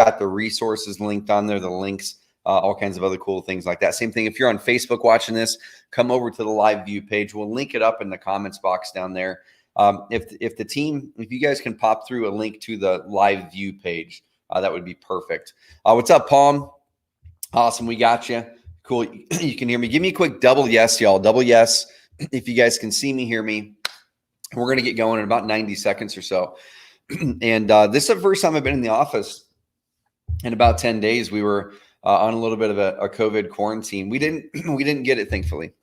got the resources linked on there, the links, all kinds of other cool things like that. Same thing, if you're on Facebook watching this, come over to the live view page. We'll link it up in the comments box down there. If the team, if you guys can pop through a link to the live view page, that would be perfect. What's up, Palm? Awesome, we got you. Cool, you can hear me. Give me a quick double yes, y'all. Double yes if you guys can see me, hear me. We're going to get going in about 90 seconds or so. And this is the first time I've been in the office in about 10 days. We were on a little bit of a COVID quarantine. We didn't get it, thankfully.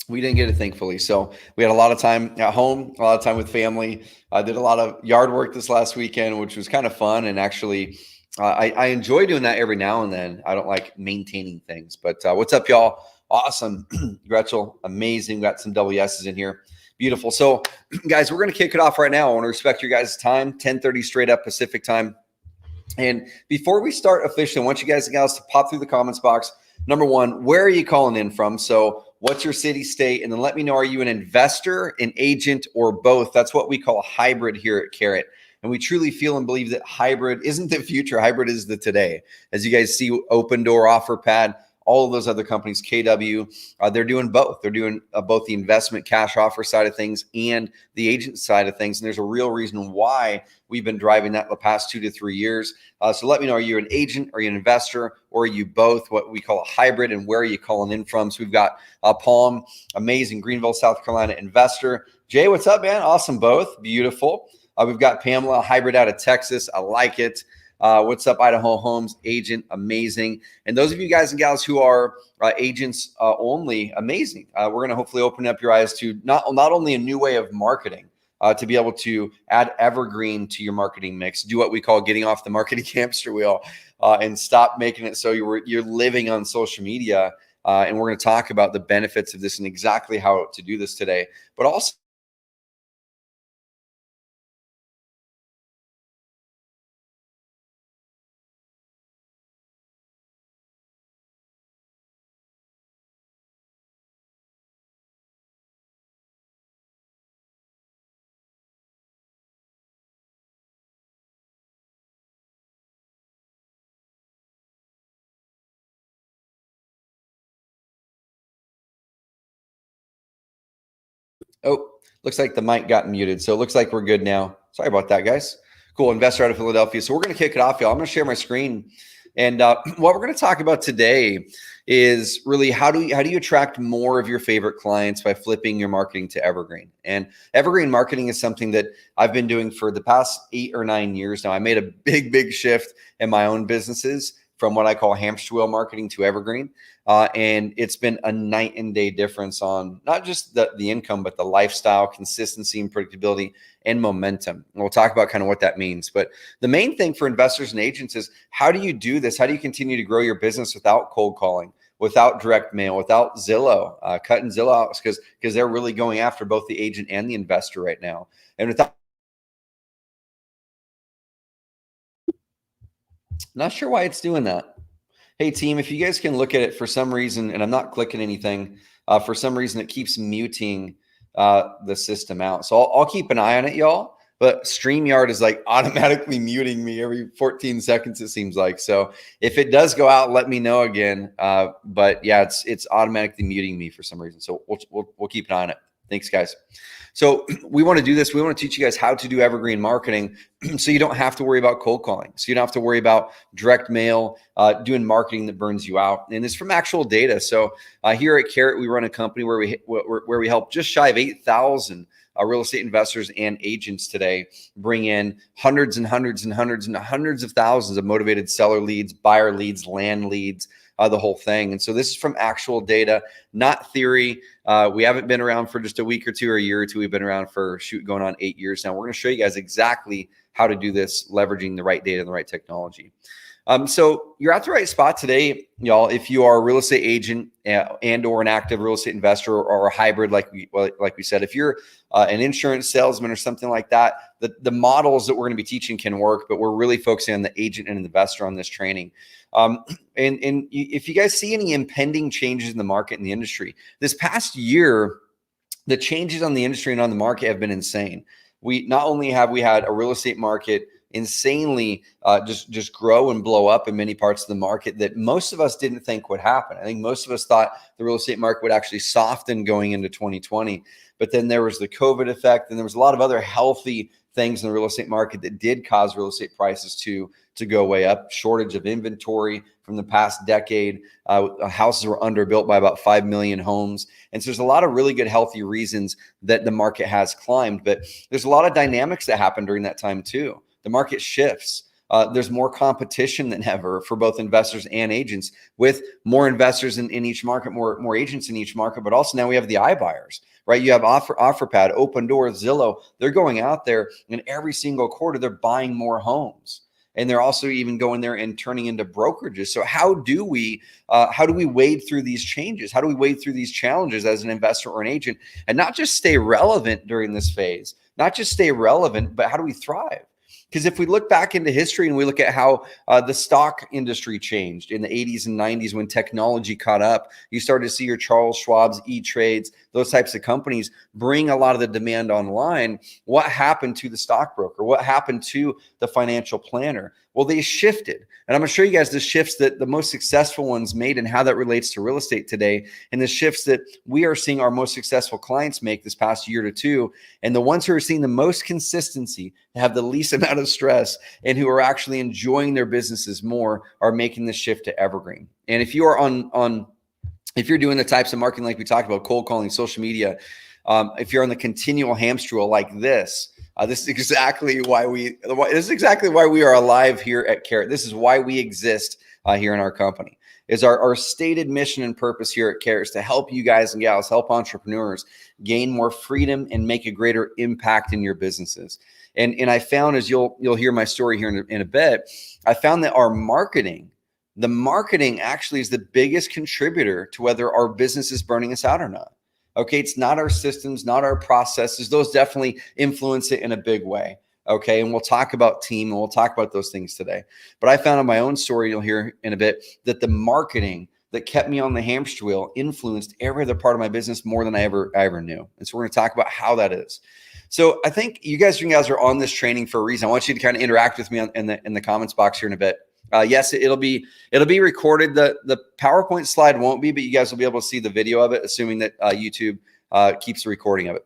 We didn't get it, thankfully. So we had a lot of time at home, a lot of time with family. I did a lot of yard work this last weekend, which was kind of fun. And actually, I enjoy doing that every now and then. I don't like maintaining things. But what's up, y'all? Awesome. Gretchel, amazing. We got some double yeses in here. Beautiful. So, guys, we're going to kick it off right now. I want to respect your guys' time, 10:30 straight up Pacific time. And before we start officially, I want you guys and gals to pop through the comments box. Number one, where are you calling in from? So what's your city, state? And then let me know, are you an investor, an agent, or both? That's what we call a hybrid here at Carrot. And we truly feel and believe that hybrid isn't the future. Hybrid is the today. As you guys see, Open Door, OfferPad, all of those other companies, KW, they're doing both. They're doing both the investment cash offer side of things and the agent side of things. And there's a real reason why we've been driving that the past 2 to 3 years. So let me know, are you an agent, are you an investor, or are you both, what we call a hybrid, and where are you calling in from? So we've got Palm, amazing, Greenville, South Carolina investor. Jay, what's up, man? Awesome, both. Beautiful. We've got Pamela, hybrid out of Texas. I like it. What's up, Idaho Homes, agent, amazing. And those of you guys and gals who are agents only, amazing. We're going to hopefully open up your eyes to not only a new way of marketing, to be able to add Evergreen to your marketing mix, do what we call getting off the marketing hamster wheel, and stop making it so you're living on social media. And we're going to talk about the benefits of this and exactly how to do this today. But also, oh, looks like the mic got muted. So it looks like we're good now. Sorry about that, guys. Cool. Investor out of Philadelphia. So we're going to kick it off, y'all. I'm going to share my screen. And what we're going to talk about today is really how do you attract more of your favorite clients by flipping your marketing to Evergreen. And Evergreen marketing is something that I've been doing for the past 8 or 9 years now. I made a big shift in my own businesses from what I call hamster wheel marketing to Evergreen. And it's been a night and day difference on not just the income, but the lifestyle, consistency and predictability and momentum. And we'll talk about kind of what that means. But the main thing for investors and agents is, how do you do this? How do you continue to grow your business without cold calling, without direct mail, without Zillow, cutting Zillow out, because they're really going after both the agent and the investor right now. And without, not sure why it's doing that. Hey team, if you guys can look at it for some reason, and I'm not clicking anything, for some reason it keeps muting the system out. So I'll keep an eye on it, y'all. But StreamYard is like automatically muting me every 14 seconds, it seems like. So if it does go out, let me know again. But yeah, it's automatically muting me for some reason. So we'll keep an eye on it. Thanks, guys. So we want to do this. We want to teach you guys how to do Evergreen marketing so you don't have to worry about cold calling. So you don't have to worry about direct mail, doing marketing that burns you out. And it's from actual data. So here at Carrot, we run a company where we help just shy of 8,000 real estate investors and agents today bring in hundreds and hundreds and hundreds and hundreds of thousands of motivated seller leads, buyer leads, land leads, the whole thing. And so this is from actual data, not theory. We haven't been around for just a week or two or a year or two. We've been around for going on 8 years now. We're going to show you guys exactly how to do this, leveraging the right data and the right technology. So you're at the right spot today, y'all. If you are a real estate agent and or an active real estate investor or a hybrid, like we said, if you're an insurance salesman or something like that, the models that we're going to be teaching can work, but we're really focusing on the agent and investor on this training. And if you guys see any impending changes in the market and the industry, this past year, the changes on the industry and on the market have been insane. We not only have we had a real estate market insanely just grow and blow up in many parts of the market that most of us didn't think would happen. I think most of us thought the real estate market would actually soften going into 2020, but then there was the COVID effect, and there was a lot of other healthy things in the real estate market that did cause real estate prices to go way up. Shortage of inventory from the past decade. Houses were underbuilt by about 5 million homes. And so there's a lot of really good, healthy reasons that the market has climbed. But there's a lot of dynamics that happen during that time too. The market shifts. There's more competition than ever for both investors and agents, with more investors in each market, more agents in each market, but also now we have the iBuyers, right? You have OfferPad, Open Doors, Zillow. They're going out there, and every single quarter they're buying more homes. And they're also even going there and turning into brokerages. So how do we wade through these changes? How do we wade through these challenges as an investor or an agent, and not just stay relevant during this phase, not just stay relevant, but how do we thrive? Because if we look back into history and we look at how the stock industry changed in the 80s and 90s when technology caught up, you started to see your Charles Schwab's, E-Trades, those types of companies bring a lot of the demand online. What happened to the stockbroker? What happened to the financial planner? Well, they shifted. And I'm going to show you guys the shifts that the most successful ones made and how that relates to real estate today, and the shifts that we are seeing our most successful clients make this past year to two. And the ones who are seeing the most consistency, have the least amount of stress, and who are actually enjoying their businesses more are making the shift to Evergreen. And if you are if you're doing the types of marketing like we talked about, cold calling, social media, if you're on the continual hamster wheel like this, this is exactly why we are alive here at Carrot. This is why we exist here in our company. Is our stated mission and purpose here at Carrot is to help you guys and gals, help entrepreneurs gain more freedom and make a greater impact in your businesses. And I found, as you'll hear my story here in a bit, I found that the marketing actually is the biggest contributor to whether our business is burning us out or not. Okay, it's not our systems, not our processes. Those definitely influence it in a big way. Okay, and we'll talk about team and we'll talk about those things today. But I found in my own story, you'll hear in a bit, that the marketing that kept me on the hamster wheel influenced every other part of my business more than I ever knew. And so we're going to talk about how that is. So I think you guys are on this training for a reason. I want you to kind of interact with me in the comments box here in a bit. Yes, it'll be recorded. The PowerPoint slide won't be, but you guys will be able to see the video of it, assuming that YouTube keeps the recording of it.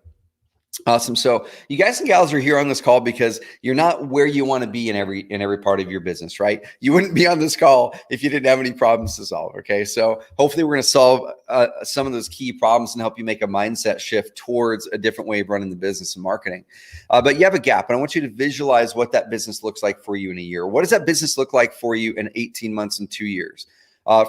Awesome. So you guys and gals are here on this call because you're not where you want to be in every part of your business, right? You wouldn't be on this call if you didn't have any problems to solve. Okay. So hopefully we're going to solve some of those key problems and help you make a mindset shift towards a different way of running the business and marketing. But you have a gap, and I want you to visualize what that business looks like for you in a year. What does that business look like for you in 18 months and 2 years?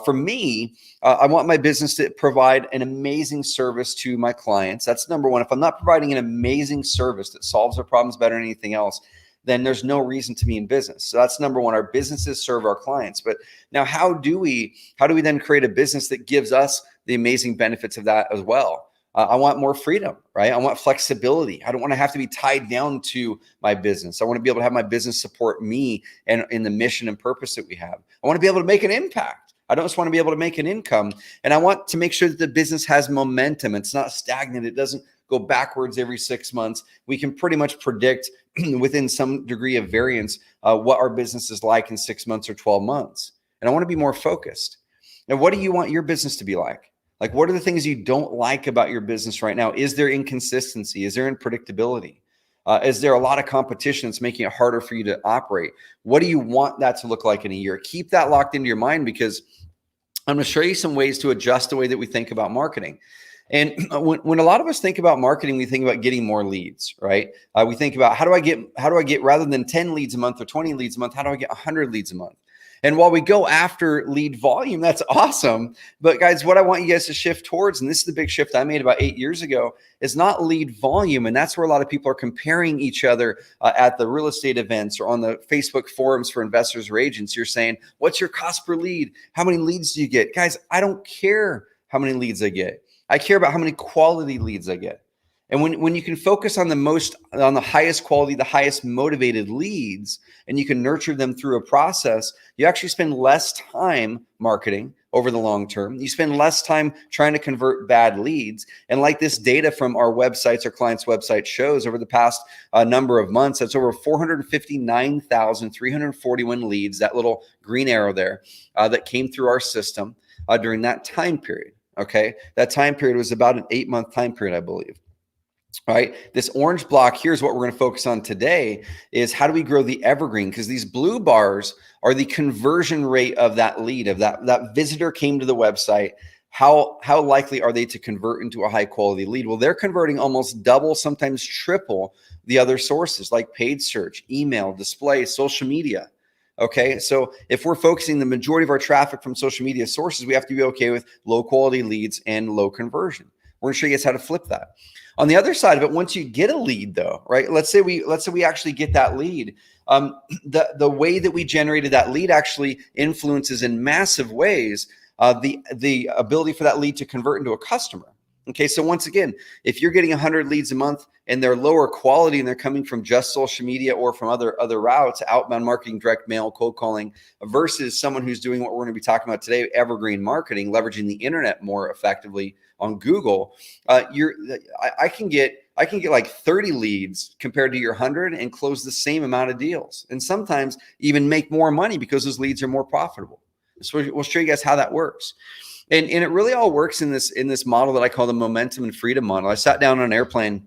For me, I want my business to provide an amazing service to my clients. That's number one. If I'm not providing an amazing service that solves their problems better than anything else, then there's no reason to be in business. So that's number one. Our businesses serve our clients. But now how do we then create a business that gives us the amazing benefits of that as well? I want more freedom, right? I want flexibility. I don't want to have to be tied down to my business. I want to be able to have my business support me and in the mission and purpose that we have. I want to be able to make an impact. I don't just want to be able to make an income. And I want to make sure that the business has momentum. It's not stagnant. It doesn't go backwards every 6 months. We can pretty much predict within some degree of variance what our business is like in 6 months or 12 months. And I want to be more focused. Now, what do you want your business to be like? Like, what are the things you don't like about your business right now? Is there inconsistency? Is there unpredictability? Is there a lot of competition that's making it harder for you to operate? What do you want that to look like in a year? Keep that locked into your mind, because I'm going to show you some ways to adjust the way that we think about marketing. And when a lot of us think about marketing, we think about getting more leads, right? We think about how do I get rather than 10 leads a month or 20 leads a month, how do I get 100 leads a month? And while we go after lead volume, that's awesome. But guys, what I want you guys to shift towards, and this is the big shift I made about 8 years ago, is not lead volume. And that's where a lot of people are comparing each other at the real estate events or on the Facebook forums for investors or agents. You're saying, what's your cost per lead? How many leads do you get? Guys, I don't care how many leads I get. I care about how many quality leads I get. And when you can focus on the highest quality, the highest motivated leads, and you can nurture them through a process, you actually spend less time marketing, over the long term. You spend less time trying to convert bad leads. And like this data from our websites, our clients' website shows over the past number of months, that's over 459,341 leads, that little green arrow there, that came through our system during that time period. Okay. That time period was about an 8-month time period, I believe. All right. This orange block, here's what we're going to focus on today, is how do we grow the evergreen? Because these blue bars are the conversion rate of that lead, of that visitor came to the website. How likely are they to convert into a high quality lead? Well, they're converting almost double, sometimes triple the other sources like paid search, email, display, social media. Okay. So if we're focusing the majority of our traffic from social media sources, we have to be okay with low quality leads and low conversion. We're going to show you guys how to flip that. On the other side of it, once you get a lead though, right? Let's say we actually get that lead. The way that we generated that lead actually influences in massive ways the ability for that lead to convert into a customer. Okay, so once again, if you're getting 100 leads a month and they're lower quality and they're coming from just social media or from other routes, outbound marketing, direct mail, cold calling, versus someone who's doing what we're going to be talking about today, evergreen marketing, leveraging the internet more effectively on Google, I can get like 30 leads compared to your 100 and close the same amount of deals, and sometimes even make more money because those leads are more profitable. So we'll show you guys how that works. And it really all works in this model that I call the momentum and freedom model. I sat down on an airplane.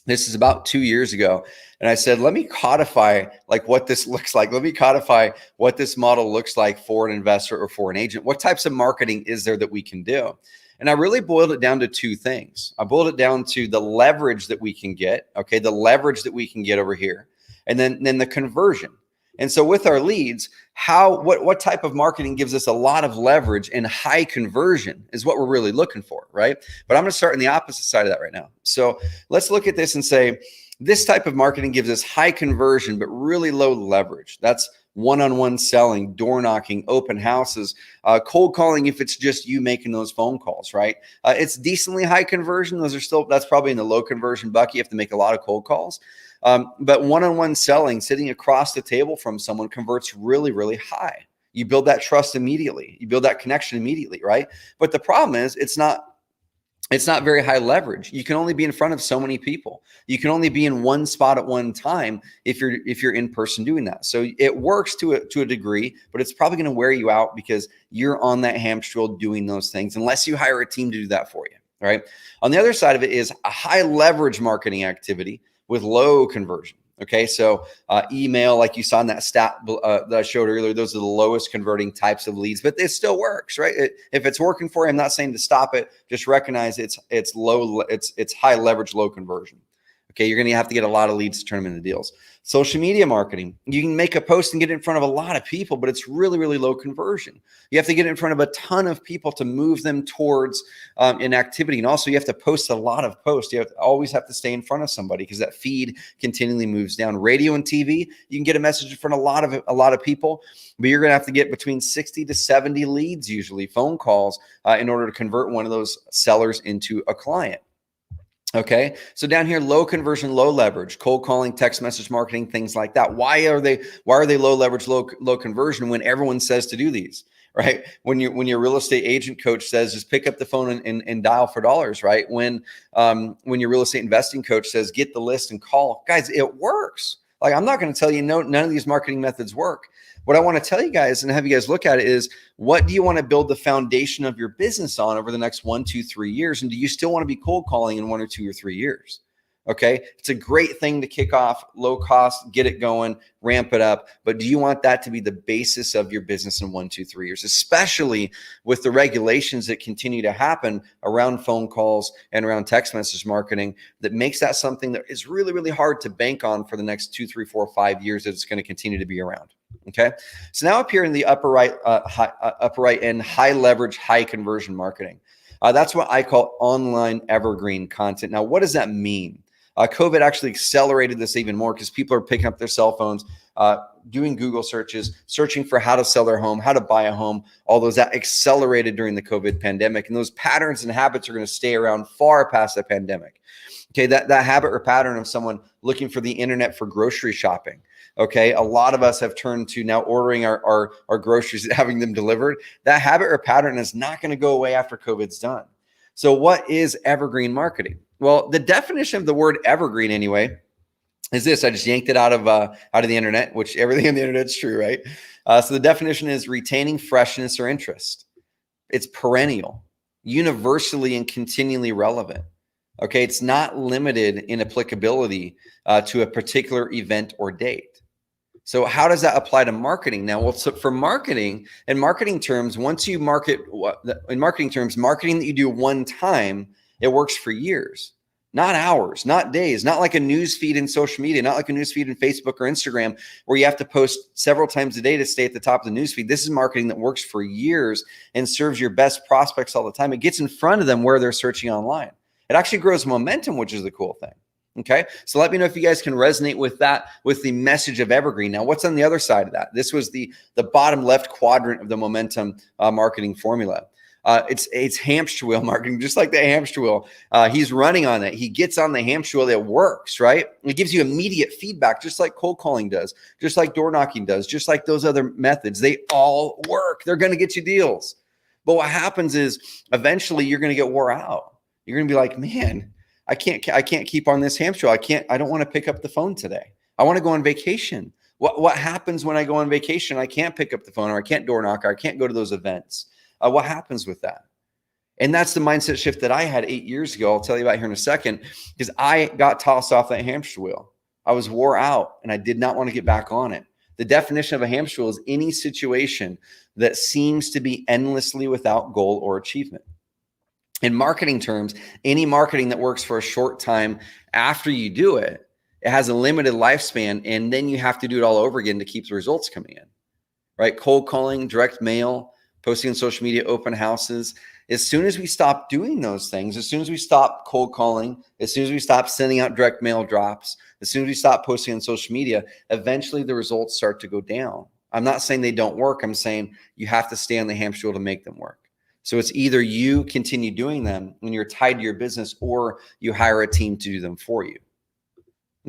This is about 2 years ago. And I said, let me codify like what this looks like. Let me codify what this model looks like for an investor or for an agent. What types of marketing is there that we can do? And I really boiled it down to two things. I boiled it down to the leverage that we can get. Okay. The leverage that we can get over here. And then the conversion. And so with our leads, what type of marketing gives us a lot of leverage and high conversion is what we're really looking for, right? But I'm going to start on the opposite side of that right now. So let's look at this and say, this type of marketing gives us high conversion, but really low leverage. That's one-on-one selling, door knocking, open houses, cold calling if it's just you making those phone calls, right? It's decently high conversion. That's probably in the low conversion bucket. You have to make a lot of cold calls. But one-on-one selling, sitting across the table from someone, converts really, really high. You build that trust immediately. You build that connection immediately, right? But the problem is it's not very high leverage. You can only be in front of so many people. You can only be in one spot at one time if you're in person doing that. So it works to a degree, but it's probably going to wear you out because you're on that hamster wheel doing those things unless you hire a team to do that for you, right? On the other side of it is a high leverage marketing activity with low conversion. Okay, so email, like you saw in that stat that I showed earlier, those are the lowest converting types of leads, but it still works, right? If it's working for you, I'm not saying to stop it. Just recognize it's high leverage, low conversion. Okay, you're going to have to get a lot of leads to turn them into deals. Social media marketing, you can make a post and get it in front of a lot of people, but it's really, really low conversion. You have to get in front of a ton of people to move them towards an activity. And also you have to post a lot of posts. You always have to stay in front of somebody because that feed continually moves down. Radio and TV, you can get a message in front of a lot of people, but you're going to have to get between 60 to 70 leads, usually phone calls, in order to convert one of those sellers into a client. Okay, so down here, low conversion, low leverage, cold calling, text message marketing, things like that. Why are they low leverage, low conversion when everyone says to do these, right? When your real estate agent coach says just pick up the phone and dial for dollars, right? When your real estate investing coach says get the list and call, guys, it works. Like, I'm not going to tell you none of these marketing methods work. What I want to tell you guys and have you guys look at it is, what do you want to build the foundation of your business on over the next 1, 2, 3 years? And do you still want to be cold calling in 1 or 2 or 3 years? Okay. It's a great thing to kick off, low cost, get it going, ramp it up. But do you want that to be the basis of your business in 1, 2, 3 years, especially with the regulations that continue to happen around phone calls and around text message marketing that makes that something that is really, really hard to bank on for the next 2, 3, 4, 5 years that it's going to continue to be around. Okay. So now up here in the upper right end, high leverage, high conversion marketing. That's what I call online evergreen content. Now, what does that mean? COVID actually accelerated this even more because people are picking up their cell phones, doing Google searches, searching for how to sell their home, how to buy a home, all those that accelerated during the COVID pandemic. And those patterns and habits are going to stay around far past the pandemic. Okay, that habit or pattern of someone looking for the internet for grocery shopping. Okay, a lot of us have turned to now ordering our groceries and having them delivered. That habit or pattern is not going to go away after COVID's done. So what is evergreen marketing? Well, the definition of the word evergreen anyway is this. I just yanked it out of the internet, which everything on the internet is true, right? So the definition is retaining freshness or interest. It's perennial, universally and continually relevant. Okay, it's not limited in applicability to a particular event or date. So how does that apply to marketing now? Well, so for marketing, in marketing terms, once you market, in marketing terms, marketing that you do one time, it works for years, not hours, not days, not like a news feed in social media, not like a news feed in Facebook or Instagram where you have to post several times a day to stay at the top of the news feed. This is marketing that works for years and serves your best prospects all the time. It gets in front of them where they're searching online. It actually grows momentum, which is the cool thing. Okay, so let me know if you guys can resonate with that, with the message of Evergreen. Now, what's on the other side of that? This was the bottom left quadrant of the momentum marketing formula. It's hamster wheel marketing, just like the hamster wheel. He's running on it. He gets on the hamster wheel. It works, right? It gives you immediate feedback, just like cold calling does, just like door knocking does, just like those other methods. They all work. They're going to get you deals. But what happens is eventually you're going to get wore out. You're going to be like, man, I can't keep on this hamster wheel. I don't want to pick up the phone today. I want to go on vacation. What happens when I go on vacation? I can't pick up the phone, or I can't door knock, or I can't go to those events. What happens with that? And that's the mindset shift that I had 8 years ago. I'll tell you about here in a second, because I got tossed off that hamster wheel. I was wore out and I did not want to get back on it. The definition of a hamster wheel is any situation that seems to be endlessly without goal or achievement. In marketing terms, any marketing that works for a short time after you do it, it has a limited lifespan, and then you have to do it all over again to keep the results coming in, right? Cold calling, direct mail, posting on social media, open houses. As soon as we stop doing those things, as soon as we stop cold calling, as soon as we stop sending out direct mail drops, as soon as we stop posting on social media, eventually the results start to go down. I'm not saying they don't work. I'm saying you have to stay on the hamster wheel to make them work. So it's either you continue doing them when you're tied to your business, or you hire a team to do them for you.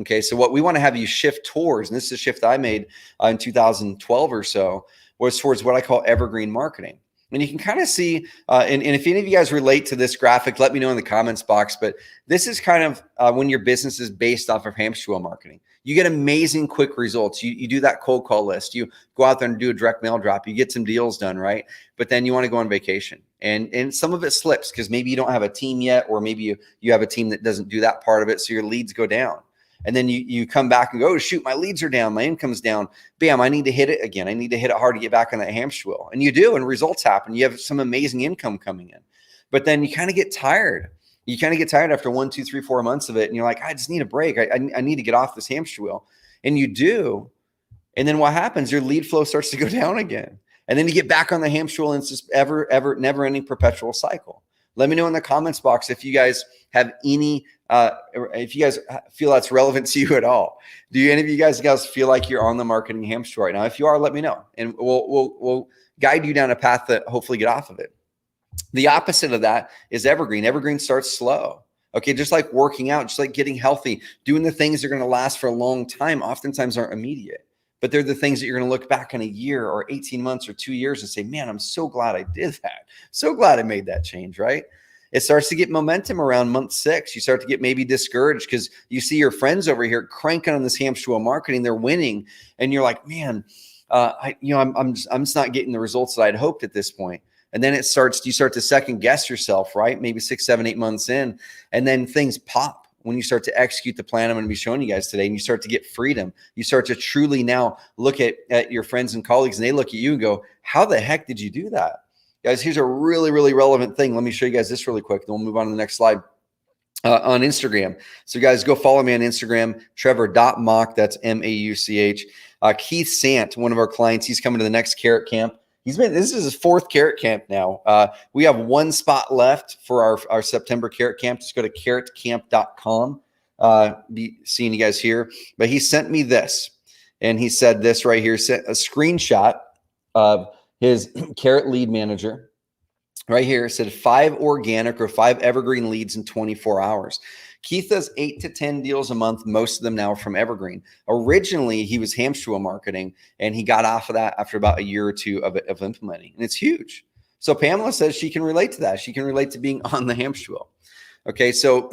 Okay, so what we want to have you shift towards, and this is a shift I made in 2012 or so, was towards what I call evergreen marketing. And you can kind of see, and if any of you guys relate to this graphic, let me know in the comments box. But this is kind of when your business is based off of hamster wheel marketing. You get amazing quick results. You do that cold call list. You go out there and do a direct mail drop. You get some deals done, right? But then you want to go on vacation. And some of it slips because maybe you don't have a team yet, or maybe you have a team that doesn't do that part of it. So your leads go down. And then you come back and go, oh, shoot, my leads are down. My income's down. Bam, I need to hit it again. I need to hit it hard to get back on that hamster wheel. And you do, and results happen. You have some amazing income coming in. But then you kind of get tired. You kind of get tired after 1, 2, 3, 4 months of it. And you're like, I just need a break. I need to get off this hamster wheel. And you do. And then what happens? Your lead flow starts to go down again. And then you get back on the hamster wheel, and it's just never ending perpetual cycle. Let me know in the comments box if you guys have any, if you guys feel that's relevant to you at all. Do any of you guys feel like you're on the marketing hamster right now? If you are, let me know, and we'll guide you down a path to hopefully get off of it. The opposite of that is evergreen. Evergreen starts slow. Okay, just like working out, just like getting healthy, doing the things that are going to last for a long time, oftentimes aren't immediate. But they're the things that you're going to look back in a year or 18 months or 2 years and say, man, I'm so glad I did that. So glad I made that change, right? It starts to get momentum around month 6. You start to get maybe discouraged because you see your friends over here cranking on this hamster wheel marketing. They're winning. And you're like, man, I'm just not getting the results that I'd hoped at this point. And then you start to second guess yourself, right? Maybe 6, 7, 8 months in, and then things pop. When you start to execute the plan I'm going to be showing you guys today, and you start to get freedom, you start to truly now look at your friends and colleagues, and they look at you and go, how the heck did you do that? Guys, here's a really, really relevant thing. Let me show you guys this really quick. Then we'll move on to the next slide. On Instagram. So guys, go follow me on Instagram, Trevor.Mauch, that's M-A-U-C-H. Keith Sant, one of our clients, he's coming to the next Carrot Camp. This is his 4th Carrot Camp now. We have 1 spot left for our September Carrot Camp. Just go to carrotcamp.com. Be seeing you guys here. But he sent me this, and he said this right here, sent a screenshot of his Carrot Lead Manager, Right here, it said 5 organic or 5 evergreen leads in 24 hours. Keith does 8 to 10 deals a month, most of them now from Evergreen. Originally, he was hamster wheel marketing, and he got off of that after about a year or two of implementing, and it's huge. So Pamela says she can relate to that. She can relate to being on the hamster wheel. Okay, so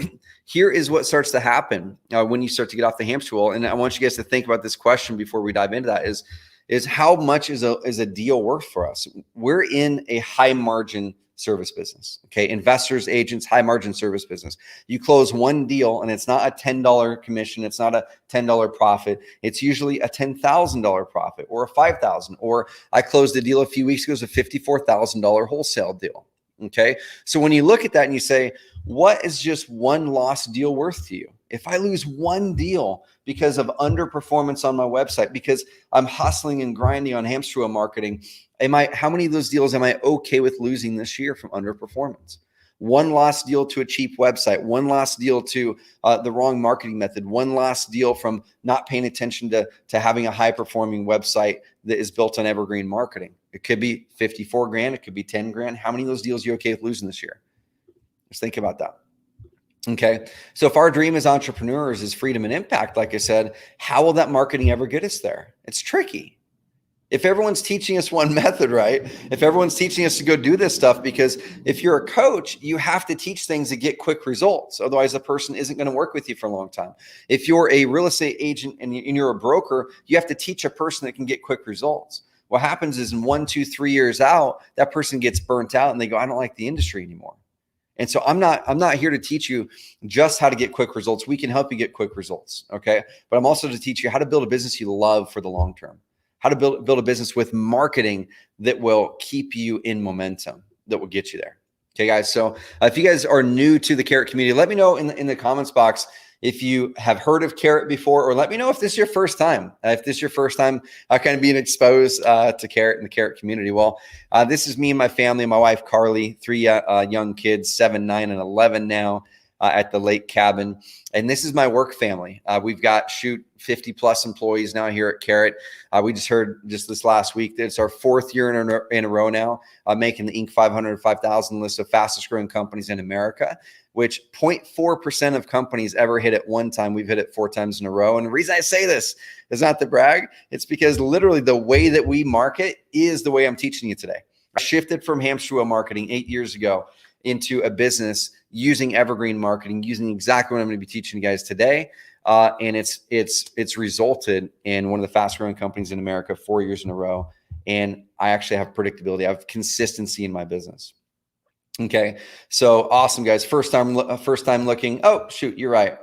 here is what starts to happen when you start to get off the hamster wheel. And I want you guys to think about this question before we dive into that is how much is a deal worth for us? We're in a high margin service business. Okay. Investors, agents, high margin service business. You close one deal and it's not a $10 commission. It's not a $10 profit. It's usually a $10,000 profit or a $5,000. Or I closed a deal a few weeks ago. It was a $54,000 wholesale deal. Okay. So when you look at that and you say, what is just one lost deal worth to you? If I lose one deal because of underperformance on my website, because I'm hustling and grinding on hamster wheel marketing, how many of those deals am I okay with losing this year from underperformance? One lost deal to a cheap website, one lost deal to the wrong marketing method, one lost deal from not paying attention to having a high performing website that is built on evergreen marketing. It could be 54 grand. It could be 10 grand. How many of those deals are you okay with losing this year? Just think about that. Okay. So if our dream as entrepreneurs is freedom and impact, like I said, how will that marketing ever get us there? It's tricky. If everyone's teaching us one method, right? If everyone's teaching us to go do this stuff, because if you're a coach, you have to teach things that get quick results. Otherwise, the person isn't going to work with you for a long time. If you're a real estate agent and you're a broker, you have to teach a person that can get quick results. What happens is in 1, 2, 3 years out, that person gets burnt out and they go, I don't like the industry anymore. And so I'm not here to teach you just how to get quick results. We can help you get quick results. Okay. But I'm also to teach you how to build a business you love for the long term, how to build a business with marketing that will keep you in momentum, that will get you there. Okay, guys. So if you guys are new to the Carrot community, let me know in the comments box if you have heard of Carrot before, or let me know if this is your first time. If this is your first time kind of being exposed to Carrot and the Carrot community. Well, this is me and my family, my wife, Carly, 3 young kids, 7, 9, and 11 now at the lake cabin. And this is my work family. We've got 50 plus employees now here at Carrot. We just heard just this last week that it's our 4th year in a row now, making the Inc. 500, 5,000 list of fastest growing companies in America, which 0.4% of companies ever hit it one time. We've hit it 4 times in a row. And the reason I say this is not to brag. It's because literally the way that we market is the way I'm teaching you today. I shifted from hamster wheel marketing 8 years ago into a business using evergreen marketing, using exactly what I'm going to be teaching you guys today. And it's resulted in one of the fastest growing companies in America 4 years in a row. And I actually have predictability. I have consistency in my business. Okay. So awesome, guys. First time looking. Oh, shoot. You're right.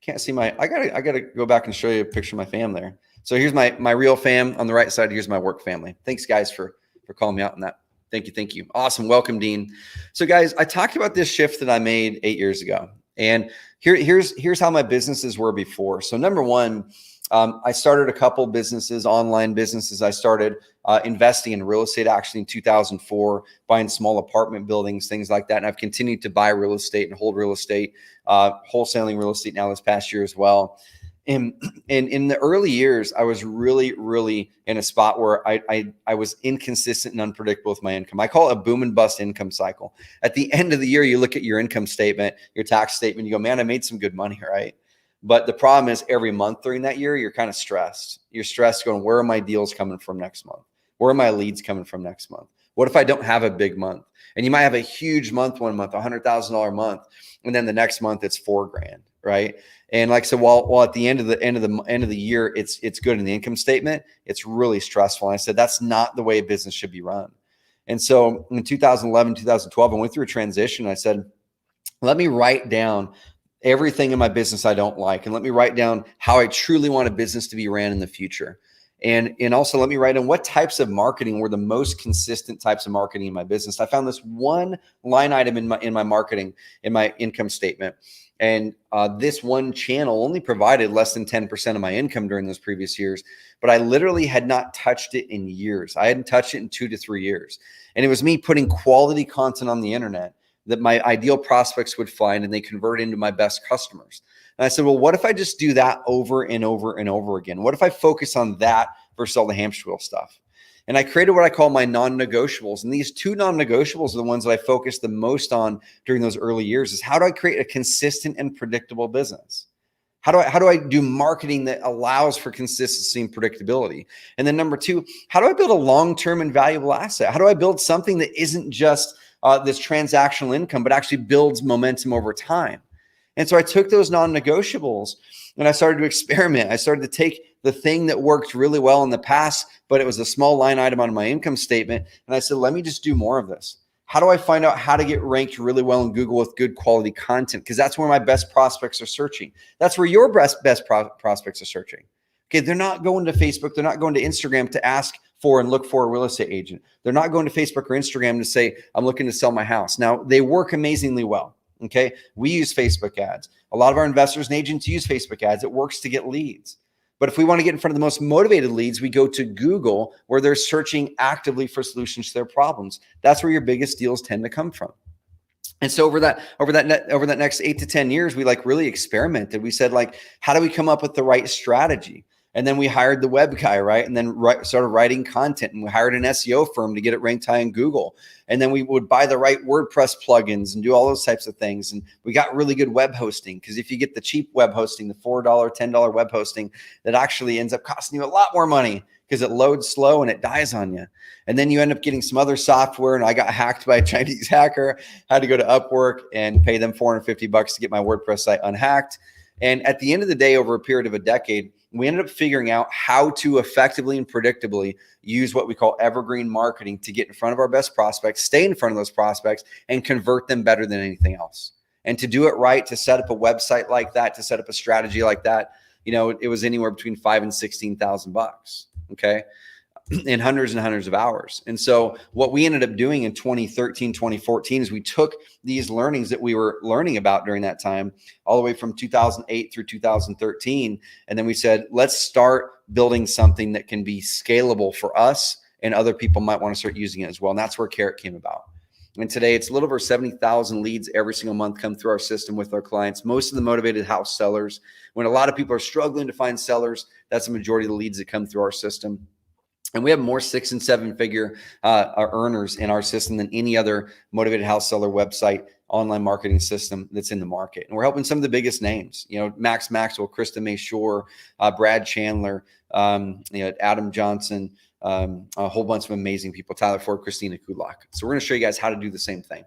Can't see I gotta go back and show you a picture of my fam there. So here's my real fam on the right side. Here's my work family. Thanks, guys, for calling me out on that. Thank you. Thank you. Awesome. Welcome, Dean. So guys, I talked about this shift that I made 8 years ago. And here's how my businesses were before. So number one, I started a couple businesses, online businesses. I started investing in real estate actually in 2004, buying small apartment buildings, things like that. And I've continued to buy real estate and hold real estate, wholesaling real estate now this past year as well. And in the early years, I was really, really in a spot where I was inconsistent and unpredictable with my income. I call it a boom and bust income cycle. At the end of the year, you look at your income statement, your tax statement, you go, man, I made some good money, right? But the problem is every month during that year, you're kind of stressed. You're stressed going, where are my deals coming from next month? Where are my leads coming from next month? What if I don't have a big month? And you might have a huge month one month, $100,000 month, and then the next month it's $4,000, right? And like so, while at the end of the year, it's good in the income statement, it's really stressful. And I said that's not the way a business should be run. And so in 2011, 2012, I went through a transition. I said, let me write down everything in my business I don't like, and let me write down how I truly want a business to be ran in the future. And also let me write down what types of marketing were the most consistent types of marketing in my business. I found this one line item in my marketing, in my income statement. And this one channel only provided less than 10% of my income during those previous years, but I literally had not touched it in years. I hadn't touched it in 2 to 3 years. And it was me putting quality content on the internet that my ideal prospects would find, and they convert into my best customers. And I said, well, what if I just do that over and over and over again? What if I focus on that versus all the hamster wheel stuff? And I created what I call my non-negotiables. And these two non-negotiables are the ones that I focused the most on during those early years is how do I create a consistent and predictable business? How do I do marketing that allows for consistency and predictability? And then number two, how do I build a long-term and valuable asset? How do I build something that isn't just this transactional income, but actually builds momentum over time? And so I took those non-negotiables and I started to experiment. I started to take the thing that worked really well in the past, but it was a small line item on my income statement. And I said, let me just do more of this. How do I find out how to get ranked really well in Google with good quality content? Because that's where my best prospects are searching. That's where your best prospects are searching. Okay, they're not going to Facebook. They're not going to Instagram to ask for and look for a real estate agent. They're not going to Facebook or Instagram to say, I'm looking to sell my house. Now, they work amazingly well. Okay, we use Facebook ads. A lot of our investors and agents use Facebook ads. It works to get leads. But if we want to get in front of the most motivated leads, we go to Google where they're searching actively for solutions to their problems. That's where your biggest deals tend to come from. And so over that next 8 to 10 years, we like really experimented. We said like, how do we come up with the right strategy? And then we hired the web guy, right? And then started writing content, and we hired an SEO firm to get it ranked high in Google. And then we would buy the right WordPress plugins and do all those types of things. And we got really good web hosting, because if you get the cheap web hosting, the $4, $10 web hosting, that actually ends up costing you a lot more money because it loads slow and it dies on you. And then you end up getting some other software. And I got hacked by a Chinese hacker, had to go to Upwork and pay them $450 to get my WordPress site unhacked. And at the end of the day, over a period of a decade, we ended up figuring out how to effectively and predictably use what we call evergreen marketing to get in front of our best prospects, stay in front of those prospects, and convert them better than anything else. And to do it right, to set up a website like that, to set up a strategy like that, you know, it was anywhere between $5,000 and $16,000. Okay. In hundreds and hundreds of hours. And so what we ended up doing in 2013, 2014 is we took these learnings that we were learning about during that time, all the way from 2008 through 2013. And then we said, let's start building something that can be scalable for us, and other people might want to start using it as well. And that's where Carrot came about. And today it's a little over 70,000 leads every single month come through our system with our clients. Most of the motivated house sellers. When a lot of people are struggling to find sellers, that's the majority of the leads that come through our system. And we have more 6- and 7-figure earners in our system than any other motivated house seller website online marketing system that's in the market. And we're helping some of the biggest names, you know, Max Maxwell, Krista May Shore, Brad Chandler, Adam Johnson, a whole bunch of amazing people, Tyler Ford, Christina Kulak. So we're going to show you guys how to do the same thing.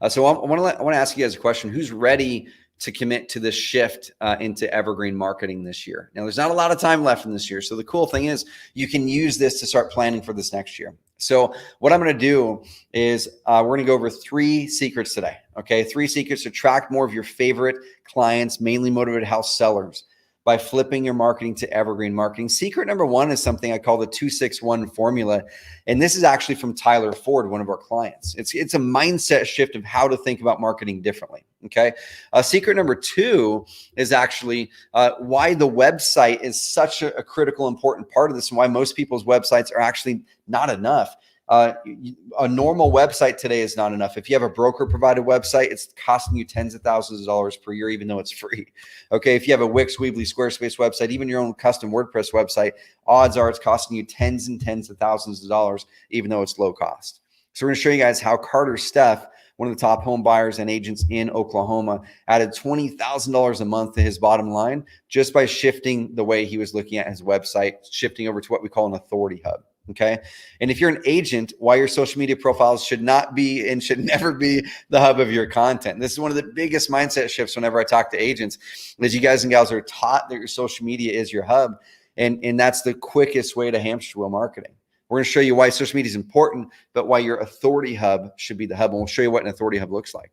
So I want to ask you guys a question. Who's ready to commit to this shift into evergreen marketing this year? Now, there's not a lot of time left in this year. So the cool thing is you can use this to start planning for this next year. So what I'm going to do is we're going to go over 3 secrets today. Okay. 3 secrets to attract more of your favorite clients, mainly motivated house sellers, by flipping your marketing to evergreen marketing. Secret number 1 is something I call the 261 formula. And this is actually from Tyler Ford, one of our clients. It's a mindset shift of how to think about marketing differently. Okay. Secret number 2 is actually why the website is such a critical, important part of this, and why most people's websites are actually not enough. A normal website today is not enough. If you have a broker provided website, it's costing you tens of thousands of dollars per year, even though it's free. Okay. If you have a Wix, Weebly, Squarespace website, even your own custom WordPress website, odds are it's costing you tens and tens of thousands of dollars, even though it's low cost. So we're going to show you guys how Carter Steff, one of the top home buyers and agents in Oklahoma, added $20,000 a month to his bottom line just by shifting the way he was looking at his website, shifting over to what we call an authority hub. Okay. And if you're an agent, why your social media profiles should not be and should never be the hub of your content. This is one of the biggest mindset shifts whenever I talk to agents, is you guys and gals are taught that your social media is your hub. And that's the quickest way to hamster wheel marketing. We're going to show you why social media is important, but why your authority hub should be the hub. And we'll show you what an authority hub looks like.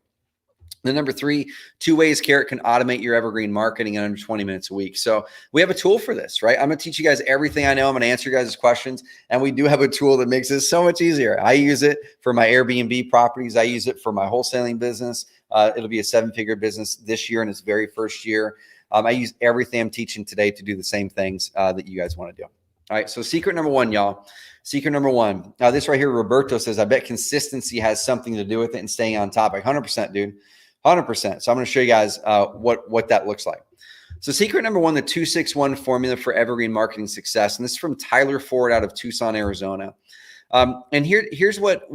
Then number 3, 2 ways Carrot can automate your evergreen marketing in under 20 minutes a week. So we have a tool for this, right? I'm going to teach you guys everything I know. I'm going to answer you guys' questions. And we do have a tool that makes this so much easier. I use it for my Airbnb properties. I use it for my wholesaling business. It'll be a 7-figure business this year in its very first year. I use everything I'm teaching today to do the same things that you guys want to do. All right. So secret number 1, y'all. Secret number 1. Now this right here, Roberto says, I bet consistency has something to do with it and staying on topic. 100%, dude. 100%. So I'm going to show you guys what that looks like. So secret number one, the 261 formula for evergreen marketing success. And this is from Tyler Ford out of Tucson, Arizona. And here's what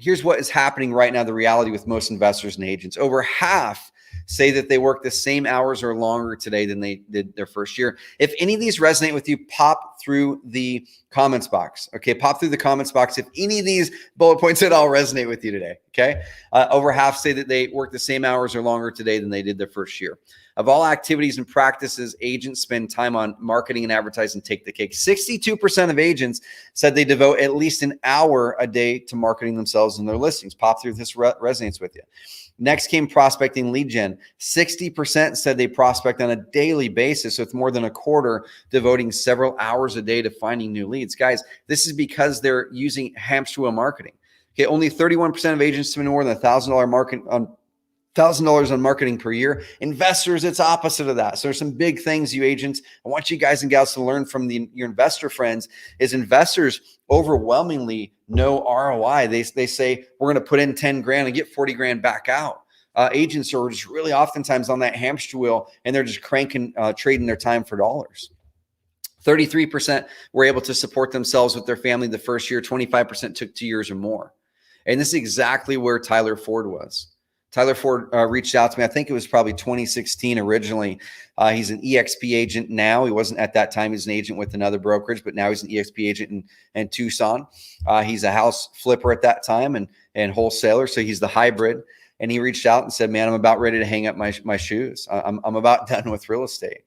is happening right now, the reality with most investors and agents. Over half say that they work the same hours or longer today than they did their first year. If any of these resonate with you, pop through the comments box. Okay, pop through the comments box if any of these bullet points at all resonate with you today. Okay, over half say that they work the same hours or longer today than they did their first year. Of all activities and practices, agents spend time on marketing and advertising take the cake. 62% of agents said they devote at least an hour a day to marketing themselves and their listings. Pop through if this resonates with you. Next came prospecting lead gen. 60% said they prospect on a daily basis, with more than a quarter devoting several hours a day to finding new leads. Guys, this is because they're using hamster wheel marketing. Okay, only 31% of agents spend more than $1,000 on marketing per year. Investors, it's opposite of that. So there's some big things, you agents. I want you guys and gals to learn from your investor friends. Is investors overwhelmingly know ROI. They say we're going to put in 10 grand and get 40 grand back out. Agents are just really oftentimes on that hamster wheel, and they're just cranking, trading their time for dollars. 33% were able to support themselves with their family the first year. 25% took 2 years or more. And this is exactly where Tyler Ford was. Tyler Ford reached out to me. I think it was probably 2016 originally. He's an EXP agent now. He wasn't at that time. He's an agent with another brokerage, but now he's an EXP agent in Tucson. He's a house flipper at that time and wholesaler. So he's the hybrid. And he reached out and said, man, I'm about ready to hang up my shoes. I'm about done with real estate.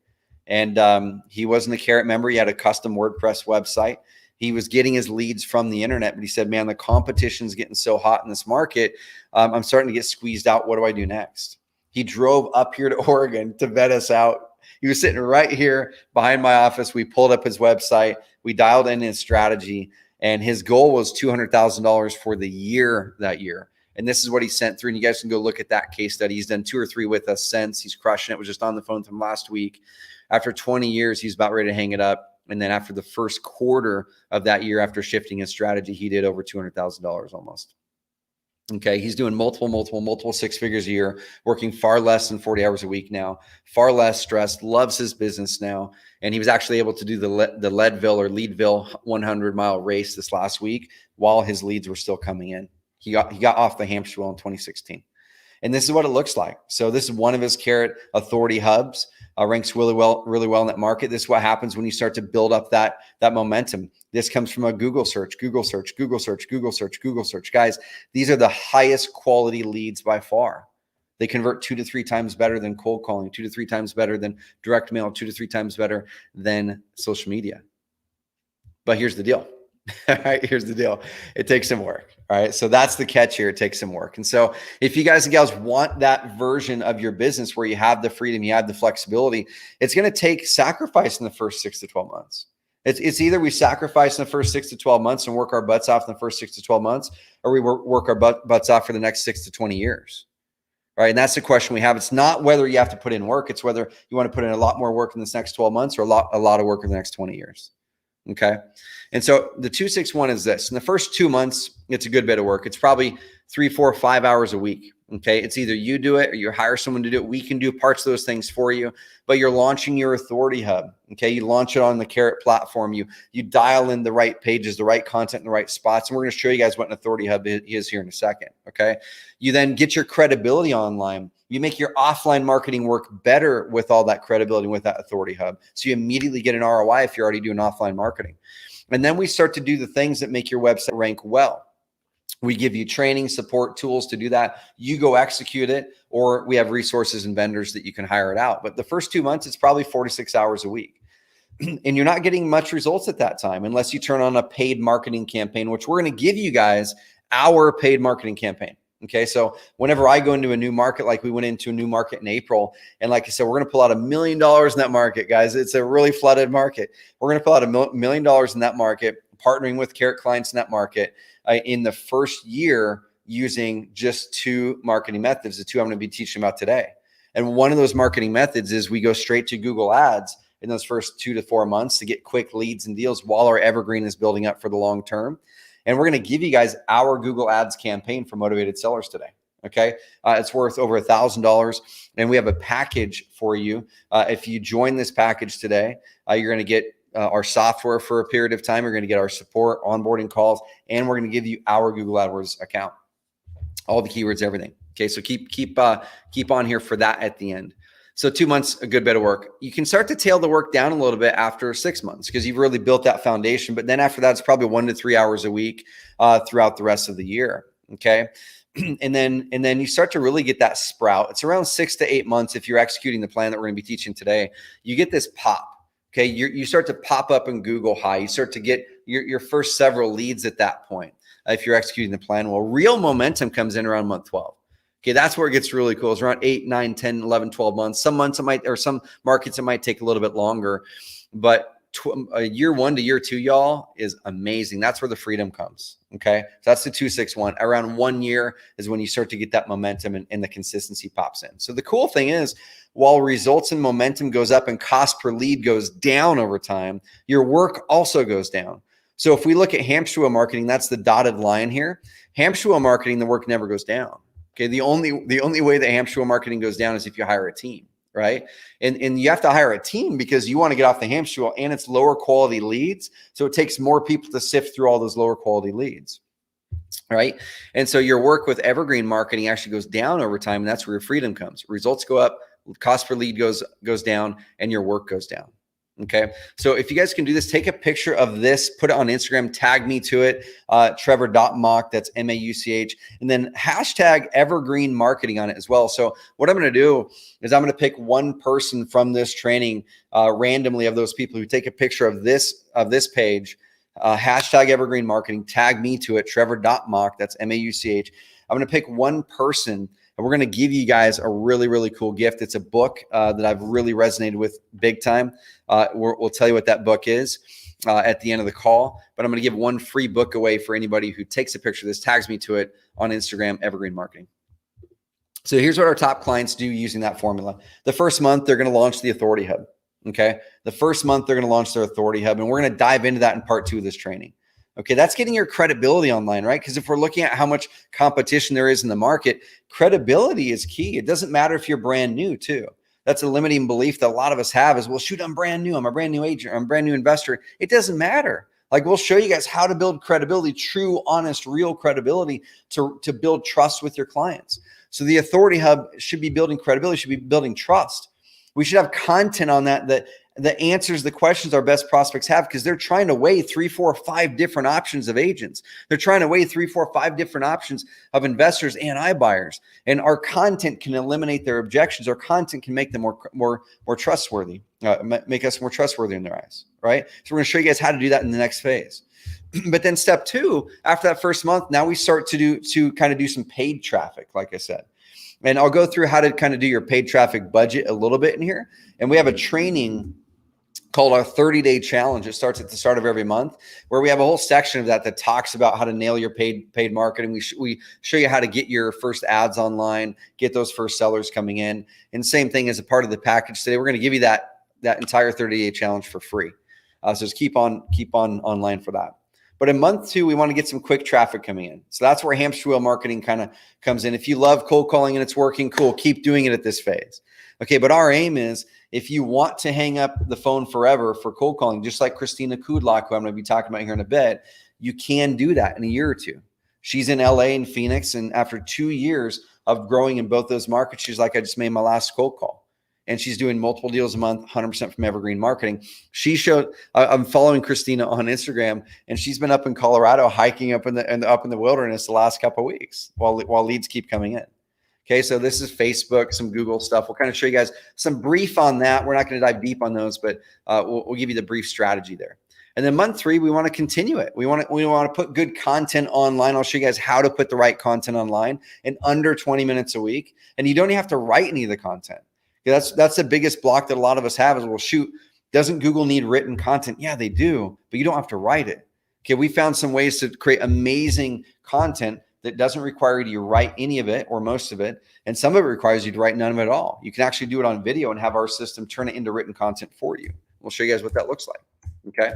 And he wasn't a Carrot member. He had a custom WordPress website. He was getting his leads from the internet, but he said, man, the competition's getting so hot in this market. I'm starting to get squeezed out. What do I do next? He drove up here to Oregon to vet us out. He was sitting right here behind my office. We pulled up his website. We dialed in his strategy, and his goal was $200,000 for the year that year. And this is what he sent through. And you guys can go look at that case study. He's done 2 or 3 with us since. He's crushing it. Was just on the phone with him last week. After 20 years, he's about ready to hang it up. And then after the first quarter of that year, after shifting his strategy, he did over $200,000 almost. Okay, he's doing multiple 6 figures a year, working far less than 40 hours a week now, far less stressed, loves his business now. And he was actually able to do the Leadville 100-mile race this last week while his leads were still coming in. He got off the hamster wheel in 2016. And this is what it looks like. So this is one of his Carrot authority hubs. Ranks really well in that market. This is what happens when you start to build up that momentum. This comes from a Google search. Guys, these are the highest quality leads by far. They convert 2 to 3 times better than cold calling, 2 to 3 times better than direct mail, 2 to 3 times better than social media. But here's the deal. All right, here's the deal. It takes some work. All right. So that's the catch here. It takes some work. And so if you guys and gals want that version of your business where you have the freedom, you have the flexibility, it's going to take sacrifice in the first 6 to 12 months. It's either we sacrifice in the first 6 to 12 months and work our butts off in the first 6 to 12 months, or we work our butts off for the next 6 to 20 years. All right. And that's the question we have. It's not whether you have to put in work. It's whether you want to put in a lot more work in this next 12 months or a lot of work in the next 20 years. Okay. And so the 261 is this. In the first 2 months, it's a good bit of work. It's probably 3, 4, 5 hours a week. Okay. It's either you do it or you hire someone to do it. We can do parts of those things for you, but you're launching your authority hub. Okay. You launch it on the Carrot platform. You dial in the right pages, the right content in the right spots. And we're going to show you guys what an authority hub is here in a second. Okay. You then get your credibility online. You make your offline marketing work better with all that credibility with that authority hub. So you immediately get an ROI if you're already doing offline marketing. And then we start to do the things that make your website rank well. We give you training, support, tools to do that. You go execute it, or we have resources and vendors that you can hire it out. But the first 2 months, it's probably 4 to 6 hours a week. And you're not getting much results at that time unless you turn on a paid marketing campaign, which we're going to give you guys our paid marketing campaign. Okay. So whenever I go into a new market, like we went into a new market in April, and like I said, we're going to pull out $1 million in that market, guys. It's a really flooded market. We're going to pull out $1 million in that market, partnering with Carrot clients in that market in the first year using just 2 marketing methods, the 2 I'm going to be teaching about today. And one of those marketing methods is we go straight to Google Ads in those first 2 to 4 months to get quick leads and deals while our Evergreen is building up for the long term. And we're going to give you guys our Google Ads campaign for motivated sellers today. Okay. It's worth over $1,000. And we have a package for you. If you join this package today, you're going to get our software for a period of time. You're going to get our support, onboarding calls, and we're going to give you our Google AdWords account, all the keywords, everything. Okay. So keep on here for that at the end. So 2 months, a good bit of work. You can start to tail the work down a little bit after 6 months because you've really built that foundation. But then after that, it's probably 1 to 3 hours a week throughout the rest of the year. Okay. And then you start to really get that sprout. It's around 6 to 8 months if you're executing the plan that we're going to be teaching today. You get this pop. Okay. You start to pop up in Google High. You start to get your first several leads at that point if you're executing the plan. Well, real momentum comes in around month 12. Okay, that's where it gets really cool. It's around 8, 9, 10, 11, 12 months. Some months it might, or some markets it might take a little bit longer. But year 1 to year 2, y'all, is amazing. That's where the freedom comes. Okay, so that's the 261. Around 1 year is when you start to get that momentum and the consistency pops in. So the cool thing is, while results and momentum goes up and cost per lead goes down over time, your work also goes down. So if we look at hamster wheel marketing, that's the dotted line here. Hamster wheel marketing, the work never goes down. Okay, the only way that hamster wheel marketing goes down is if you hire a team, right? And you have to hire a team because you want to get off the hamster wheel, and it's lower quality leads. So it takes more people to sift through all those lower quality leads, right? And so your work with evergreen marketing actually goes down over time, and that's where your freedom comes. Results go up, cost per lead goes down, and your work goes down. Okay. So if you guys can do this, take a picture of this, put it on Instagram, tag me to it, Trevor.Mauch, that's MAUCH, and then hashtag evergreen marketing on it as well. So what I'm going to do is I'm going to pick one person from this training randomly of those people who take a picture of this page, hashtag evergreen marketing, tag me to it, Trevor.Mauch, that's MAUCH. I'm going to pick one person, and we're going to give you guys a really, really cool gift. It's a book that I've really resonated with big time. We'll tell you what that book is at the end of the call, but I'm going to give one free book away for anybody who takes a picture of this, tags me to it on Instagram, Evergreen Marketing. So here's what our top clients do using that formula. The first month, they're going to launch the Authority Hub. Okay. The first month, they're going to launch their Authority Hub, and we're going to dive into that in part 2 of this training. Okay, that's getting your credibility online, right? Because if we're looking at how much competition there is in the market, credibility is key. It doesn't matter if you're brand new too. That's a limiting belief that a lot of us have is, well, shoot, I'm brand new. I'm a brand new agent. I'm a brand new investor. It doesn't matter. Like, we'll show you guys how to build credibility, true, honest, real credibility to build trust with your clients. So the Authority Hub should be building credibility, should be building trust. We should have content on that answers the questions our best prospects have, because they're trying to weigh 3, 4, 5 different options of agents. They're trying to weigh 3, 4, 5 different options of investors and iBuyers. And our content can eliminate their objections. Our content can make them more trustworthy, make us more trustworthy in their eyes, right? So we're going to show you guys how to do that in the next phase. But then step 2, after that first month, now we start to kind of do some paid traffic, like I said. And I'll go through how to kind of do your paid traffic budget a little bit in here. And we have a training called our 30-day challenge. It starts at the start of every month, where we have a whole section of that talks about how to nail your paid marketing. We show you how to get your first ads online, get those first sellers coming in. And same thing as a part of the package today, we're going to give you that entire 30-day challenge for free. So just keep on online for that. But in month 2, we want to get some quick traffic coming in. So that's where hamster wheel marketing kind of comes in. If you love cold calling and it's working, cool, keep doing it at this phase. Okay, but our aim is, if you want to hang up the phone forever for cold calling, just like Christina Kudlak, who I'm going to be talking about here in a bit, you can do that in a year or 2. She's in LA and Phoenix, and after 2 years of growing in both those markets, she's like, I just made my last cold call. And she's doing multiple deals a month, 100% from Evergreen Marketing. I'm following Christina on Instagram, and she's been up in Colorado hiking up in the wilderness the last couple of weeks while leads keep coming in. Okay, so this is Facebook, some Google stuff. We'll kind of show you guys some brief on that. We're not going to dive deep on those, but we'll give you the brief strategy there. And then month 3, we want to continue it. We want to put good content online. I'll show you guys how to put the right content online in under 20 minutes a week. And you don't even have to write any of the content. That's the biggest block that a lot of us have is, well, shoot, doesn't Google need written content? Yeah, they do, but you don't have to write it. Okay, we found some ways to create amazing content that doesn't require you to write any of it or most of it. And some of it requires you to write none of it at all. You can actually do it on video and have our system turn it into written content for you. We'll show you guys what that looks like. Okay.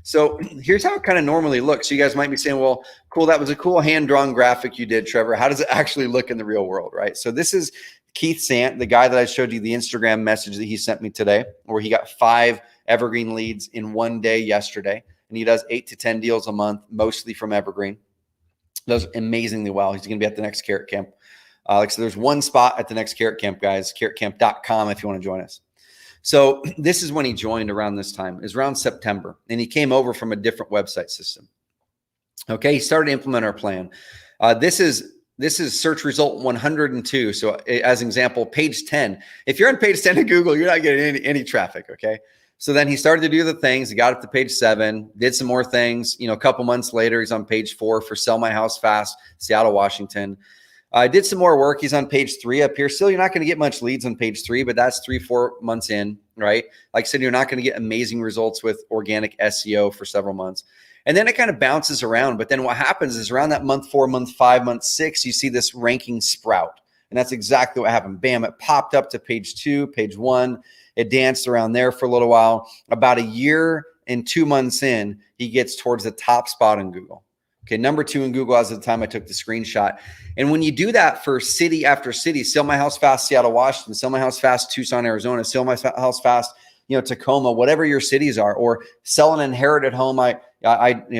So here's how it kind of normally looks. You guys might be saying, well, cool, that was a cool hand-drawn graphic you did, Trevor. How does it actually look in the real world, right? So this is Keith Sant, the guy that I showed you the Instagram message that he sent me today, where he got 5 Evergreen leads in one day yesterday. And he does 8 to 10 deals a month, mostly from Evergreen. Does amazingly well. He's going to be at the next Carrot Camp. So there's one spot at the next Carrot Camp, guys, carrotcamp.com if you want to join us. So this is when he joined around this time. It was around September. And he came over from a different website system. Okay, he started to implement our plan. This is search result 102. So as an example, page 10. If you're on page 10 of Google, you're not getting any traffic, okay? So then he started to do the things. He got up to page 7, did some more things. A couple months later, he's on page 4 for Sell My House Fast, Seattle, Washington. Did some more work. He's on page 3 up here. Still, you're not going to get much leads on page 3, but that's 3-4 months in, right? Like I said, you're not going to get amazing results with organic SEO for several months. And then it kind of bounces around. But then what happens is around that month 4, month 5, month 6, you see this ranking sprout. And that's exactly what happened. Bam, it popped up to page 2, page 1. It danced around there for a little while. About a year and 2 months in, he gets towards the top spot in Google. Okay, number 2 in Google as of the time I took the screenshot. And when you do that for city after city, Sell My House Fast, Seattle, Washington, Sell My House Fast, Tucson, Arizona, Sell My House Fast, Tacoma, whatever your cities are, or sell an inherited home. I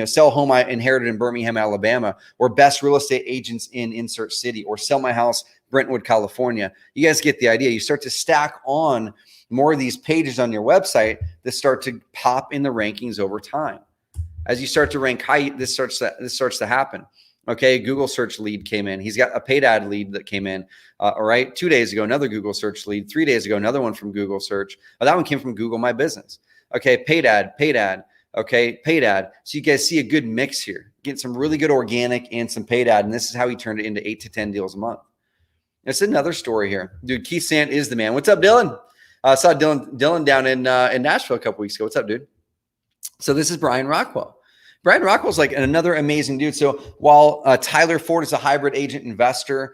sell a home I inherited in Birmingham, Alabama, or best real estate agents in insert city, or Sell My House, Brentwood, California. You guys get the idea. You start to stack on more of these pages on your website that start to pop in the rankings over time. As you start to rank high, this starts to happen. Okay, Google search lead came in. He's got a paid ad lead that came in. All right, 2 days ago, another Google search lead. 3 days ago, another one from Google search. That one came from Google My Business. Okay, paid ad. Okay, paid ad. So you guys see a good mix here. Getting some really good organic and some paid ad. And this is how he turned it into 8 to 10 deals a month. It's another story here. Dude, Keith Sant is the man. What's up, Dylan? I saw Dylan down in Nashville a couple weeks ago. What's up, dude? So this is Brian Rockwell. Brian Rockwell's like another amazing dude. So while Tyler Ford is a hybrid agent investor,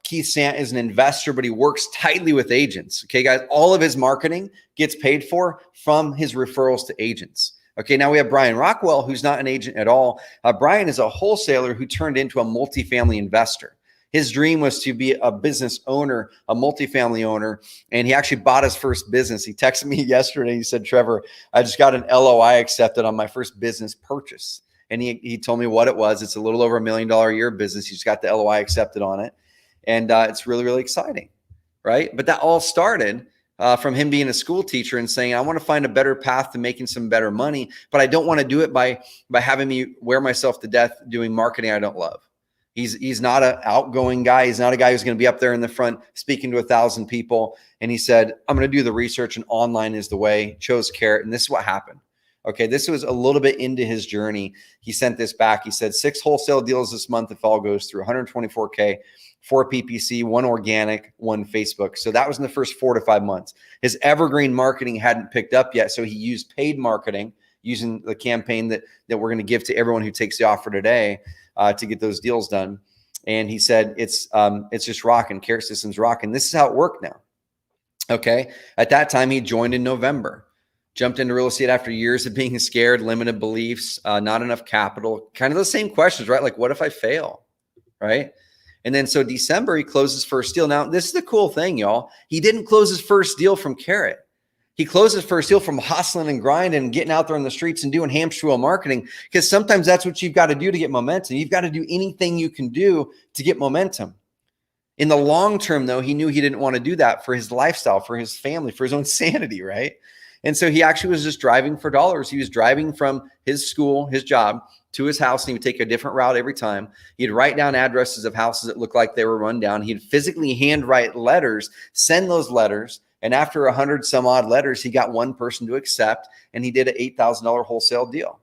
Keith Sant is an investor, but he works tightly with agents. Okay, guys, all of his marketing gets paid for from his referrals to agents. Okay, now we have Brian Rockwell, who's not an agent at all. Brian is a wholesaler who turned into a multifamily investor. His dream was to be a business owner, a multifamily owner, and he actually bought his first business. He texted me yesterday. He said, Trevor, I just got an LOI accepted on my first business purchase. And he told me what it was. It's a little over $1 million a year business. He just got the LOI accepted on it. And it's really, really exciting, right? But that all started from him being a school teacher and saying, I want to find a better path to making some better money, but I don't want to do it by having me wear myself to death doing marketing I don't love. He's not an outgoing guy. He's not a guy who's going to be up there in the front speaking to 1,000 people. And he said, I'm going to do the research and online is the way. Chose Carrot. And this is what happened. Okay, this was a little bit into his journey. He sent this back. He said 6 wholesale deals this month if all goes through, 124K, 4 PPC, 1 organic, 1 Facebook. So that was in the first 4 to 5 months. His evergreen marketing hadn't picked up yet. So he used paid marketing using the campaign that we're going to give to everyone who takes the offer today to get those deals done. And he said, it's just rocking. Carrot System's rocking. This is how it worked now. Okay. At that time, he joined in November, jumped into real estate after years of being scared, limited beliefs, not enough capital, kind of the same questions, right? Like, what if I fail? Right. And then so December, he closed his first deal. Now, this is the cool thing, y'all. He didn't close his first deal from Carrot. He closed his first deal from hustling and grinding and getting out there in the streets and doing hamster wheel marketing, because sometimes that's what you've got to do to get momentum. You've got to do anything you can do to get momentum. In the long term, though, he knew he didn't want to do that for his lifestyle, for his family, for his own sanity, right? And so he actually was just driving for dollars. He was driving from his school, his job, to his house, and he would take a different route every time. He'd write down addresses of houses that looked like they were run down. He'd physically handwrite letters, send those letters. And after 100 some odd letters, he got one person to accept, and he did an $8,000 wholesale deal.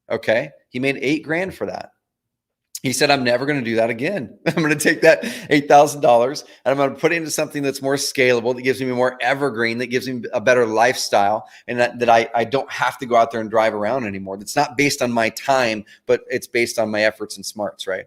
Okay. He made $8,000 for that. He said, I'm never going to do that again. I'm going to take that $8,000 and I'm going to put it into something that's more scalable, that gives me more evergreen, that gives me a better lifestyle, and that I don't have to go out there and drive around anymore. That's not based on my time, but it's based on my efforts and smarts, right?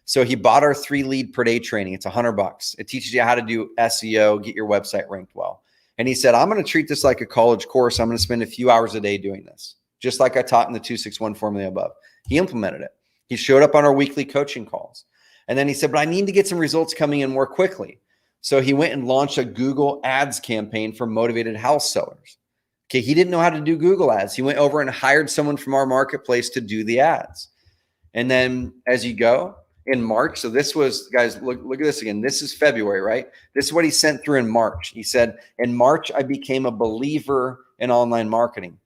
So he bought our 3 lead per day training. It's $100. It teaches you how to do SEO, get your website ranked well. And he said, I'm going to treat this like a college course. I'm going to spend a few hours a day doing this. just like I taught in the 261 formula above. He implemented it. He showed up on our weekly coaching calls. And then he said, but I need to get some results coming in more quickly. So he went and launched a Google ads campaign for motivated house sellers. Okay, he didn't know how to do Google ads. He went over and hired someone from our marketplace to do the ads. And then as you go in March, so this was, guys, look at this again. This is February, right? This is what he sent through in March. He said, in March, I became a believer in online marketing.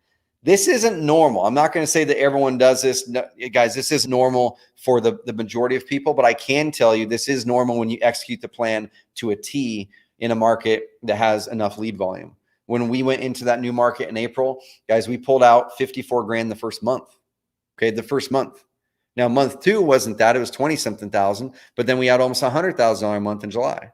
This isn't normal. I'm not going to say that everyone does this. No, guys, this is normal for the majority of people, but I can tell you this is normal when you execute the plan to a T in a market that has enough lead volume. When we went into that new market in April, guys, we pulled out 54 grand the first month. Okay, the first month. Now, month 2 wasn't that. It was 20-something thousand, but then we had almost $100,000 a month in July.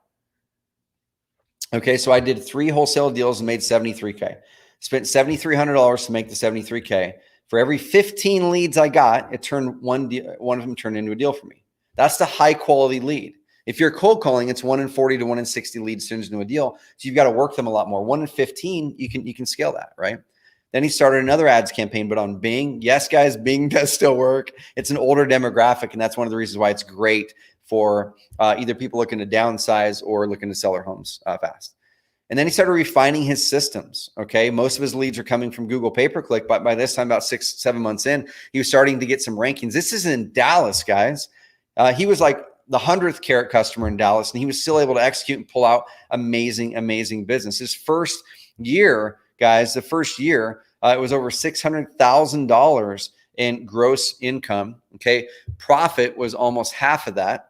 Okay, so I did 3 wholesale deals and made $73K. Spent $7,300 to make the $73K. For every 15 leads I got, it turned one of them turned into a deal for me. That's the high quality lead. If you're cold calling, it's 1 in 40 to 1 in 60 leads turns into a deal. So you've got to work them a lot more. 1 in 15, you can scale that, right? Then he started another ads campaign, but on Bing. Yes, guys, Bing does still work. It's an older demographic, and that's one of the reasons why it's great for either people looking to downsize or looking to sell their homes fast. And then he started refining his systems. Okay. Most of his leads are coming from Google pay-per-click, but by this time, about 6-7 months in, he was starting to get some rankings. This is in Dallas, guys. He was like the 100th Carrot customer in Dallas, and he was still able to execute and pull out amazing business. His first year, guys, the first year, it was over $600,000 in gross income. Okay. Profit was almost half of that.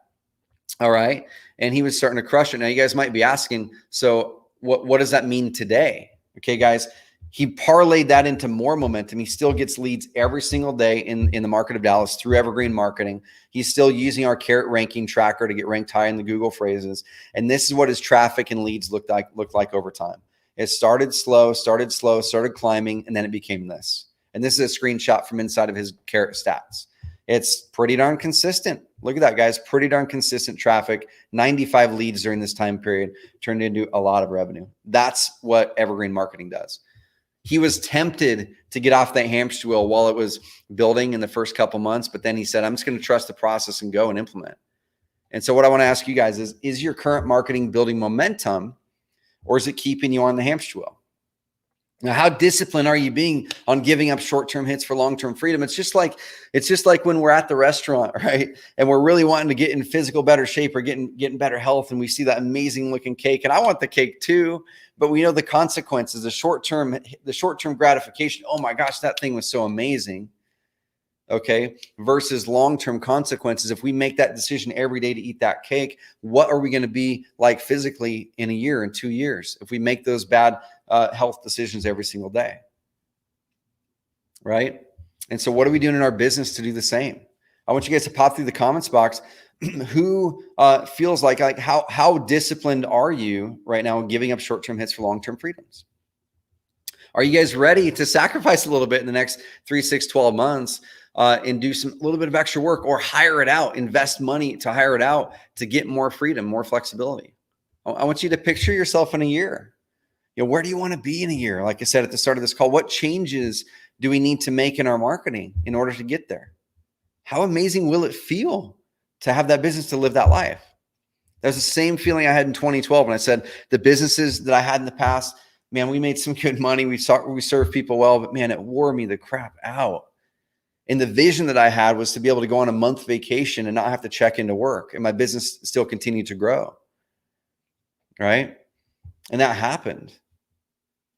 All right. And he was starting to crush it. Now you guys might be asking, so what does that mean today? Okay, guys, he parlayed that into more momentum. He still gets leads every single day in the market of Dallas through Evergreen marketing. He's still using our Carrot ranking tracker to get ranked high in the Google phrases. And this is what his traffic and leads looked like over time. It started slow, started climbing, and then it became this. And this is a screenshot from inside of his Carrot stats. It's pretty darn consistent. Look at that, guys. Pretty darn consistent traffic. 95 leads during this time period turned into a lot of revenue. That's what Evergreen marketing does. He was tempted to get off that hamster wheel while it was building in the first couple months, but then he said, I'm just going to trust the process and go and implement. And so what I want to ask you guys is your current marketing building momentum, or is it keeping you on the hamster wheel? Now, how disciplined are you being on giving up short-term hits for long-term freedom? It's just like when we're at the restaurant, right? And we're really wanting to get in physical better shape or getting better health, and we see that amazing looking cake. And I want the cake too, but we know the consequences, the short-term gratification. Oh my gosh, that thing was so amazing. Okay, versus long-term consequences. If we make that decision every day to eat that cake, what are we going to be like physically in a year, in 2 years, if we make those bad health decisions every single day, right? And so what are we doing in our business to do the same? I want you guys to pop through the comments box. Who feels like how disciplined are you right now in giving up short-term hits for long-term freedoms? Are you guys ready to sacrifice a little bit in the next 3, 6, 12 months and do a little bit of extra work, or hire it out, invest money to hire it out to get more freedom, more flexibility? I want you to picture yourself in a year. Where do you want to be in a year? Like I said at the start of this call, what changes do we need to make in our marketing in order to get there? How amazing will it feel to have that business, to live that life? That's the same feeling I had in 2012 when I said the businesses that I had in the past, man, we made some good money. We served people well, but man, it wore me the crap out. And the vision that I had was to be able to go on a month vacation and not have to check into work, and my business still continued to grow. Right? And that happened.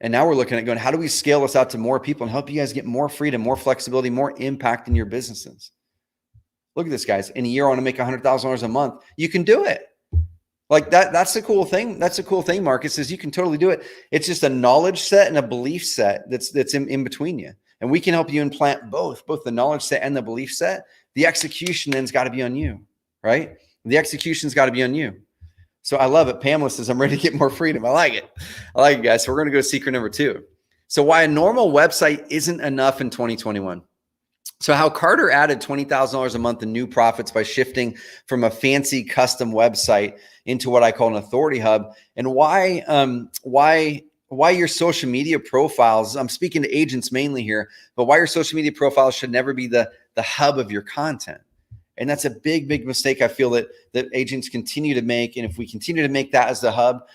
And now we're looking at going, how do we scale this out to more people and help you guys get more freedom, more flexibility, more impact in your businesses? Look at this, guys. In a year, I want to make $100,000 a month. You can do it. Like that's the cool thing. That's a cool thing, Marcus, is you can totally do it. It's just a knowledge set and a belief set that's in between you. And we can help you implant both the knowledge set and the belief set. The execution then's got to be on you, right? The execution's got to be on you. So I love it. Pamela says, I'm ready to get more freedom. I like it. Guys. So we're going to go to secret number 2. So why a normal website isn't enough in 2021. So how Carter added $20,000 a month in new profits by shifting from a fancy custom website into what I call an authority hub, and why why your social media profiles, I'm speaking to agents mainly here, but why your social media profiles should never be the hub of your content. And that's a big, big mistake I feel that agents continue to make. And if we continue to make that as the hub,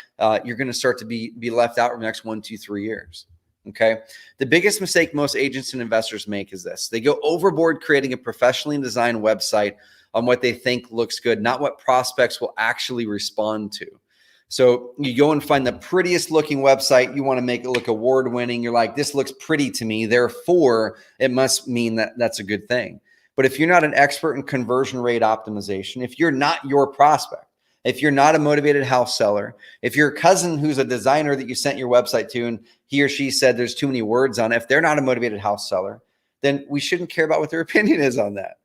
you're going to start to be left out in the next 1, 2, 3 years. Okay. The biggest mistake most agents and investors make is this. They go overboard creating a professionally designed website on what they think looks good, not what prospects will actually respond to. So you go and find the prettiest looking website. You want to make it look award winning. You're like, this looks pretty to me, therefore it must mean that that's a good thing. But if you're not an expert in conversion rate optimization, if you're not your prospect, if you're not a motivated house seller, if your cousin who's a designer that you sent your website to and he or she said there's too many words on it, if they're not a motivated house seller, then we shouldn't care about what their opinion is on that.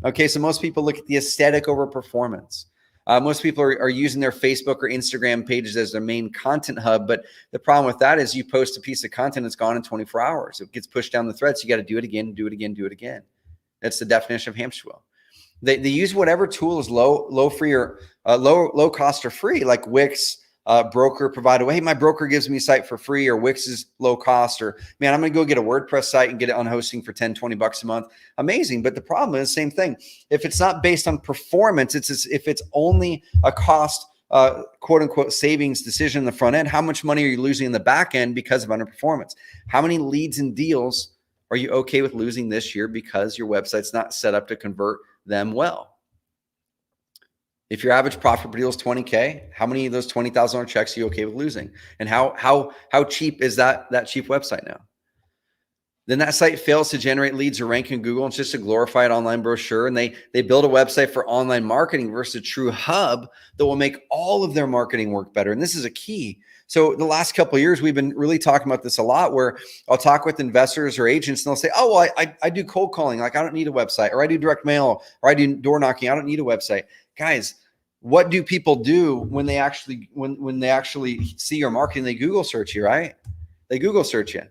Okay, so most people look at the aesthetic over performance. Most people are using their Facebook or Instagram pages as their main content hub. But the problem with that is you post a piece of content, it's gone in 24 hours. It gets pushed down the threads. You got to do it again, do it again, do it again. That's the definition of hamster wheel. They use whatever tool is low cost or free, like Wix, broker provided. Hey, my broker gives me a site for free, or Wix is low cost, or man, I'm going to go get a WordPress site and get it on hosting for 10, 20 bucks a month. Amazing. But the problem is same thing. If it's not based on performance, if it's only a cost, quote unquote, savings decision in the front end, how much money are you losing in the back end because of underperformance? How many leads and deals are you okay with losing this year because your website's not set up to convert them well? If your average profit per deal is 20K, how many of those $20,000 checks are you okay with losing? And how cheap is that cheap website now? Then that site fails to generate leads or rank in Google. It's just a glorified online brochure. And they build a website for online marketing versus a true hub that will make all of their marketing work better. And this is a key. So the last couple of years, we've been really talking about this a lot, where I'll talk with investors or agents and they'll say, oh, well, I do cold calling. Like I don't need a website, or I do direct mail, or I do door knocking. I don't need a website. Guys, what do people do when they actually see your marketing? They Google search you, right? They Google search you.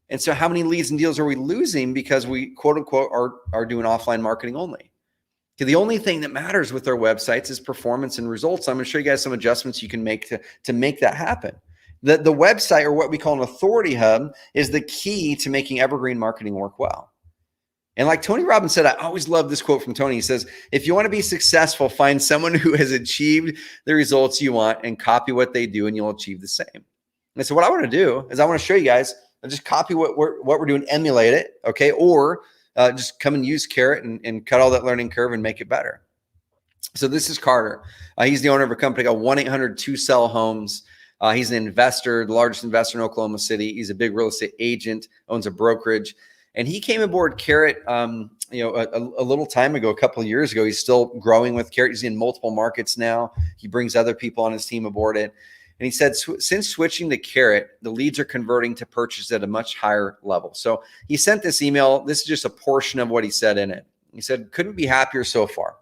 And so how many leads and deals are we losing because we quote unquote are doing offline marketing only? Because the only thing that matters with our websites is performance and results. I'm going to show you guys some adjustments you can make to make that happen. The website, or what we call an authority hub, is the key to making evergreen marketing work well. And like Tony Robbins said, I always love this quote from Tony. He says, if you want to be successful, find someone who has achieved the results you want and copy what they do, and you'll achieve the same. And so what I want to do is I want to show you guys, just copy what we're doing, emulate it, okay? Or just come and use Carrot and cut all that learning curve and make it better. So this is Carter. He's the owner of a company called 1-800-2-SELL Homes. He's an investor, the largest investor in Oklahoma City. He's a big real estate agent, owns a brokerage. And he came aboard Carrot, a little time ago, a couple of years ago. He's still growing with Carrot. He's in multiple markets now. He brings other people on his team aboard it. And he said, since switching to Carrot, the leads are converting to purchase at a much higher level. So he sent this email. This is just a portion of what he said in it. He said, couldn't be happier so far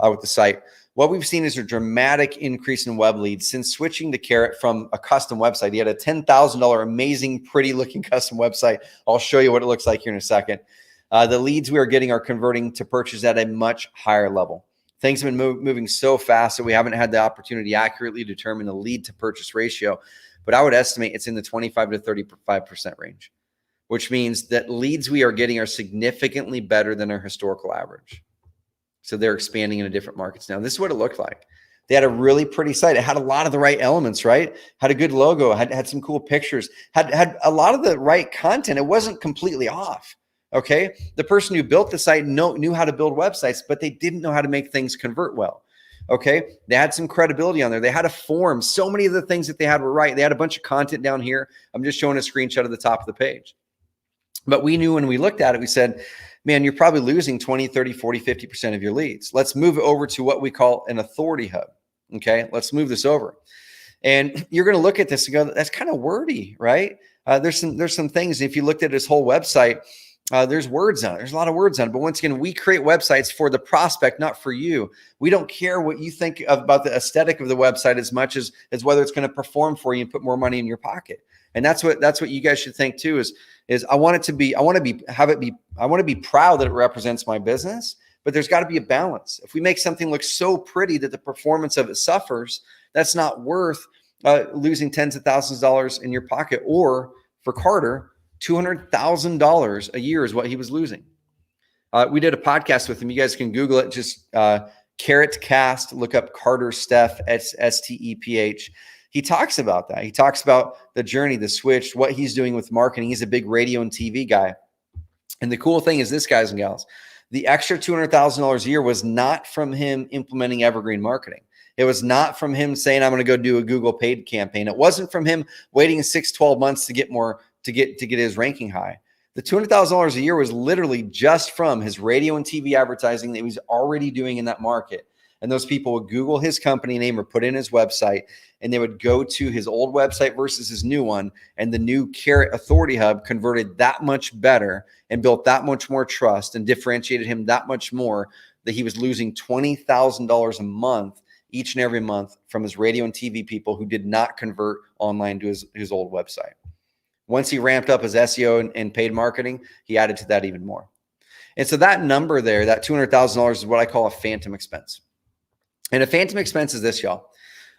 with the site. What we've seen is a dramatic increase in web leads since switching to Carrot from a custom website. He had a $10,000 amazing, pretty looking custom website. I'll show you what it looks like here in a second. The leads we are getting are converting to purchase at a much higher level. Things have been moving so fast that we haven't had the opportunity to accurately determine the lead to purchase ratio, but I would estimate it's in the 25 to 35% range, which means that leads we are getting are significantly better than our historical average. So they're expanding into different markets now. This is what it looked like. They had a really pretty site. It had a lot of the right elements, right? Had a good logo, had some cool pictures, had a lot of the right content. It wasn't completely off. Okay. The person who built the site knew how to build websites, but they didn't know how to make things convert well. Okay. They had some credibility on there. They had a form. So many of the things that they had were right. They had a bunch of content down here. I'm just showing a screenshot of the top of the page. But we knew when we looked at it, we said, man, you're probably losing 20, 30, 40, 50% of your leads. Let's move it over to what we call an authority hub. Okay. Let's move this over. And you're going to look at this and go, that's kind of wordy, right? There's some things. If you looked at his whole website, there's words on it. There's a lot of words on it. But once again, we create websites for the prospect, not for you. We don't care what you think about the aesthetic of the website as much as whether it's going to perform for you and put more money in your pocket. And that's what you guys should think too, is I want to be proud that it represents my business, but there's got to be a balance. If we make something look so pretty that the performance of it suffers, that's not worth losing tens of thousands of dollars in your pocket. Or for Carter, $200,000 a year is what he was losing. We did a podcast with him. You guys can Google it. Just Carrot Cast. Look up Carter Steph, Steph. He talks about that. He talks about the journey, the switch, what he's doing with marketing. He's a big radio and TV guy. And the cool thing is this, guys and gals, the extra $200,000 a year was not from him implementing Evergreen marketing. It was not from him saying, I'm going to go do a Google paid campaign. It wasn't from him waiting 6-12 months to get more, to get his ranking high. The $200,000 a year was literally just from his radio and TV advertising that he was already doing in that market. And those people would Google his company name or put in his website, and they would go to his old website versus his new one. And the new Carrot Authority Hub converted that much better and built that much more trust and differentiated him that much more that he was losing $20,000 a month each and every month from his radio and TV people who did not convert online to his old website. Once he ramped up his SEO and paid marketing, he added to that even more. And so that number there, that $200,000 is what I call a phantom expense. And a phantom expense is this, y'all.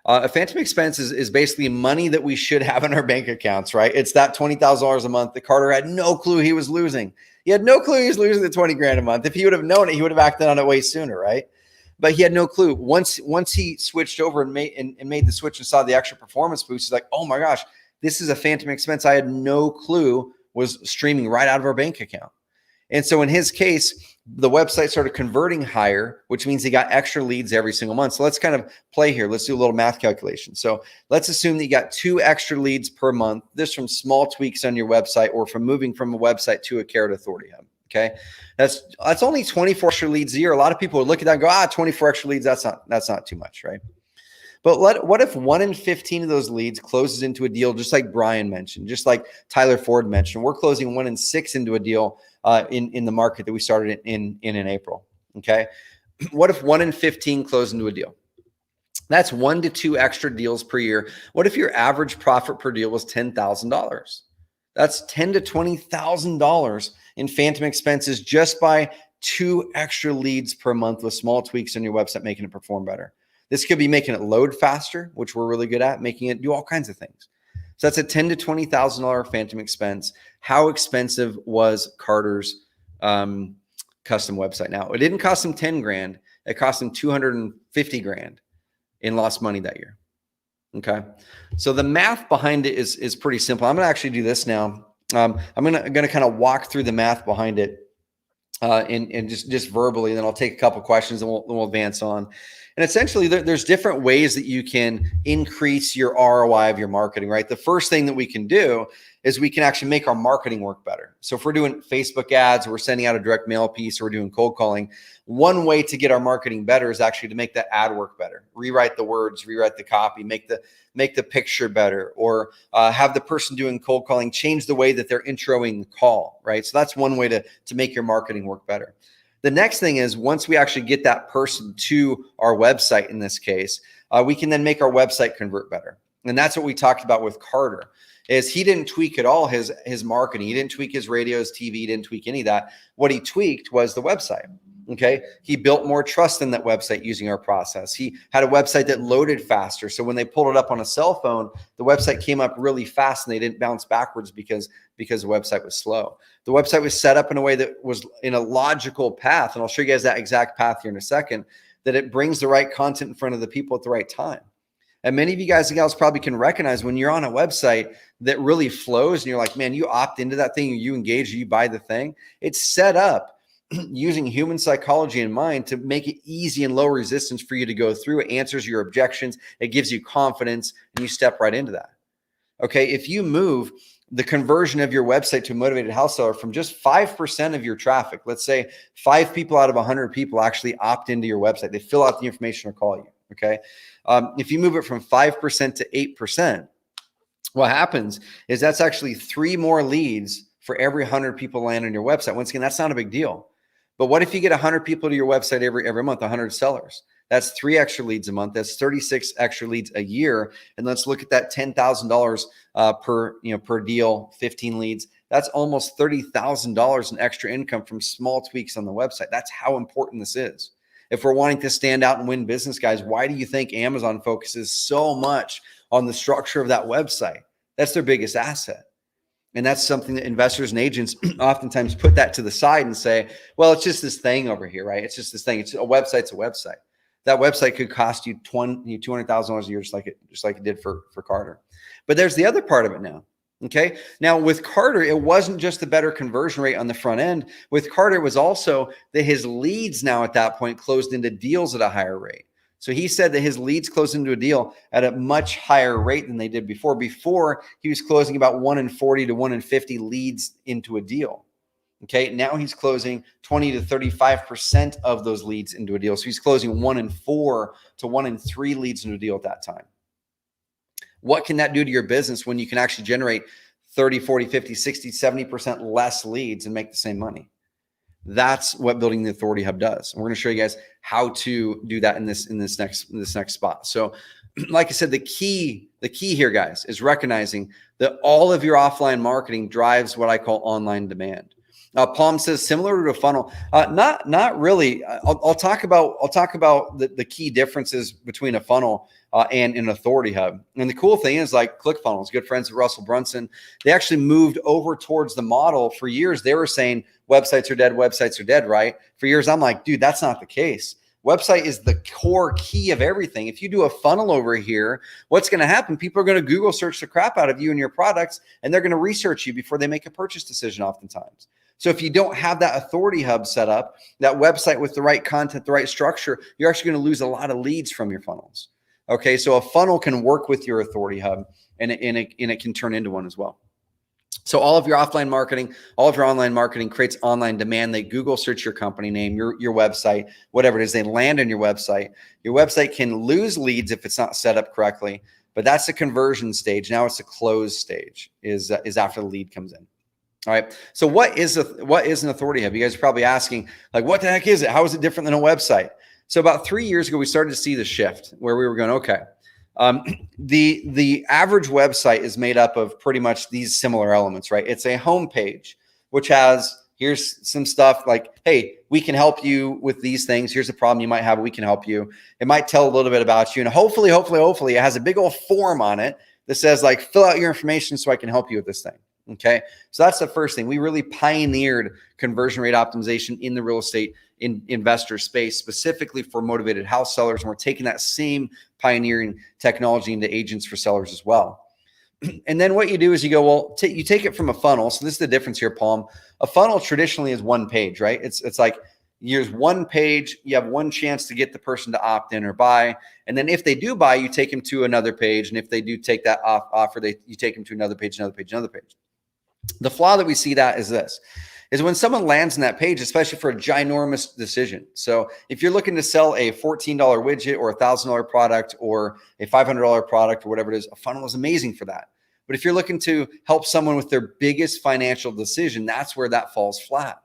A phantom expense is basically money that we should have in our bank accounts, right? It's that $20,000 a month that Carter had no clue he was losing. He had no clue he was losing the 20 grand a month. If he would have known it, he would have acted on it way sooner, right? But he had no clue. Once he switched over and made the switch and saw the extra performance boost, he's like, oh my gosh, this is a phantom expense I had no clue was streaming right out of our bank account. And so in his case, the website started converting higher, which means he got extra leads every single month. So let's kind of play here. Let's do a little math calculation. So let's assume that you got 2 extra leads per month. This from small tweaks on your website or from moving from a website to a Carrot Authority Hub. Okay. That's only 24 extra leads a year. A lot of people would look at that and go, 24 extra leads. That's not too much, right? But what if 1 in 15 of those leads closes into a deal, just like Brian mentioned, just like Tyler Ford mentioned? We're closing 1 in 6 into a deal in the market that we started in April. Okay. What if 1 in 15 close into a deal? That's 1 to 2 extra deals per year. What if your average profit per deal was $10,000? That's $10,000 to $20,000 in phantom expenses just by 2 extra leads per month with small tweaks on your website, making it perform better. This could be making it load faster, which we're really good at, making it do all kinds of things. So that's a $10,000 to $20,000 phantom expense. How expensive was Carter's custom website? Now, it didn't cost him 10 grand. It cost him 250 grand in lost money that year. Okay. So the math behind it is pretty simple. I'm going to actually do this now. I'm going to kind of walk through the math behind it and just verbally, and then I'll take a couple questions and we'll advance on. And essentially, there's different ways that you can increase your ROI of your marketing, right? The first thing that we can do is we can actually make our marketing work better. So if we're doing Facebook ads, or we're sending out a direct mail piece, or we're doing cold calling, one way to get our marketing better is actually to make that ad work better. Rewrite the words, rewrite the copy, make the picture better, or have the person doing cold calling change the way that they're introing the call, right? So that's one way to make your marketing work better. The next thing is, once we actually get that person to our website, in this case, we can then make our website convert better. And that's what we talked about with Carter, is he didn't tweak at all his marketing. He didn't tweak his radio, his TV, he didn't tweak any of that. What he tweaked was the website. Okay. He built more trust in that website using our process. He had a website that loaded faster. So when they pulled it up on a cell phone, the website came up really fast and they didn't bounce backwards because the website was slow. The website was set up in a way that was in a logical path. And I'll show you guys that exact path here in a second, that it brings the right content in front of the people at the right time. And many of you guys and gals probably can recognize when you're on a website that really flows and you're like, man, you opt into that thing, or you engage, or you buy the thing. It's set up using human psychology in mind to make it easy and low resistance for you to go through. It answers your objections. It gives you confidence, and you step right into that. Okay. If you move the conversion of your website to a motivated house seller from just 5% of your traffic, let's say 5 people out of 100 people actually opt into your website. They fill out the information or call you. Okay. If you move it from 5% to 8%, what happens is that's actually 3 more leads for every 100 people land on your website. Once again, that's not a big deal. But what if you get 100 people to your website every month, 100 sellers? That's 3 extra leads a month. That's 36 extra leads a year. And let's look at that $10,000 per deal, 15 leads. That's almost $30,000 in extra income from small tweaks on the website. That's how important this is. If we're wanting to stand out and win business, guys, why do you think Amazon focuses so much on the structure of that website. That's their biggest asset. And that's something that investors and agents oftentimes put that to the side and say, well, it's just this thing over here, right? It's just this thing. It's a website's a website. That website could cost you $200,000 a year, just like it did for Carter. But there's the other part of it now. Okay. Now with Carter, it wasn't just the better conversion rate on the front end. With Carter, it was also that his leads now at that point closed into deals at a higher rate. So he said that his leads closed into a deal at a much higher rate than they did before. Before, he was closing about 1 in 40 to 1 in 50 leads into a deal. Okay, now he's closing 20 to 35% of those leads into a deal. So he's closing 1 in 4 to 1 in 3 leads into a deal at that time. What can that do to your business when you can actually generate 30, 40, 50, 60, 70% less leads and make the same money? That's what building the Authority Hub does. And we're going to show you guys how to do that in this next spot. So like I said, the key here, guys, is recognizing that all of your offline marketing drives what I call online demand. Palm says similar to a funnel. Not really. I'll talk about the key differences between a funnel and an Authority Hub. And the cool thing is, like ClickFunnels, good friends of Russell Brunson, they actually moved over towards the model. For years, they were saying websites are dead, right? For years, I'm like, dude, that's not the case. Website is the core key of everything. If you do a funnel over here, what's going to happen? People are going to Google search the crap out of you and your products, and they're going to research you before they make a purchase decision oftentimes. So if you don't have that Authority Hub set up, that website with the right content, the right structure, you're actually going to lose a lot of leads from your funnels. Okay, so a funnel can work with your Authority Hub, and it can turn into one as well. So all of your offline marketing, all of your online marketing creates online demand. They Google search your company name, your website, whatever it is. They land on your website. Your website can lose leads if it's not set up correctly, but that's the conversion stage. Now it's the close stage is after the lead comes in. All right. So what is an Authority Hub? You guys are probably asking, like, what the heck is it? How is it different than a website? So about 3 years ago, we started to see the shift where we were going, okay, the average website is made up of pretty much these similar elements, right? It's a homepage, which has, here's some stuff like, hey, we can help you with these things. Here's a problem you might have. We can help you. It might tell a little bit about you. And hopefully it has a big old form on it that says, like, fill out your information so I can help you with this thing. Okay. So that's the first thing. We really pioneered conversion rate optimization in the real estate investor space, specifically for motivated house sellers. And we're taking that same pioneering technology into agents for sellers as well. And then what you do is you go, well, you take it from a funnel. So this is the difference here, Palm. A funnel traditionally is one page, right? It's like, here's one page. You have one chance to get the person to opt in or buy. And then if they do buy, you take them to another page. And if they do take that offer, you take them to another page, another page, another page. The flaw that we see that is this, is when someone lands on that page, especially for a ginormous decision. So if you're looking to sell a $14 widget or a $1,000 product or a $500 product or whatever it is, a funnel is amazing for that. But if you're looking to help someone with their biggest financial decision, that's where that falls flat.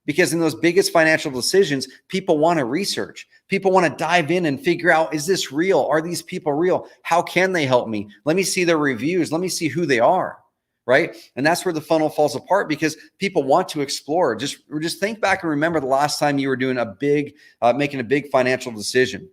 Because in those biggest financial decisions, people want to research. People want to dive in and figure out, is this real? Are these people real? How can they help me? Let me see their reviews. Let me see who they are. Right. And that's where the funnel falls apart, because people want to explore. Just think back and remember the last time you were doing making a big financial decision.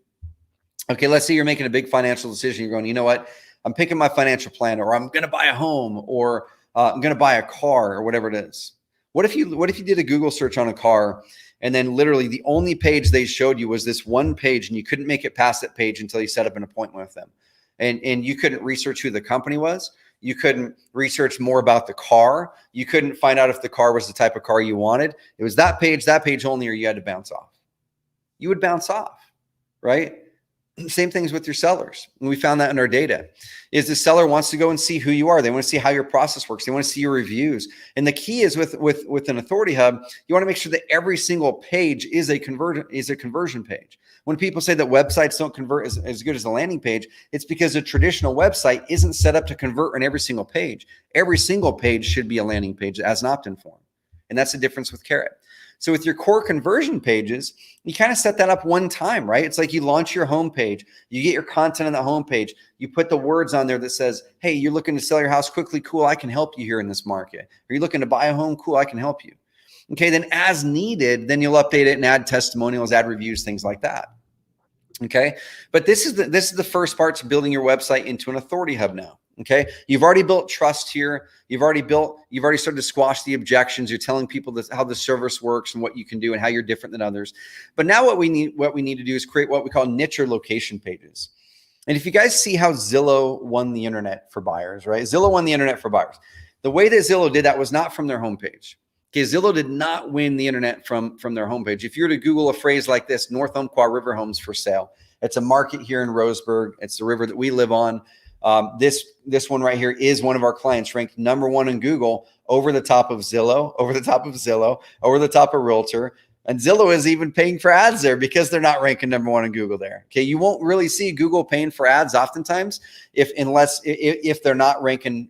Okay. Let's say you're making a big financial decision. You're going, you know what? I'm picking my financial plan, or I'm going to buy a home, or I'm going to buy a car, or whatever it is. What if you did a Google search on a car, and then literally the only page they showed you was this one page, and you couldn't make it past that page until you set up an appointment with them, and you couldn't research who the company was. You couldn't research more about the car. You couldn't find out if the car was the type of car you wanted. It was that page only, or you had to bounce off. You would bounce off, right? Same things with your sellers. And we found that in our data, is the seller wants to go and see who you are. They want to see how your process works. They want to see your reviews. And the key is with an Authority Hub, you want to make sure that every single page is a conversion page. When people say that websites don't convert as good as a landing page, it's because a traditional website isn't set up to convert on every single page. Every single page should be a landing page as an opt-in form. And that's the difference with Carrot. So with your core conversion pages, you kind of set that up one time, right? It's like you launch your homepage, you get your content on the homepage, you put the words on there that says, hey, you're looking to sell your house quickly, cool, I can help you here in this market. Are you looking to buy a home? Cool, I can help you. Okay, then as needed, then you'll update it and add testimonials, add reviews, things like that. Okay. But this is the first part to building your website into an authority hub now. Okay. You've already built trust here. You've already started to squash the objections. You're telling people how the service works and what you can do and how you're different than others. But now what we need to do is create what we call niche or location pages. And if you guys see how Zillow won the internet for buyers, right? Zillow won the internet for buyers. The way that Zillow did that was not from their homepage. Okay, Zillow did not win the internet from their homepage. If you were to Google a phrase like this, North Umpqua River homes for sale, it's a market here in Roseburg. It's the river that we live on. This one right here is one of our clients, ranked #1 in Google, over the top of Zillow, over the top of Realtor. And Zillow is even paying for ads there because they're not ranking #1 in Google there. Okay, you won't really see Google paying for ads oftentimes if they're not ranking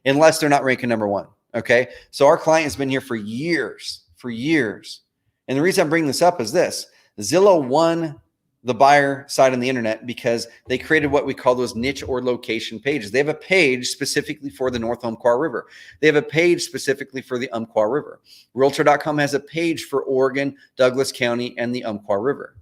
unless they're not ranking #1. Okay, so our client has been here for years. And the reason I'm bringing this up is this: Zillow won the buyer side on the internet because they created what we call those niche or location pages. They have a page specifically for the North Umpqua River. They have a page specifically for the Umpqua River. Realtor.com has a page for Oregon, Douglas County, and the Umpqua River.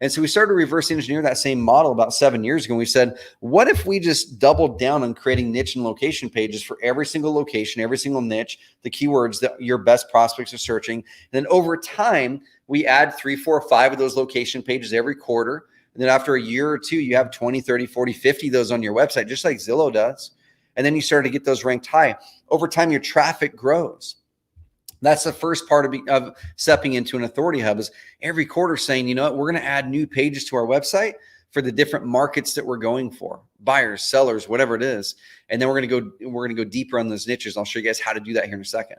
And so we started to reverse engineer that same model about 7 years ago. And we said, what if we just doubled down on creating niche and location pages for every single location, every single niche, the keywords that your best prospects are searching. And then over time, we add 3, 4, 5 of those location pages every quarter. And then after a year or two, you have 20, 30, 40, 50 of those on your website, just like Zillow does. And then you start to get those ranked high. Over time, your traffic grows. That's the first part of stepping into an authority hub, is every quarter saying, you know what, we're going to add new pages to our website for the different markets that we're going for, buyers, sellers, whatever it is. And then we're going to go deeper on those niches. I'll show you guys how to do that here in a second.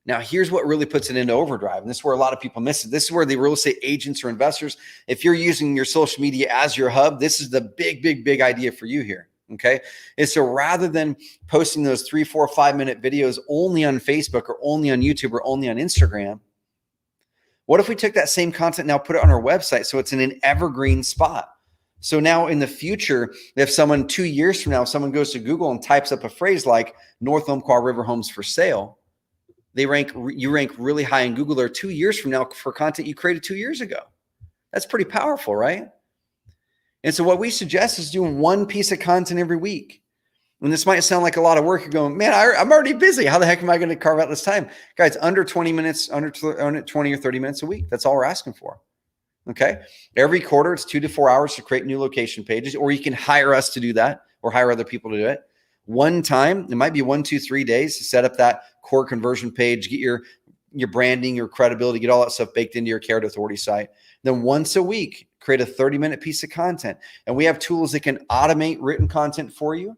Now, here's what really puts it into overdrive. And this is where a lot of people miss it. This is where the real estate agents or investors, if you're using your social media as your hub, this is the big idea for you here. Okay. And so rather than posting those 3, 4, 5-minute videos only on Facebook or only on YouTube or only on Instagram, what if we took that same content now, put it on our website so it's in an evergreen spot? So now in the future, if someone 2 years from now, someone goes to Google and types up a phrase like North Umpqua River homes for sale, you rank really high in Google there 2 years from now for content you created 2 years ago. That's pretty powerful, right? And so what we suggest is doing one piece of content every week. And this might sound like a lot of work. You're going, man, I'm already busy. How the heck am I going to carve out this time? Guys, under 20 minutes, under 20 or 30 minutes a week. That's all we're asking for. Okay. Every quarter, it's 2 to 4 hours to create new location pages, or you can hire us to do that or hire other people to do it. One time, it might be 1, 2, 3 days to set up that core conversion page, get your branding, your credibility, get all that stuff baked into your Carrot Authority site. Then once a week, create a 30-minute piece of content. And we have tools that can automate written content for you.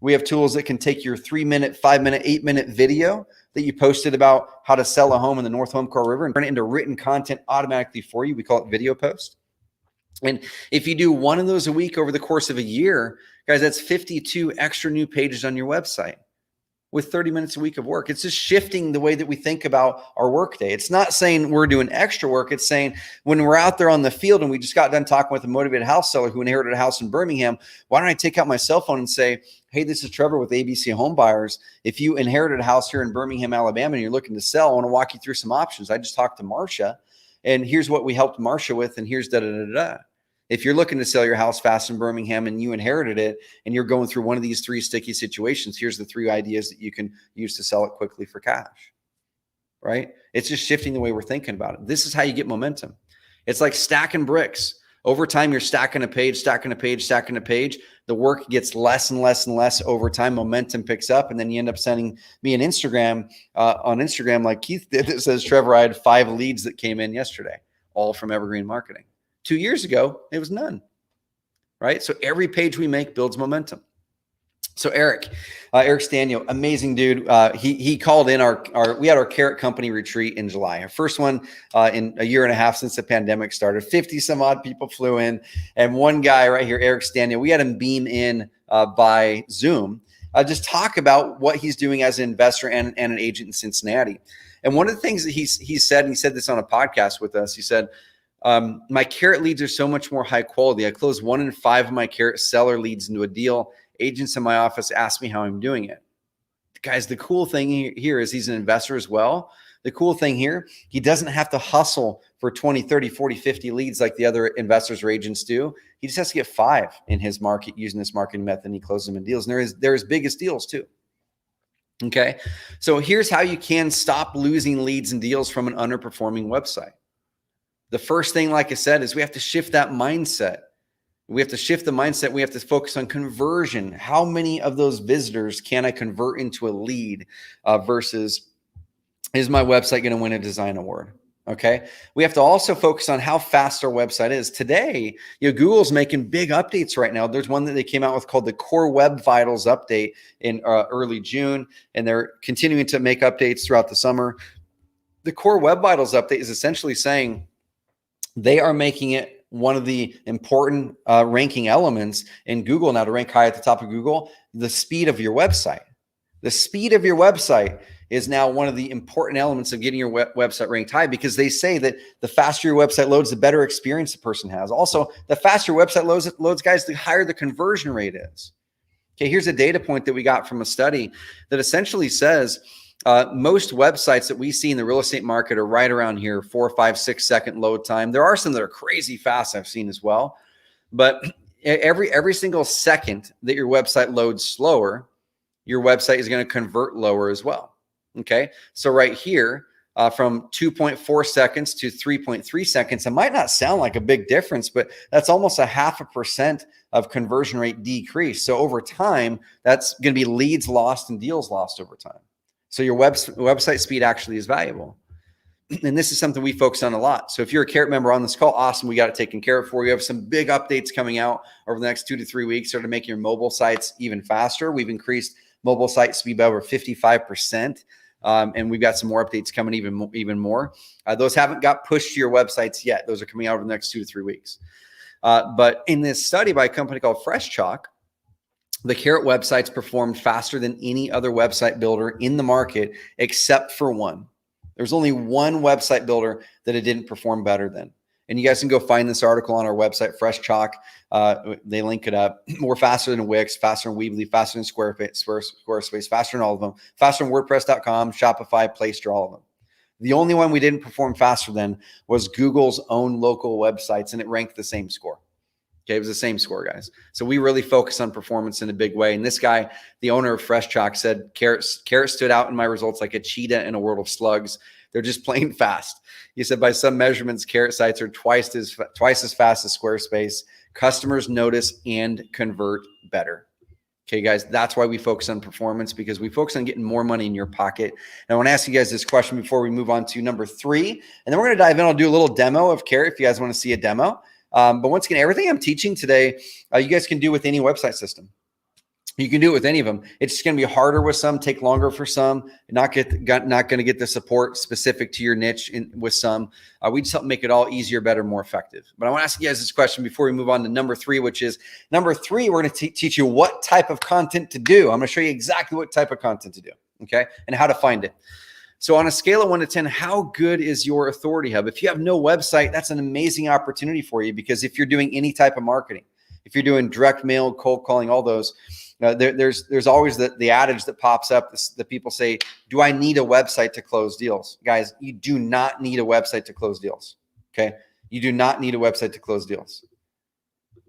We have tools that can take your 3-minute, 5-minute, 8-minute video that you posted about how to sell a home in the North Umpqua River and turn it into written content automatically for you. We call it video post. And if you do one of those a week over the course of a year, guys, that's 52 extra new pages on your website with 30 minutes a week of work. It's just shifting the way that we think about our workday. It's not saying we're doing extra work. It's saying when we're out there on the field and we just got done talking with a motivated house seller who inherited a house in Birmingham, why don't I take out my cell phone and say, hey, this is Trevor with ABC Home Buyers. If you inherited a house here in Birmingham, Alabama, and you're looking to sell, I want to walk you through some options. I just talked to Marcia, and here's what we helped Marcia with, and here's da-da-da-da. If you're looking to sell your house fast in Birmingham and you inherited it and you're going through one of these 3 sticky situations, here's the 3 ideas that you can use to sell it quickly for cash, right? It's just shifting the way we're thinking about it. This is how you get momentum. It's like stacking bricks. Over time, you're stacking a page, stacking a page, stacking a page. The work gets less and less and less over time. Momentum picks up, and then you end up sending me an Instagram on Instagram like Keith did that says, Trevor, I had 5 leads that came in yesterday, all from Evergreen Marketing. 2 years ago, it was none, right? So every page we make builds momentum. So Eric Staniel, amazing dude. He called in we had our Carrot Company retreat in July. Our first one in a year and a half since the pandemic started. 50 some odd people flew in. And one guy right here, Eric Staniel, we had him beam in by Zoom, just talk about what he's doing as an investor and an agent in Cincinnati. And one of the things that he said, and he said this on a podcast with us, he said, my Carrot leads are so much more high quality. I close 1 in 5 of my Carrot seller leads into a deal. Agents in my office ask me how I'm doing it. Guys, the cool thing here is he's an investor as well. The cool thing here, he doesn't have to hustle for 20, 30, 40, 50 leads like the other investors or agents do. He just has to get 5 in his market using this marketing method, and he closes them in deals. And they're his biggest deals too. Okay. So here's how you can stop losing leads and deals from an underperforming website. The first thing, like I said, is we have to shift that mindset. We have to shift the mindset. We have to focus on conversion. How many of those visitors can I convert into a lead versus is my website going to win a design award? Okay. We have to also focus on how fast our website is. Today, Google's making big updates right now. There's one that they came out with called the Core Web Vitals update in early June, and they're continuing to make updates throughout the summer. The Core Web Vitals update is essentially saying they are making it one of the important ranking elements in Google now to rank high at the top of Google, the speed of your website. The speed of your website is now one of the important elements of getting your website ranked high, because they say that the faster your website loads, the better experience the person has. Also, the faster your website loads, guys, the higher the conversion rate is. Okay, here's a data point that we got from a study that essentially says most websites that we see in the real estate market are right around here, 4, 5, 6 second load time. There are some that are crazy fast I've seen as well, but every single second that your website loads slower, your website is going to convert lower as well. Okay, so right here, from 2.4 seconds to 3.3 seconds, it might not sound like a big difference, but that's almost a 0.5% of conversion rate decrease. So over time, that's going to be leads lost and deals lost over time. So your website speed actually is valuable. And this is something we focus on a lot. So if you're a Carrot member on this call, awesome. We got it taken care of for you. We have some big updates coming out over the next 2 to 3 weeks to make your mobile sites even faster. We've increased mobile site speed by over 55%. And we've got some more updates coming even more. Those haven't got pushed to your websites yet. Those are coming out over the next 2 to 3 weeks. But in this study by a company called Fresh Chalk, the Carrot websites performed faster than any other website builder in the market, except for one. There's only one website builder that it didn't perform better than. And you guys can go find this article on our website, Fresh Chalk. They link it up. We're faster than Wix, faster than Weebly, faster than Squarespace, faster than all of them, faster than WordPress.com, Shopify, Playstore, all of them. The only one we didn't perform faster than was Google's own local websites, and it ranked the same score. Okay, it was the same score, guys. So we really focus on performance in a big way. And this guy, the owner of Fresh Chalk, said, Carrot stood out in my results like a cheetah in a world of slugs. They're just plain fast. He said, by some measurements, Carrot sites are twice as fast as Squarespace. Customers notice and convert better. Okay, guys, that's why we focus on performance, because we focus on getting more money in your pocket. And I want to ask you guys this question before we move on to number 3. And then we're going to dive in. I'll do a little demo of Carrot if you guys want to see a demo. But once again, everything I'm teaching today, you guys can do with any website system. You can do it with any of them. It's just going to be harder with some, take longer for some, not going to get the support specific to your niche with some. We just help make it all easier, better, more effective. But I want to ask you guys this question before we move on to number 3, which is number 3, we're going to teach you what type of content to do. I'm going to show you exactly what type of content to do, okay, and how to find it. So on a scale of 1 to 10, how good is your authority hub? If you have no website, that's an amazing opportunity for you, because if you're doing any type of marketing, if you're doing direct mail, cold calling, all those, there's always the adage that pops up that people say, do I need a website to close deals? Guys, you do not need a website to close deals, okay? You do not need a website to close deals.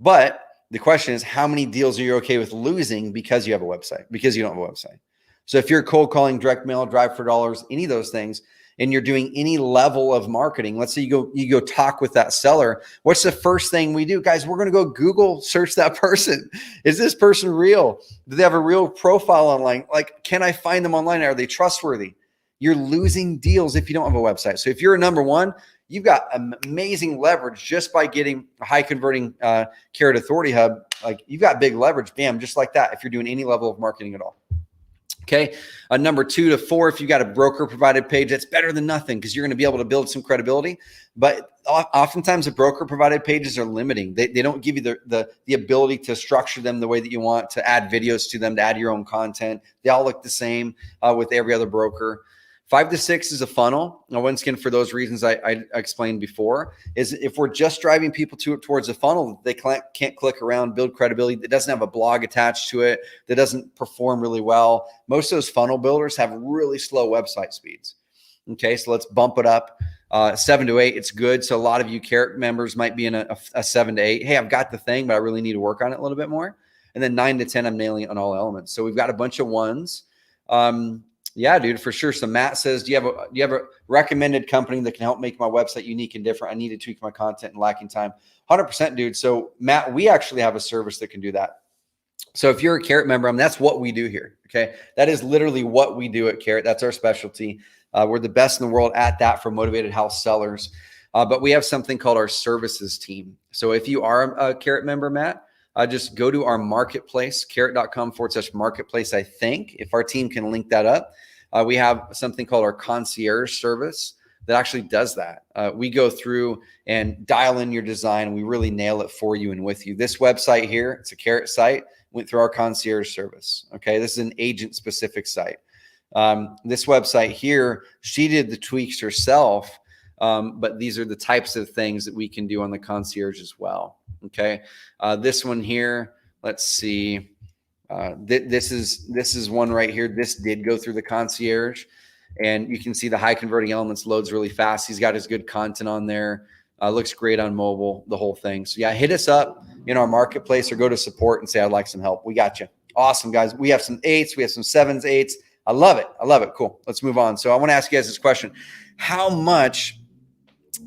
But the question is, how many deals are you okay with losing because you have a website, because you don't have a website? So if you're cold calling, direct mail, drive for dollars, any of those things, and you're doing any level of marketing, let's say you go talk with that seller, what's the first thing we do? Guys, we're going to go Google search that person. Is this person real? Do they have a real profile online? Like, can I find them online? Are they trustworthy? You're losing deals if you don't have a website. So if you're a number 1, you've got amazing leverage just by getting a high converting Carrot Authority Hub. Like, you've got big leverage, bam, just like that, if you're doing any level of marketing at all. Okay. Number 2 to 4, if you got a broker provided page, that's better than nothing, because you're going to be able to build some credibility. But oftentimes the broker provided pages are limiting. They don't give you the ability to structure them the way that you want, to add videos to them, to add your own content. They all look the same with every other broker. 5 to 6 is a funnel. Now, once again, for those reasons I explained before, is if we're just driving people towards a funnel, they can't click around, build credibility, that doesn't have a blog attached to it, that doesn't perform really well. Most of those funnel builders have really slow website speeds. Okay, so let's bump it up. 7 to 8, it's good. So a lot of you Carrot members might be in a 7 to 8. Hey, I've got the thing, but I really need to work on it a little bit more. And then 9 to 10, I'm nailing it on all elements. So we've got a bunch of ones. Yeah, dude, for sure. So Matt says, do you have a recommended company that can help make my website unique and different? I need to tweak my content and lacking time. 100%, dude. So Matt, we actually have a service that can do that. So if you're a Carrot member, that's what we do here. Okay. That is literally what we do at Carrot. That's our specialty. We're the best in the world at that for motivated house sellers. But we have something called our services team. So if you are a Carrot member, Matt, just go to our marketplace, carrot.com/marketplace. I think if our team can link that up, we have something called our concierge service that actually does that. We go through and dial in your design. And we really nail it for you and with you. This website here, it's a Carrot site, went through our concierge service. Okay. This is an agent specific site. This website here, she did the tweaks herself. But these are the types of things that we can do on the concierge as well. Okay. This one here, let's see. This is one right here. This did go through the concierge, and you can see the high converting elements loads really fast. He's got his good content on there. Looks great on mobile, the whole thing. So yeah, hit us up in our marketplace or go to support and say, I'd like some help. We got you. Awesome, guys. We have some 8s. We have some 7s, 8s. I love it. I love it. Cool. Let's move on. So I want to ask you guys this question. How much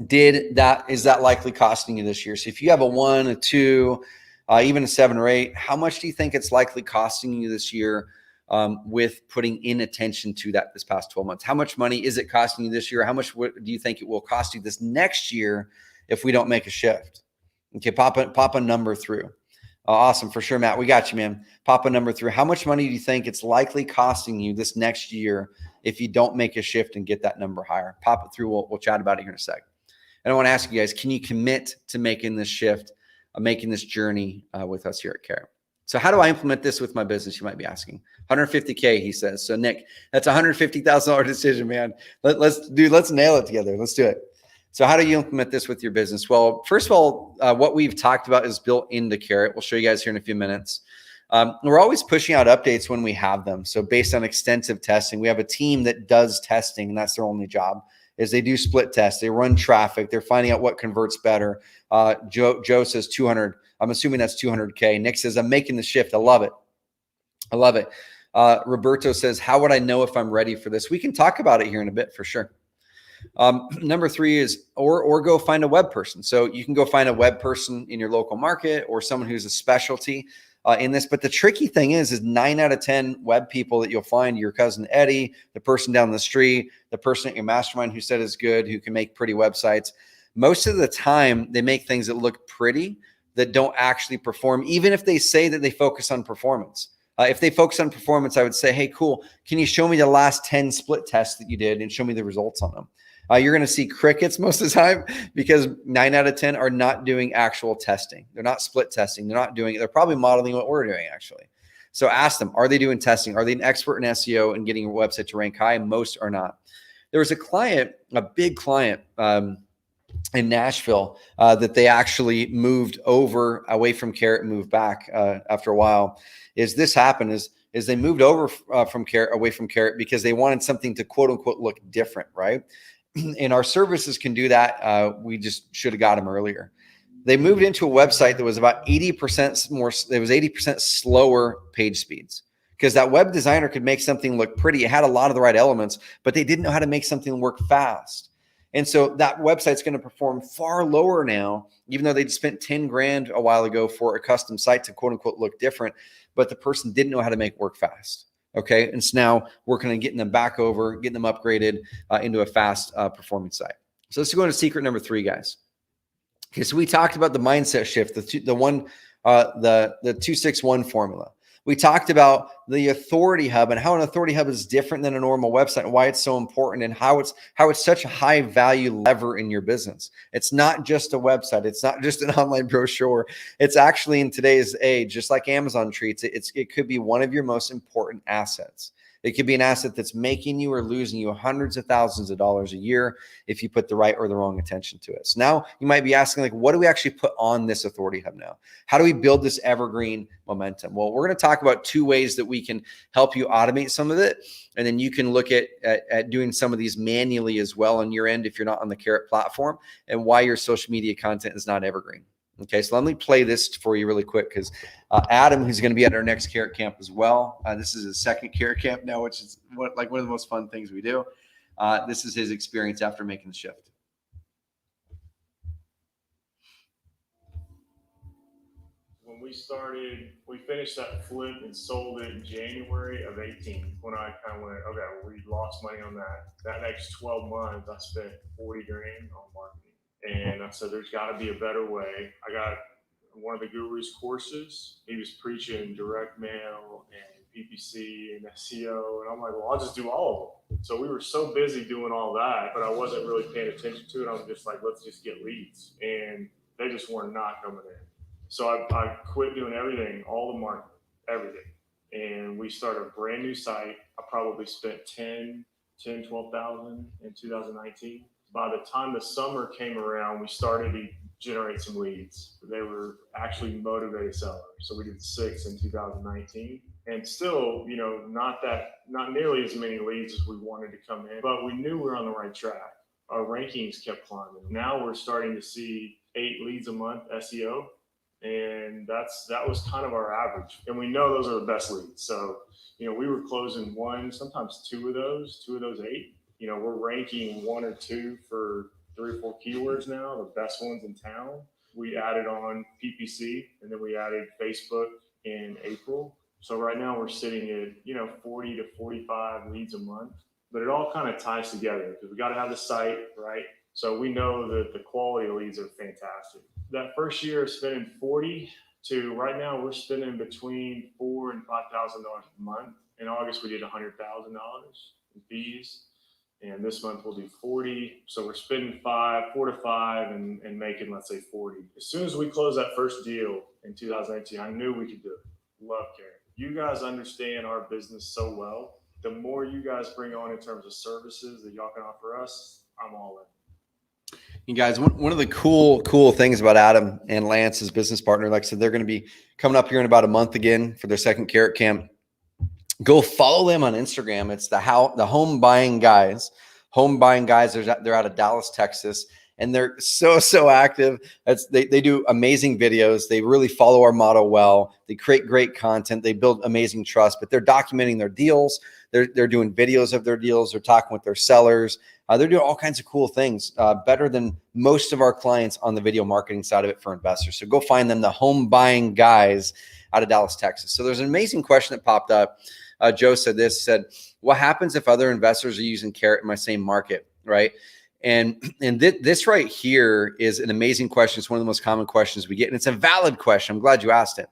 is that likely costing you this year? So if you have a 1, a 2, even a 7 or 8, how much do you think it's likely costing you this year with putting in attention to that this past 12 months? How much money is it costing you this year? How much do you think it will cost you this next year if we don't make a shift? Okay, pop a number through. Awesome, for sure, Matt. We got you, man. Pop a number through. How much money do you think it's likely costing you this next year if you don't make a shift and get that number higher? Pop it through. We'll chat about it here in a sec. And I want to ask you guys, can you commit to making this shift, making this journey with us here at Carrot? So how do I implement this with my business? You might be asking. 150K, he says. So Nick, that's a $150,000 decision, man. Let's nail it together. Let's do it. So how do you implement this with your business? Well, first of all, what we've talked about is built into Carrot. We'll show you guys here in a few minutes. We're always pushing out updates when we have them. So based on extensive testing, we have a team that does testing, and that's their only job, is they do split tests. They run traffic. They're finding out what converts better. Joe says 200. I'm assuming that's 200K. Nick says, I'm making the shift. I love it. I love it. Roberto says, how would I know if I'm ready for this? We can talk about it here in a bit for sure. Number 3 is, or go find a web person. So you can go find a web person in your local market or someone who's a specialty in this. But the tricky thing is 9 out of 10 web people that you'll find, your cousin Eddie, the person down the street, the person at your mastermind who said is good, who can make pretty websites. Most of the time they make things that look pretty that don't actually perform, even if they say that they focus on performance. If they focus on performance, I would say, hey, cool. Can you show me the last 10 split tests that you did and show me the results on them? You're going to see crickets most of the time because 9 out of 10 are not doing actual testing. They're not split testing. They're not doing it. They're probably modeling what we're doing, actually. So ask them, are they doing testing? Are they an expert in SEO and getting a website to rank high? Most are not. There was a client, a big client in Nashville that they actually moved away from Carrot and moved back after a while. This happened is they moved over from Carrot, away from Carrot, because they wanted something to quote unquote look different, right? And our services can do that. We just should have got them earlier. They moved into a website that was about 80% more. There was 80% slower page speeds because that web designer could make something look pretty. It had a lot of the right elements, but they didn't know how to make something work fast. And so that website's going to perform far lower now, even though they'd spent 10 grand a while ago for a custom site to quote unquote look different, but the person didn't know how to make work fast. Okay. And so now working on getting them back over, getting them upgraded into a fast performing site. So let's go into secret number 3, guys. Okay. So we talked about the mindset shift, the 261 formula. We talked about the authority hub and how an authority hub is different than a normal website and why it's so important and how it's such a high value lever in your business. It's not just a website. It's not just an online brochure. It's actually, in today's age, just like Amazon treats it, it could be one of your most important assets. It could be an asset that's making you or losing you hundreds of thousands of dollars a year if you put the right or the wrong attention to it. So now you might be asking, like, what do we actually put on this authority hub now? How do we build this evergreen momentum? Well, we're going to talk about 2 ways that we can help you automate some of it. And then you can look at doing some of these manually as well on your end if you're not on the Carrot platform, and why your social media content is not evergreen. Okay, so let me play this for you really quick, because Adam, who's going to be at our next Carrot Camp as well. This is his second Carrot Camp now, which is one of the most fun things we do. This is his experience after making the shift. When we finished that flip and sold it in January of 18. When I kind of went, okay, well, we lost money on that. That next 12 months, I spent 40 grand on marketing. And I said, there's got to be a better way. I got one of the guru's courses. He was preaching direct mail and PPC and SEO. And I'm like, well, I'll just do all of them. So we were so busy doing all that, but I wasn't really paying attention to it. I was just like, let's just get leads. And they just were not coming in. So I quit doing everything, all the marketing, everything. And we started a brand new site. I probably spent 12,000 in 2019. By the time the summer came around, we started to generate some leads. They were actually motivated sellers. So we did 6 in 2019, and still, not nearly as many leads as we wanted to come in, but we knew we were on the right track. Our rankings kept climbing. Now we're starting to see 8 leads a month SEO. And that was kind of our average. And we know those are the best leads. So, we were closing 1, sometimes 2 of those 8. We're ranking 1 or 2 for 3 or 4 keywords now, the best ones in town. We added on PPC, and then we added Facebook in April. So right now we're sitting at, 40 to 45 leads a month. But it all kind of ties together because we got to have the site, right? So we know that the quality of leads are fantastic. That first year of spending 40 to right now, we're spending between $4,000 and $5,000 a month. In August, we did $100,000 in fees. And this month we'll do 40. So we're spending 4 to 5 and making, let's say, 40. As soon as we closed that first deal in 2018, I knew we could do it. Love Carrot. You guys understand our business so well. The more you guys bring on in terms of services that y'all can offer us, I'm all in. You guys, one of the cool things about Adam and Lance, his business partner, like I said, they're going to be coming up here in about a month again for their second Carrot Camp. Go follow them on Instagram. It's the Home Buying Guys. Home Buying Guys. They're out of Dallas, Texas, and they're so active. They do amazing videos. They really follow our model well. They create great content. They build amazing trust. But they're documenting their deals. They're doing videos of their deals. They're talking with their sellers. They're doing all kinds of cool things, better than most of our clients on the video marketing side of it for investors. So go find them, the Home Buying Guys out of Dallas, Texas. So there's an amazing question that popped up. Joe said, what happens if other investors are using Carrot in my same market, right? And this right here is an amazing question. It's one of the most common questions we get, and it's a valid question. I'm glad you asked it.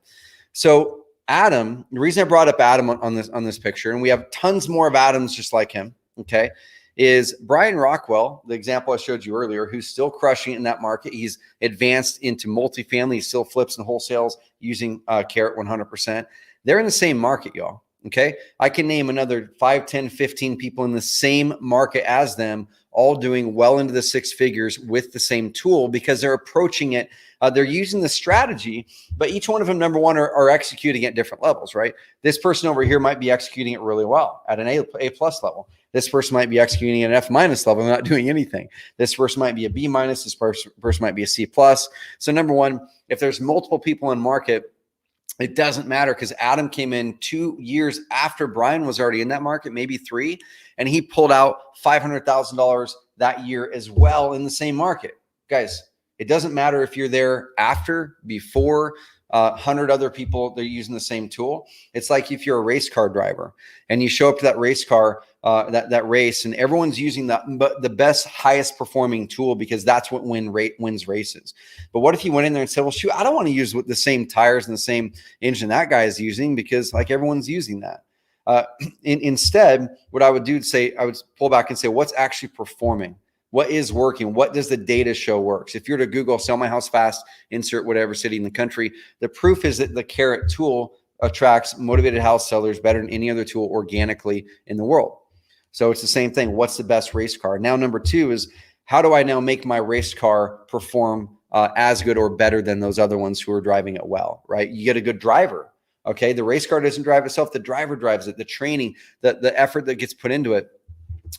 So Adam, the reason I brought up Adam on this picture, and we have tons more of Adams just like him, okay, is Brian Rockwell, the example I showed you earlier, who's still crushing it in that market. He's advanced into multifamily. He still flips and wholesales using Carrot 100%. They're in the same market, y'all. Okay. I can name another 5, 10, 15 people in the same market as them, all doing well into the 6 figures with the same tool because they're approaching it. They're using the strategy, but each one of them, number one, are executing at different levels, right? This person over here might be executing it really well at an A plus level. This person might be executing at an F minus level, not doing anything. This person might be a B minus. This person might be a C plus. So number one, if there's multiple people in market, it doesn't matter because Adam came in 2 years after Brian was already in that market, maybe 3, and he pulled out $500,000 that year as well in the same market. Guys, it doesn't matter if you're there after, before, 100 other people, they're using the same tool. It's like if you're a race car driver and you show up to that race car, that race, and everyone's using the best, highest performing tool because that's what wins races. But what if you went in there and said, well, shoot, I don't want to use the same tires and the same engine that guy is using because like everyone's using that. Instead, what I would do is I would pull back and say, what's actually performing? What is working? What does the data show works? If you're to Google sell my house fast, insert whatever city in the country, the proof is that the Carrot tool attracts motivated house sellers better than any other tool organically in the world. So it's the same thing. What's the best race car? Now, number two is, how do I now make my race car perform as good or better than those other ones who are driving it well, right? You get a good driver. Okay. The race car doesn't drive itself. The driver drives it, the training, the effort that gets put into it,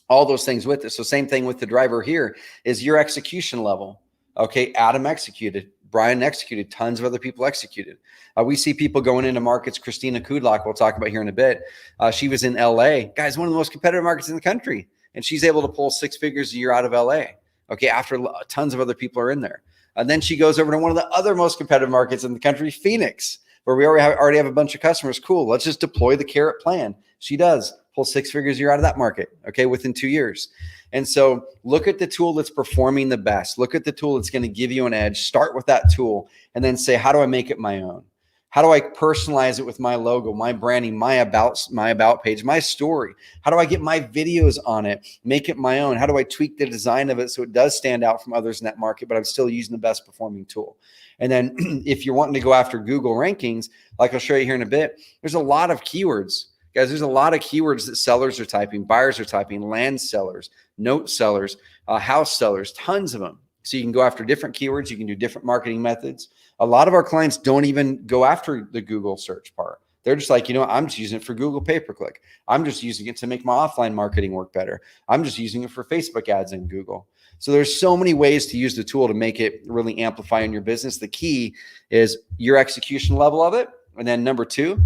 all those things with it. So same thing with the driver here is your execution level. Okay. Adam executed. Brian executed. Tons of other people executed. We see people going into markets. Christina Kudlock, we'll talk about here in a bit. She was in LA. Guys, one of the most competitive markets in the country. And she's able to pull 6 figures a year out of LA. Okay. After tons of other people are in there. And then she goes over to one of the other most competitive markets in the country, Phoenix, where we already have a bunch of customers. Cool. Let's just deploy the carrot plan. She does pull 6 figures a year out of that market. Okay. Within 2 years. And so look at the tool that's performing the best. Look at the tool that's going to give you an edge. Start with that tool and then say, how do I make it my own? How do I personalize it with my logo, my branding, my about page, my story? How do I get my videos on it, make it my own? How do I tweak the design of it so it does stand out from others in that market, but I'm still using the best performing tool? And then if you're wanting to go after Google rankings, like I'll show you here in a bit, there's a lot of keywords. Guys, there's a lot of keywords that sellers are typing, buyers are typing, land sellers, note sellers, house sellers, tons of them. So you can go after different keywords. You can do different marketing methods. A lot of our clients don't even go after the Google search part. They're just like, I'm just using it for Google pay-per-click. I'm just using it to make my offline marketing work better. I'm just using it for Facebook ads in Google. So there's so many ways to use the tool to make it really amplify in your business. The key is your execution level of it. And then number two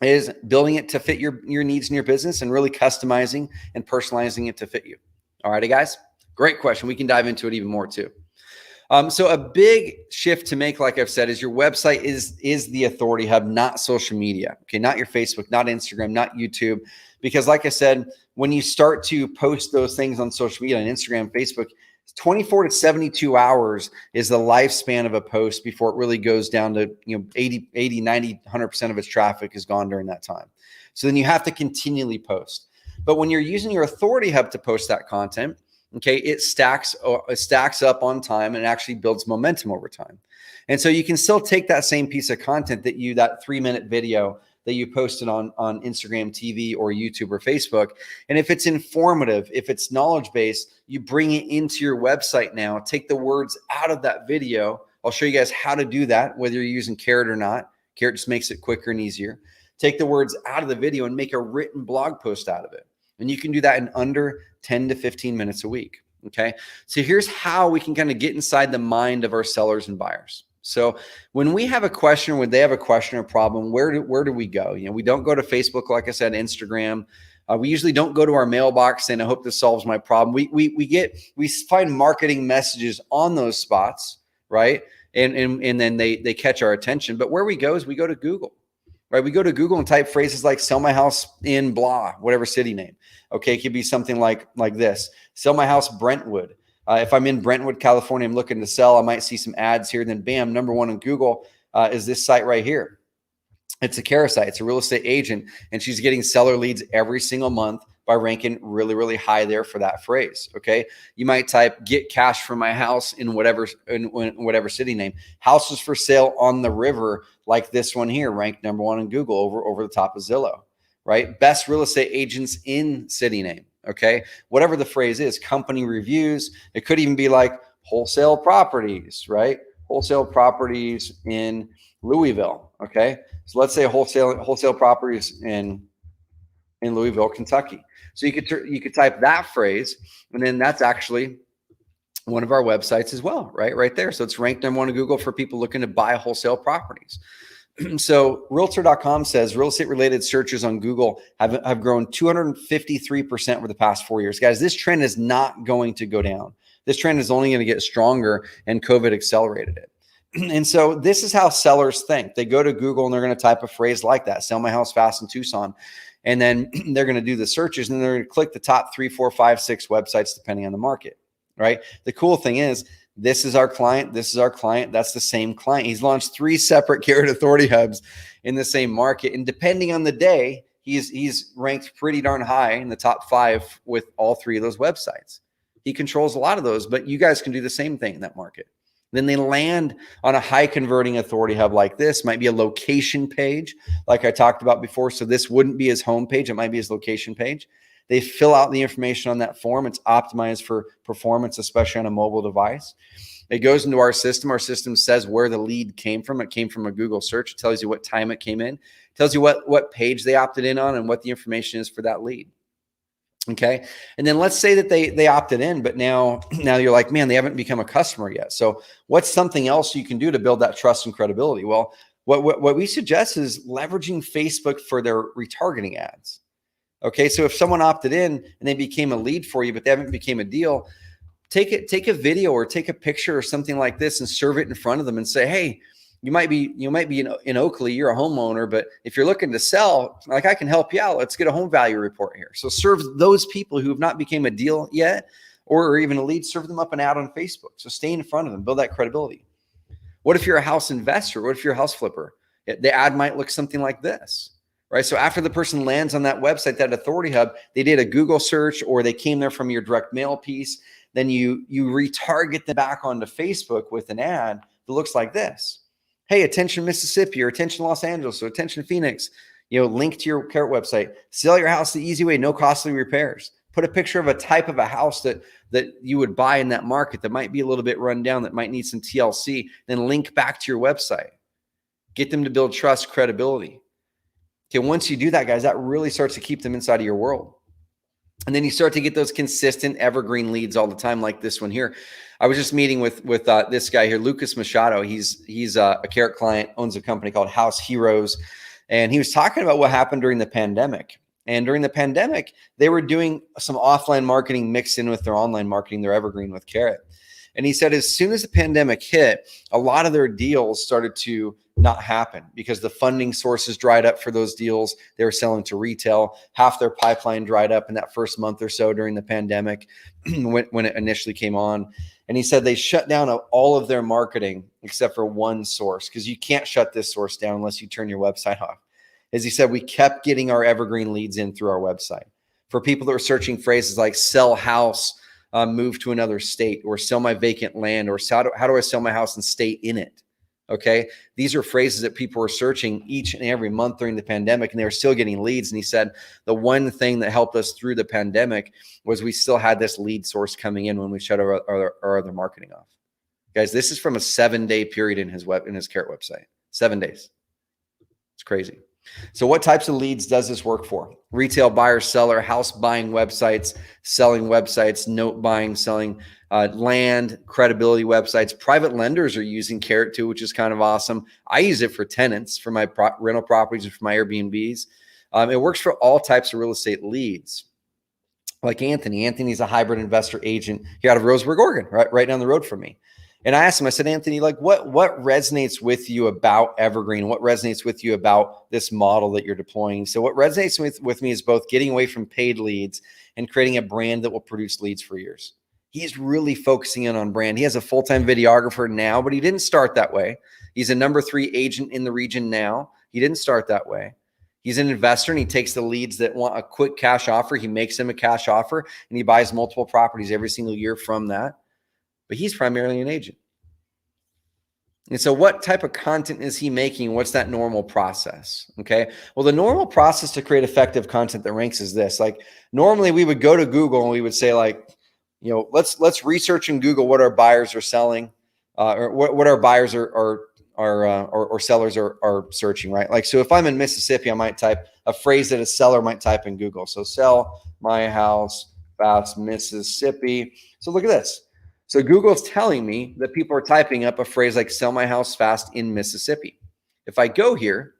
is building it to fit your needs in your business and really customizing and personalizing it to fit you. All righty, guys. Great question. We can dive into it even more too. So a big shift to make, like I've said, is your website is the authority hub, not social media. Okay, not your Facebook, not Instagram, not YouTube. Because like I said, when you start to post those things on social media, on Instagram, Facebook, 24 to 72 hours is the lifespan of a post before it really goes down to 80, 90, 100% of its traffic is gone during that time. So then you have to continually post. But when you're using your authority hub to post that content, okay, it stacks up on time and actually builds momentum over time. And so you can still take that same piece of content that 3-minute video that you posted on Instagram TV or YouTube or Facebook. And if it's informative, if it's knowledge-based, you bring it into your website now, take the words out of that video. I'll show you guys how to do that, whether you're using Carrot or not. Carrot just makes it quicker and easier. Take the words out of the video and make a written blog post out of it. And you can do that in under 10 to 15 minutes a week. Okay. So here's how we can kind of get inside the mind of our sellers and buyers. So when we have a question, when they have a question or problem, where do we go? We don't go to Facebook, like I said, Instagram. We usually don't go to our mailbox saying, I hope this solves my problem. We find marketing messages on those spots, right? And then they catch our attention. But where we go is we go to Google. Right? We go to Google and type phrases like sell my house in blah, whatever city name. Okay. It could be something like this. Sell my house, Brentwood. If I'm in Brentwood, California, I'm looking to sell, I might see some ads here. Then bam, number one on Google is this site right here. It's a Kara site. It's a real estate agent. And she's getting seller leads every single month by ranking really, really high there for that phrase. Okay. You might type get cash for my house in whatever city name. Houses for sale on the river, like this one here, ranked number one on Google over the top of Zillow, right? Best real estate agents in city name. Okay. Whatever the phrase is, company reviews. It could even be like wholesale properties, right? Wholesale properties in Louisville. Okay. So let's say wholesale properties in Louisville, Kentucky. So you could type that phrase, and then that's actually one of our websites as well, right there. So it's ranked number one on Google for people looking to buy wholesale properties. So realtor.com says real estate related searches on Google have grown 253% over the past 4 years. Guys, this trend is not going to go down. This trend is only going to get stronger, and COVID accelerated it. And so this is how sellers think. They go to Google and they're going to type a phrase like that, sell my house fast in Tucson. And then they're going to do the searches and they're going to click the top 3, 4, 5, 6 websites, depending on the market, right? The cool thing is, this is our client. This is our client. That's the same client. He's launched 3 separate Carrot Authority hubs in the same market. And depending on the day, he's ranked pretty darn high in the top 5 with all 3 of those websites. He controls a lot of those, but you guys can do the same thing in that market. Then they land on a high converting authority hub like this. Might be a location page, like I talked about before. So this wouldn't be his home page. It might be his location page. They fill out the information on that form. It's optimized for performance, especially on a mobile device. It goes into our system. Our system says where the lead came from. It came from a Google search. It tells you what time it came in. It tells you what page they opted in on and what the information is for that lead. Okay. And then let's say that they opted in, but now you're like, man, they haven't become a customer yet. So what's something else you can do to build that trust and credibility? Well, what we suggest is leveraging Facebook for their retargeting ads. Okay. So if someone opted in and they became a lead for you, but they haven't became a deal, take a video or take a picture or something like this and serve it in front of them and say, hey, you might be in Oakley, you're a homeowner, but if you're looking to sell, like I can help you out. Let's get a home value report here. So serve those people who have not became a deal yet, or even a lead, serve them up an ad on Facebook. So stay in front of them, build that credibility. What if you're a house investor? What if you're a house flipper? The ad might look something like this, right? So after the person lands on that website, that authority hub, they did a Google search or they came there from your direct mail piece. Then you retarget them back onto Facebook with an ad that looks like this. Hey, attention Mississippi, or attention Los Angeles, or attention Phoenix, link to your Carrot website. Sell your house the easy way, no costly repairs. Put a picture of a type of a house that you would buy in that market that might be a little bit run down, that might need some TLC, then link back to your website. Get them to build trust, credibility. Okay, once you do that, guys, that really starts to keep them inside of your world. And then you start to get those consistent evergreen leads all the time, like this one here. I was just meeting with this guy here, Lucas Machado. He's a Carrot client, owns a company called House Heroes. And he was talking about what happened during the pandemic. And during the pandemic, they were doing some offline marketing mixed in with their online marketing, their Evergreen with Carrot. And he said, as soon as the pandemic hit, a lot of their deals started to not happen because the funding sources dried up for those deals. They were selling to retail. Half their pipeline dried up in that first month or so during the pandemic when it initially came on. And he said they shut down all of their marketing except for one source, because you can't shut this source down unless you turn your website off. As he said, we kept getting our evergreen leads in through our website. For people that were searching phrases like sell house, move to another state, or sell my vacant land, or how do I sell my house and stay in it? Okay. These are phrases that people were searching each and every month during the pandemic, and they were still getting leads. And he said, the one thing that helped us through the pandemic was we still had this lead source coming in when we shut our other marketing off. Guys, this is from a 7-day period in his Carrot website. 7 days. It's crazy. So what types of leads does this work for? Retail buyer, seller, house buying websites, selling websites, note buying, selling land, credibility websites. Private lenders are using Carrot too, which is kind of awesome. I use it for tenants, for my rental properties and for my Airbnbs. It works for all types of real estate leads. Like Anthony. Anthony's a hybrid investor agent here out of Roseburg, Oregon, right down the road from me. And I asked him, I said, Anthony, like what resonates with you about Evergreen? What resonates with you about this model that you're deploying? So what resonates with me is both getting away from paid leads and creating a brand that will produce leads for years. He's really focusing in on brand. He has a full-time videographer now, but he didn't start that way. He's a number 3 agent in the region now. He didn't start that way. He's an investor, and he takes the leads that want a quick cash offer. He makes them a cash offer, and he buys multiple properties every single year from that. But he's primarily an agent. And so what type of content is he making? What's that normal process? Okay. Well, the normal process to create effective content that ranks is this. Like normally we would go to Google and we would say like, let's research in Google what our buyers are selling, or what our buyers or sellers are searching, right? Like, so if I'm in Mississippi, I might type a phrase that a seller might type in Google. So sell my house fast, Mississippi. So look at this. So Google's telling me that people are typing up a phrase like sell my house fast in Mississippi. If I go here,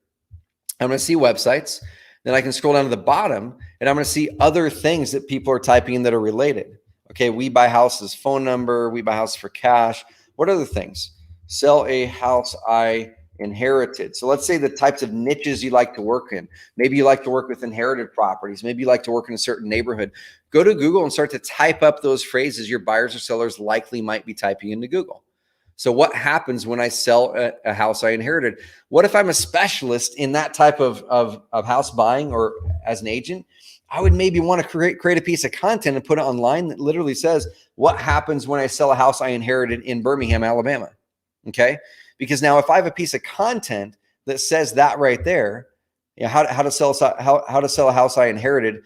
I'm going to see websites. Then I can scroll down to the bottom and I'm going to see other things that people are typing in that are related. Okay, we buy houses, phone number, we buy houses for cash. What other things? Sell a house I inherited. So let's say the types of niches you like to work in. Maybe you like to work with inherited properties. Maybe you like to work in a certain neighborhood. Go to Google and start to type up those phrases your buyers or sellers likely might be typing into Google. So what happens when I sell a house I inherited? What if I'm a specialist in that type of house buying, or as an agent? I would maybe want to create a piece of content and put it online that literally says, what happens when I sell a house I inherited in Birmingham, Alabama? Okay. Because now if I have a piece of content that says that right there, how to sell a house I inherited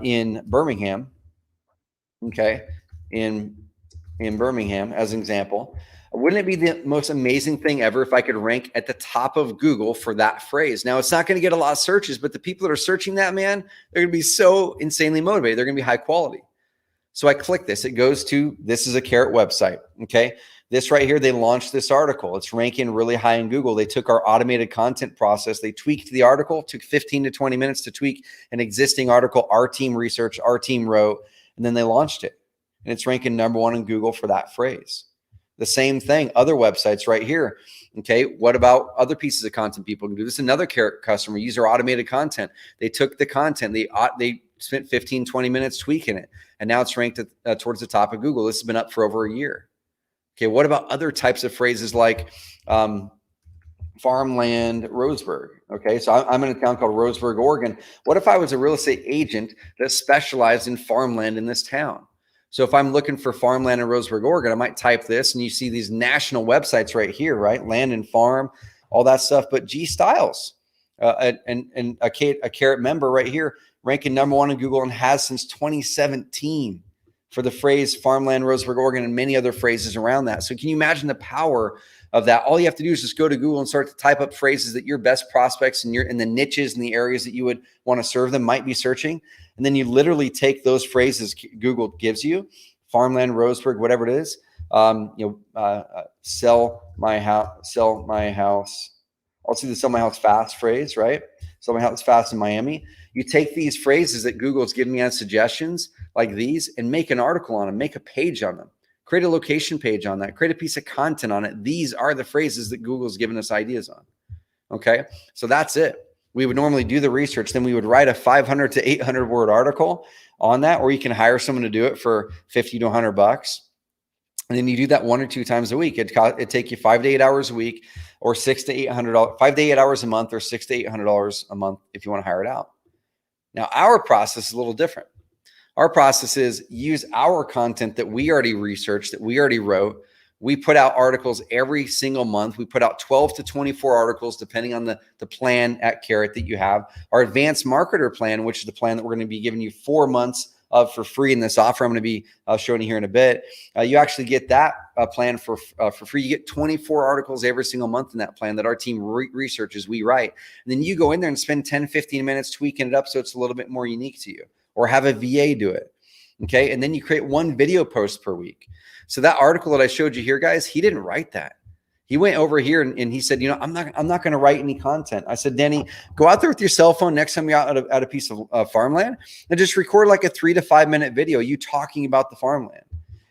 in Birmingham. Okay. In Birmingham, as an example, wouldn't it be the most amazing thing ever if I could rank at the top of Google for that phrase? Now, it's not going to get a lot of searches, but the people that are searching that, man, they're going to be so insanely motivated. They're going to be high quality. So I click this. It goes to, this is a Carrot website. Okay. This right here, they launched this article. It's ranking really high in Google. They took our automated content process. They tweaked the article, took 15 to 20 minutes to tweak an existing article. Our team researched, our team wrote, and then they launched it. And it's ranking #1 in Google for that phrase. The same thing, other websites right here. Okay, what about other pieces of content people can do? This is another Carrot customer, use our automated content. They took the content, they spent 15, 20 minutes tweaking it, and now it's ranked towards the top of Google. This has been up for over a year. Okay, what about other types of phrases like farmland Roseburg? Okay, so I'm in a town called Roseburg, Oregon. What if I was a real estate agent that specialized in farmland in this town? So if I'm looking for farmland in Roseburg, Oregon, I might type this, and you see these national websites right here, right? Land and Farm, all that stuff. But G Styles and a Carrot member right here, ranking #1 in Google and has since 2017 for the phrase farmland, Roseburg, Oregon, and many other phrases around that. So can you imagine the power of that? All you have to do is just go to Google and start to type up phrases that your best prospects and in the niches and the areas that you would want to serve them might be searching. And then you literally take those phrases Google gives you, farmland, Roseburg, whatever it is, sell my house. Also the sell my house fast phrase, right? Sell my house fast in Miami. You take these phrases that Google's giving me as suggestions like these and make an article on them, make a page on them, create a location page on that, create a piece of content on it. These are the phrases that Google's given us ideas on. Okay. So that's it. We would normally do the research. Then we would write a 500 to 800 word article on that, or you can hire someone to do it for 50 to $100. And then you do that 1 or 2 times a week. It'd take you 5 to 8 hours a week, or $600 to $800, 5 to 8 hours a month, or $600 to $800 a month if you want to hire it out. Now, our process is a little different. Our process is use our content that we already researched, that we already wrote. We put out articles every single month. We put out 12 to 24 articles, depending on the plan at Carrot that you have. Our advanced marketer plan, which is the plan that we're going to be giving you 4 months of for free in this offer I'm going to be showing you here in a bit. You actually get that plan for free. You get 24 articles every single month in that plan that our team researches, we write. And then you go in there and spend 10, 15 minutes tweaking it up so it's a little bit more unique to you, or have a VA do it. Okay. And then you create 1 video post per week. So that article that I showed you here, guys, he didn't write that. He went over here and he said, I'm not going to write any content. I said, Denny, go out there with your cell phone next time you're out at a piece of farmland and just record like a 3 to 5 minute video, you talking about the farmland.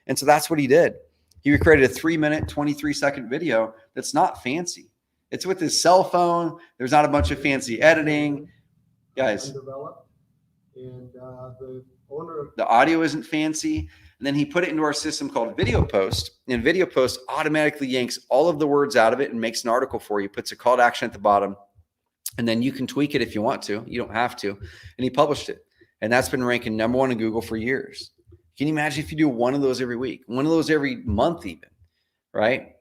And so that's what he did. He created a 3-minute, 23-second video that's not fancy. It's with his cell phone. There's not a bunch of fancy editing. Guys, undeveloped, and the owner of the audio isn't fancy. And then he put it into our system called Video Post, and Video Post automatically yanks all of the words out of it and makes an article for you, puts a call to action at the bottom, and then you can tweak it if you want to. You don't have to. And he published it. And that's been ranking #1 in Google for years. Can you imagine if you do 1 of those every week, 1 of those every month even, right?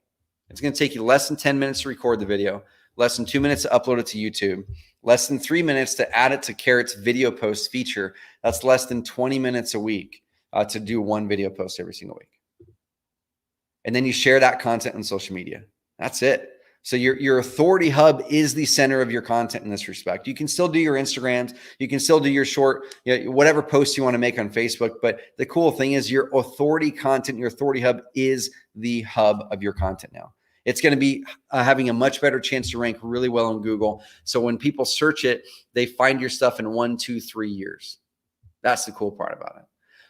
It's going to take you less than 10 minutes to record the video, less than 2 minutes to upload it to YouTube, less than 3 minutes to add it to Carrot's Video Post feature. That's less than 20 minutes a week. To do 1 video post every single week. And then you share that content on social media. That's it. So your authority hub is the center of your content in this respect. You can still do your Instagrams. You can still do your short, whatever posts you want to make on Facebook. But the cool thing is your authority content, your authority hub is the hub of your content now. It's going to be having a much better chance to rank really well on Google. So when people search it, they find your stuff in 1, 2, 3 years. That's the cool part about it.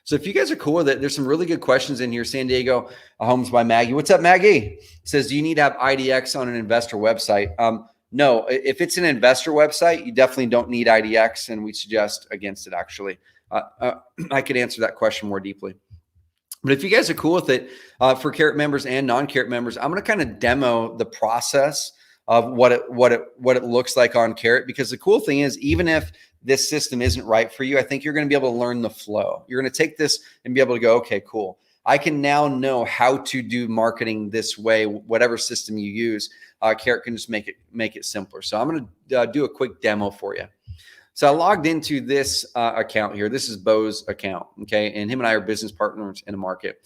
So if you guys are cool with it, there's some really good questions in here. San Diego Homes by Maggie. What's up, Maggie? Says, do you need to have IDX on an investor website? No, if it's an investor website, you definitely don't need IDX, and we suggest against it, actually. I could answer that question more deeply. But if you guys are cool with it, for Carrot members and non-Carrot members, I'm going to kind of demo the process of what it looks like on Carrot, because the cool thing is, even if this system isn't right for you, I think you're going to be able to learn the flow. You're going to take this and be able to go, okay, cool. I can now know how to do marketing this way, whatever system you use. Carrot can just make it simpler. So I'm going to do a quick demo for you. So I logged into this account here. This is Bo's account, okay? And him and I are business partners in a market.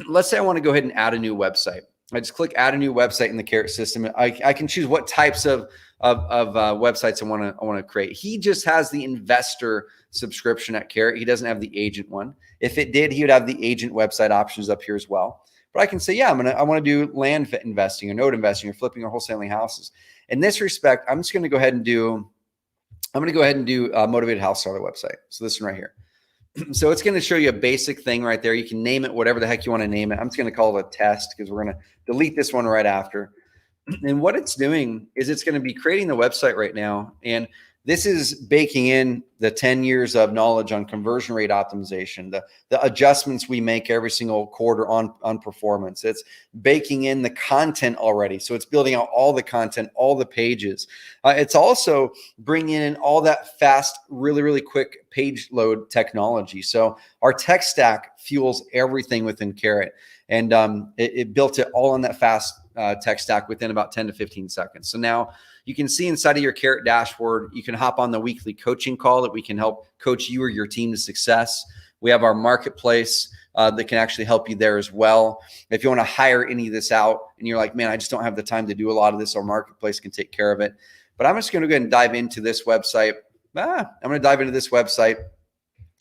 Let's say I want to go ahead and add a new website. I just click add a new website in the Carrot system. I can choose what types of websites I want to create. He just has the investor subscription at Carrot. He doesn't have the agent one. If it did, he would have the agent website options up here as well. But I can say, yeah, I want to do land investing or note investing or flipping or wholesaling houses. In this respect, I'm just going to go ahead and do a motivated house seller website. So this one right here. So it's going to show you a basic thing right there. You can name it whatever the heck you want to name it. I'm just going to call it a test because we're going to delete this one right after. And what it's doing is it's going to be creating the website right now. And this is baking in the 10 years of knowledge on conversion rate optimization, the adjustments we make every single quarter on performance. It's baking in the content already. So it's building out all the content, all the pages. It's also bringing in all that fast, really, really quick page load technology. So our tech stack fuels everything within Carrot. And it built it all on that fast tech stack within about 10 to 15 seconds. So now you can see inside of your Carrot dashboard, you can hop on the weekly coaching call that we can help coach you or your team to success. We have our marketplace that can actually help you there as well. If you want to hire any of this out and you're like, man, I just don't have the time to do a lot of this, our marketplace can take care of it. But I'm just going to go ahead and dive into this website. I'm going to dive into this website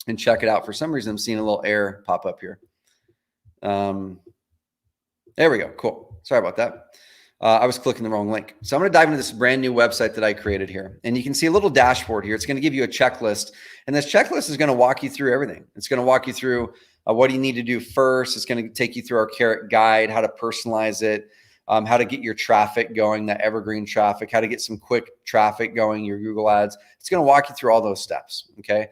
and check it out. For some reason, I'm seeing a little error pop up here. There we go. Cool. Sorry about that. I was clicking the wrong link. So I'm going to dive into this brand new website that I created here. And you can see a little dashboard here. It's going to give you a checklist. And this checklist is going to walk you through everything. It's going to walk you through what do you need to do first. It's going to take you through our Carrot guide, how to personalize it, how to get your traffic going, that evergreen traffic, how to get some quick traffic going, your Google ads. It's going to walk you through all those steps. Okay.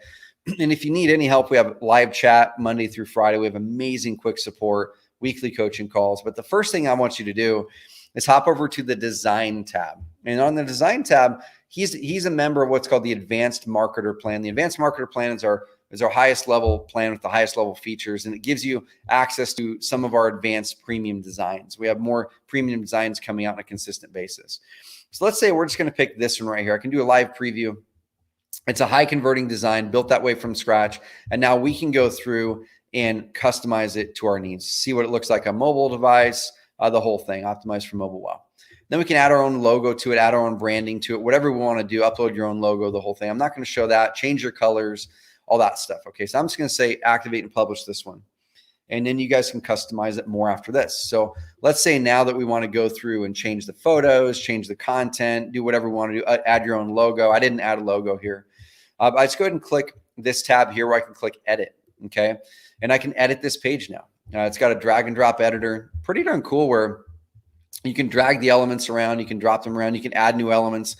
And if you need any help, we have live chat Monday through Friday. We have amazing quick support, weekly coaching calls. But the first thing I want you to do is hop over to the design tab. And on the design tab, he's a member of what's called the advanced marketer plan. The advanced marketer plan is our highest level plan with the highest level features. And it gives you access to some of our advanced premium designs. We have more premium designs coming out on a consistent basis. So let's say we're just going to pick this one right here. I can do a live preview. It's a high converting design built that way from scratch. And now we can go through and customize it to our needs, see what it looks like on mobile device, the whole thing optimized for mobile. Wow. Then we can add our own logo to it, add our own branding to it, whatever we want to do, upload your own logo, the whole thing. I'm not going to show that, change your colors, all that stuff. Okay. So I'm just going to say activate and publish this one. And then you guys can customize it more after this. So let's say now that we want to go through and change the photos, change the content, do whatever we want to do, add your own logo. I didn't add a logo here. I just go ahead and click this tab here where I can click edit. Okay. And I can edit this page now. It's got a drag and drop editor, pretty darn cool, where you can drag the elements around, you can drop them around, you can add new elements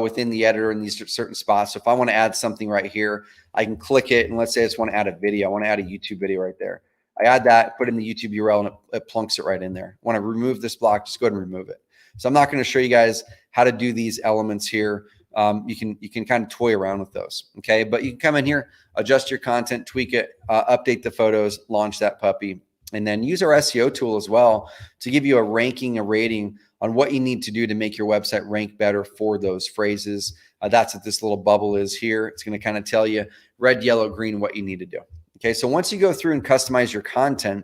within the editor in these certain spots. So if I want to add something right here, I can click it, and let's say I just want to add a video. I want to add a YouTube video right there. I add that, put in the YouTube URL, and it plunks it right in there. Want to remove this block, just go ahead and remove it. So I'm not going to show you guys how to do these elements here. You can kind of toy around with those, okay? But you can come in here, adjust your content, tweak it, update the photos, launch that puppy, and then use our SEO tool as well to give you a ranking, a rating on what you need to do to make your website rank better for those phrases. That's what this little bubble is here. It's going to kind of tell you red, yellow, green, what you need to do. Okay, so once you go through and customize your content,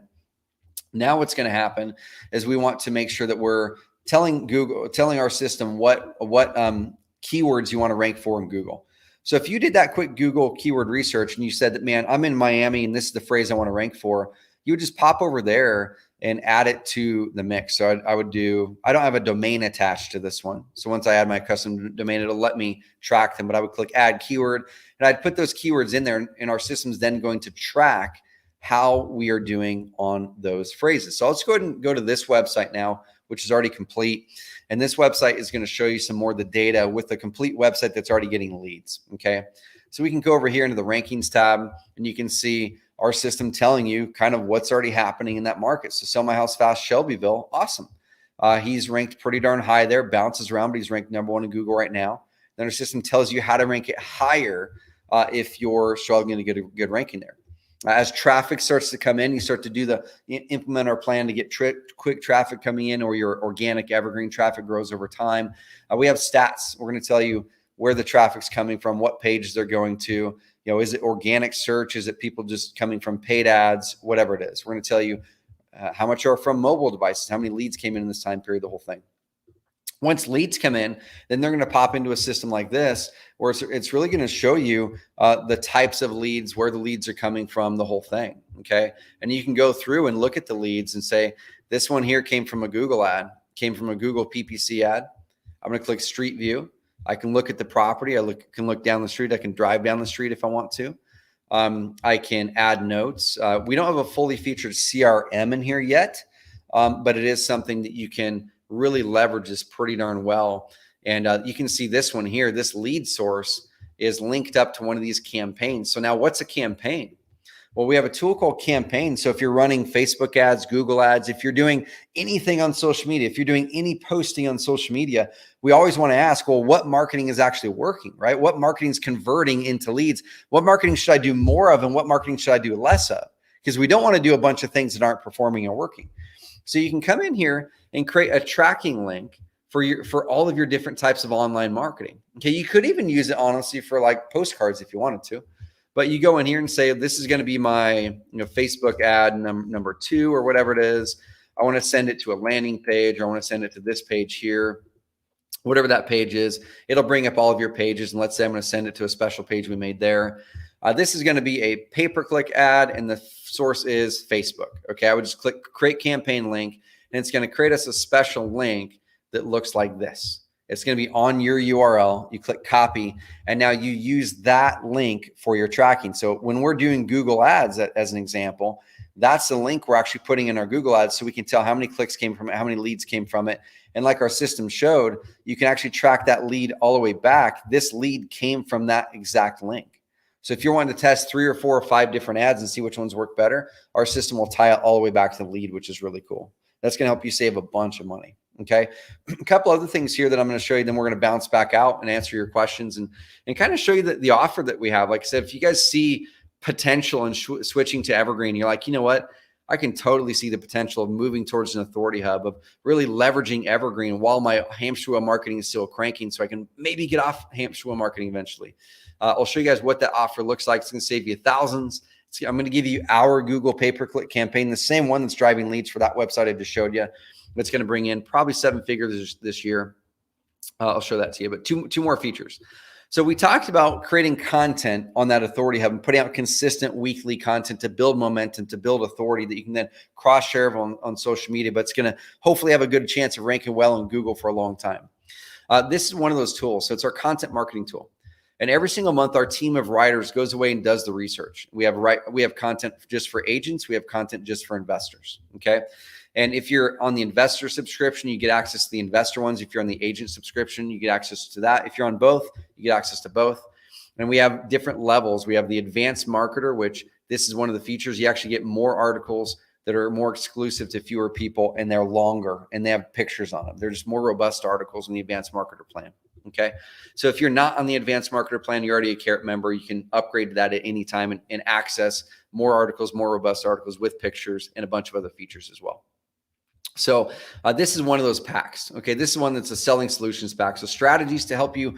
now what's going to happen is we want to make sure that we're telling our system what keywords you want to rank for in Google. So if you did that quick Google keyword research and you said that, man, I'm in Miami and this is the phrase I want to rank for, you would just pop over there and add it to the mix. So I don't have a domain attached to this one. So once I add my custom domain, it'll let me track them, but I would click add keyword and I'd put those keywords in there, and our system's then going to track how we are doing on those phrases. So let's go ahead and go to this website now, which is already complete. And this website is going to show you some more of the data with the complete website that's already getting leads. Okay. So we can go over here into the rankings tab, and you can see our system telling you kind of what's already happening in that market. So Sell My House Fast Shelbyville, awesome. He's ranked pretty darn high there, bounces around, but he's ranked #1 in Google right now. Then our system tells you how to rank it higher if you're struggling to get a good ranking there. As traffic starts to come in, you start to implement our plan to get quick traffic coming in, or your organic evergreen traffic grows over time. We have stats. We're going to tell you where the traffic's coming from, what pages they're going to. Is it organic search? Is it people just coming from paid ads? Whatever it is, we're going to tell you how much are from mobile devices, how many leads came in this time period, the whole thing. Once leads come in, then they're going to pop into a system like this, where it's really going to show you the types of leads, where the leads are coming from, the whole thing. Okay. And you can go through and look at the leads and say, this one here came from a Google ad, came from a Google PPC ad. I'm going to click Street View. I can look at the property. Can look down the street. I can drive down the street if I want to. I can add notes. We don't have a fully featured CRM in here yet, but it is something that you can really leverages pretty darn well. And you can see this one here, this lead source is linked up to one of these campaigns. So now what's a campaign? Well, we have a tool called Campaign. So if you're running Facebook ads, Google ads, if you're doing anything on social media, if you're doing any posting on social media, we always want to ask, well, what marketing is actually working, right? What marketing is converting into leads? What marketing should I do more of, and what marketing should I do less of? Because we don't want to do a bunch of things that aren't performing or working. So you can come in here and create a tracking link for all of your different types of online marketing. Okay, you could even use it honestly for like postcards if you wanted to, but you go in here and say, this is going to be my Facebook ad number 2 or whatever it is. I want to send it to a landing page, or I want to send it to this page here, whatever that page is. It'll bring up all of your pages, and let's say I'm going to send it to a special page we made there. This is going to be a pay-per-click ad, and the source is Facebook. Okay, I would just click create campaign link, and it's going to create us a special link that looks like this. It's going to be on your URL. You click copy, and now you use that link for your tracking. So when we're doing Google ads, as an example, that's the link we're actually putting in our Google ads, so we can tell how many clicks came from it, how many leads came from it. And like our system showed, you can actually track that lead all the way back. This lead came from that exact link. So if you're wanting to test 3 or 4 or 5 different ads and see which ones work better, our system will tie it all the way back to the lead, which is really cool. That's going to help you save a bunch of money. Okay. A couple other things here that I'm going to show you, then we're going to bounce back out and answer your questions and kind of show you the offer that we have. Like I said, if you guys see potential in switching to Evergreen, you're like, you know what? I can totally see the potential of moving towards an authority hub, of really leveraging Evergreen while my hamster wheel marketing is still cranking, so I can maybe get off hamster wheel marketing eventually. I'll show you guys what that offer looks like. It's going to save you thousands. I'm going to give you our Google pay-per-click campaign, the same one that's driving leads for that website I just showed you. It's going to bring in probably 7 figures this year. I'll show that to you, but two more features. So we talked about creating content on that authority hub and putting out consistent weekly content to build momentum, to build authority that you can then cross-share on social media, but it's going to hopefully have a good chance of ranking well in Google for a long time. This is one of those tools. So it's our content marketing tool. And every single month, our team of writers goes away and does the research. We have content just for agents. We have content just for investors. Okay. And if you're on the investor subscription, you get access to the investor ones. If you're on the agent subscription, you get access to that. If you're on both, you get access to both. And we have different levels. We have the advanced marketer, which this is one of the features. You actually get more articles that are more exclusive to fewer people, and they're longer, and they have pictures on them. They're just more robust articles in the advanced marketer plan. Okay. So if you're not on the advanced marketer plan, you're already a Carrot member, you can upgrade to that at any time and access more articles, more robust articles with pictures and a bunch of other features as well. So this is one of those packs. Okay. This is one that's a selling solutions pack. So strategies to help you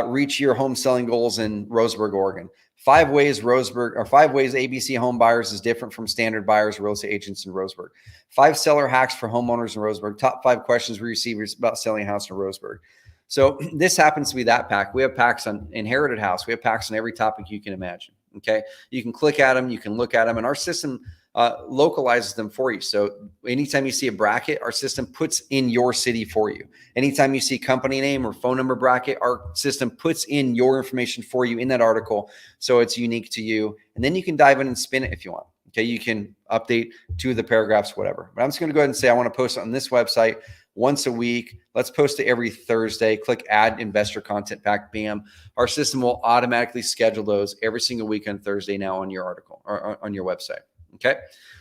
reach your home selling goals in Roseburg, Oregon. 5 ways ABC home buyers is different from standard buyers or real estate agents in Roseburg. 5 seller hacks for homeowners in Roseburg. Top 5 questions we receive about selling a house in Roseburg. So this happens to be that pack. We have packs on inherited house. We have packs on every topic you can imagine. Okay. You can click at them. You can look at them, and our system localizes them for you. So anytime you see a bracket, our system puts in your city for you. Anytime you see company name or phone number bracket, our system puts in your information for you in that article. So it's unique to you. And then you can dive in and spin it if you want. Okay. You can update 2 of the paragraphs, whatever. But I'm just going to go ahead and say, I want to post on this website once a week. Let's post it every Thursday. Click add investor content pack. Bam. Our system will automatically schedule those every single week on Thursday now on your article or on your website. Okay.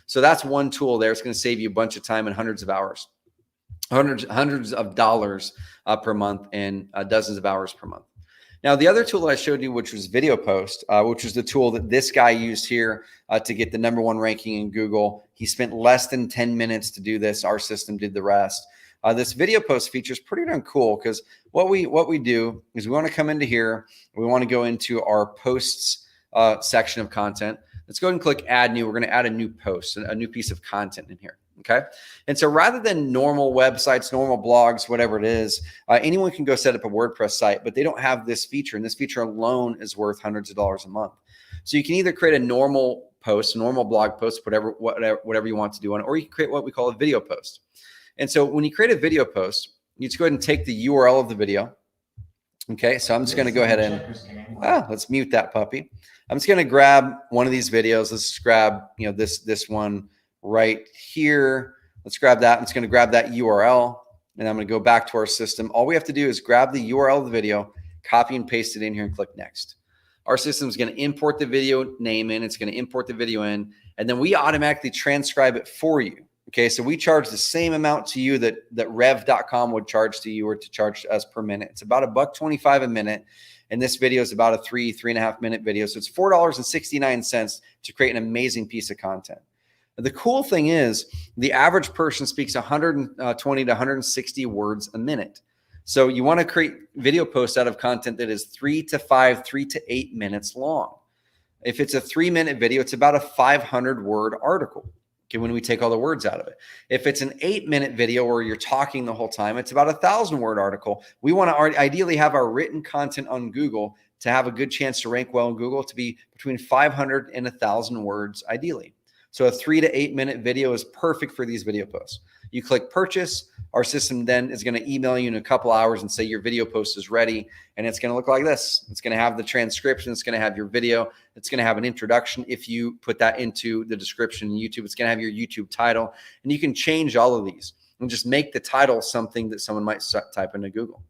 So that's one tool there. It's going to save you a bunch of time and hundreds of hours, hundreds of dollars per month, and dozens of hours per month. Now, the other tool that I showed you, which was Video Post, which was the tool that this guy used here to get the #1 ranking in Google. He spent less than 10 minutes to do this. Our system did the rest. This Video Post feature is pretty darn cool because what we do is we want to come into here. We want to go into our posts section of content. Let's go ahead and click Add New. We're going to add a new post, a new piece of content in here. Okay. And so rather than normal websites, normal blogs, whatever it is, anyone can go set up a WordPress site, but they don't have this feature. And this feature alone is worth hundreds of dollars a month. So you can either create a normal post, a normal blog post, whatever you want to do on it, or you can create what we call a video post. And so when you create a video post, you just go ahead and take the URL of the video. Okay. So I'm just going to go ahead and let's mute that puppy. I'm just going to grab one of these videos. Let's just grab, this one right here. Let's grab that. I'm just going to grab that URL and I'm going to go back to our system. All we have to do is grab the URL of the video, copy and paste it in here and click next. Our system is going to import the video name in. It's going to import the video in, and then we automatically transcribe it for you. Okay. So we charge the same amount to you that rev.com would charge to you or to charge us per minute. It's about $1.25 a minute. And this video is about a 3.5 minute video. So it's $4.69 to create an amazing piece of content. The cool thing is the average person speaks 120 to 160 words a minute. So you want to create video posts out of content that is 3 to 8 minutes long. If it's a 3-minute video, it's about a 500-word article. Okay, when we take all the words out of it. If it's an 8-minute video where you're talking the whole time, it's about a 1,000-word article. We want to ideally have our written content on Google to have a good chance to rank well in Google to be between 500 and 1,000 words ideally. So a 3 to 8 minute video is perfect for these video posts. You click purchase. Our system then is going to email you in a couple hours and say your video post is ready. And it's going to look like this. It's going to have the transcription. It's going to have your video. It's going to have an introduction. If you put that into the description in YouTube, it's going to have your YouTube title. And you can change all of these and just make the title something that someone might type into Google.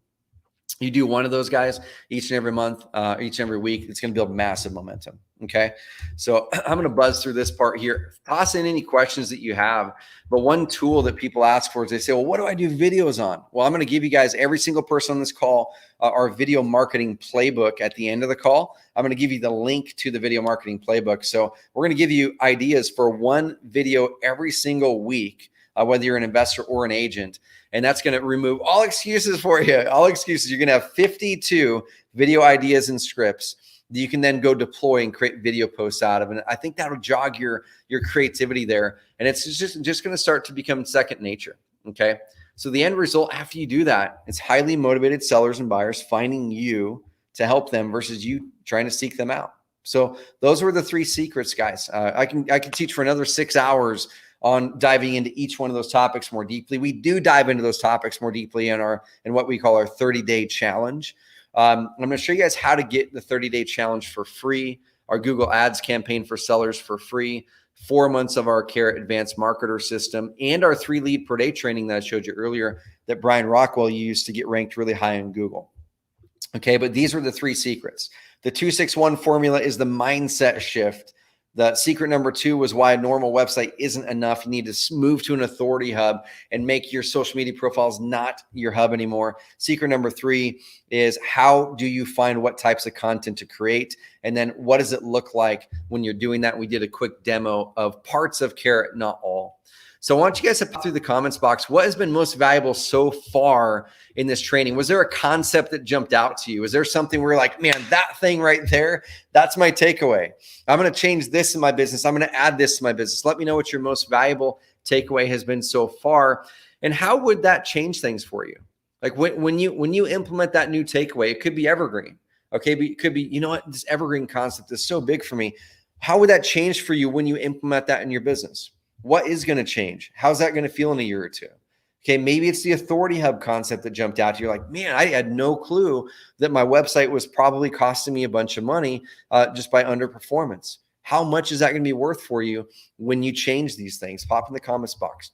You do one of those guys each and every month, each and every week, it's going to build massive momentum. Okay. So I'm going to buzz through this part here. Toss in any questions that you have. But one tool that people ask for is they say, well, what do I do videos on? Well, I'm going to give you guys, every single person on this call, our video marketing playbook at the end of the call. I'm going to give you the link to the video marketing playbook. So we're going to give you ideas for one video every single week, whether you're an investor or an agent. And that's going to remove all excuses for you. All excuses. You're going to have 52 video ideas and scripts that you can then go deploy and create video posts out of. And I think that'll jog your creativity there. And it's just going to start to become second nature. Okay. So the end result after you do that, it's highly motivated sellers and buyers finding you to help them versus you trying to seek them out. So those were the 3 secrets, guys. I can teach for another 6 hours on diving into each one of those topics more deeply. We do dive into those topics more deeply in what we call our 30-day challenge. I'm going to show you guys how to get the 30-day challenge for free, our Google Ads campaign for sellers for free, 4 months of our Carrot Advanced Marketer system, and our 3 lead per day training that I showed you earlier that Brian Rockwell used to get ranked really high in Google. Okay, but these were the 3 secrets. The 261 formula is the mindset shift. The secret number 2 was why a normal website isn't enough. You need to move to an authority hub and make your social media profiles not your hub anymore. Secret number 3 is how do you find what types of content to create? And then what does it look like when you're doing that? We did a quick demo of parts of Carrot, not all. So I want you guys to put through the comments box, what has been most valuable so far in this training? Was there a concept that jumped out to you? Is there something where you're like, man, that thing right there, that's my takeaway. I'm going to change this in my business. I'm going to add this to my business. Let me know what your most valuable takeaway has been so far. And how would that change things for you? Like when you implement that new takeaway, it could be evergreen. Okay. But it could be, you know what, this evergreen concept is so big for me. How would that change for you when you implement that in your business? What is going to change? How's that going to feel in a year or two? Okay, maybe it's the authority hub concept that jumped out to you. Like, man, I had no clue that my website was probably costing me a bunch of money just by underperformance. How much is that going to be worth for you when you change these things? Pop in the comments box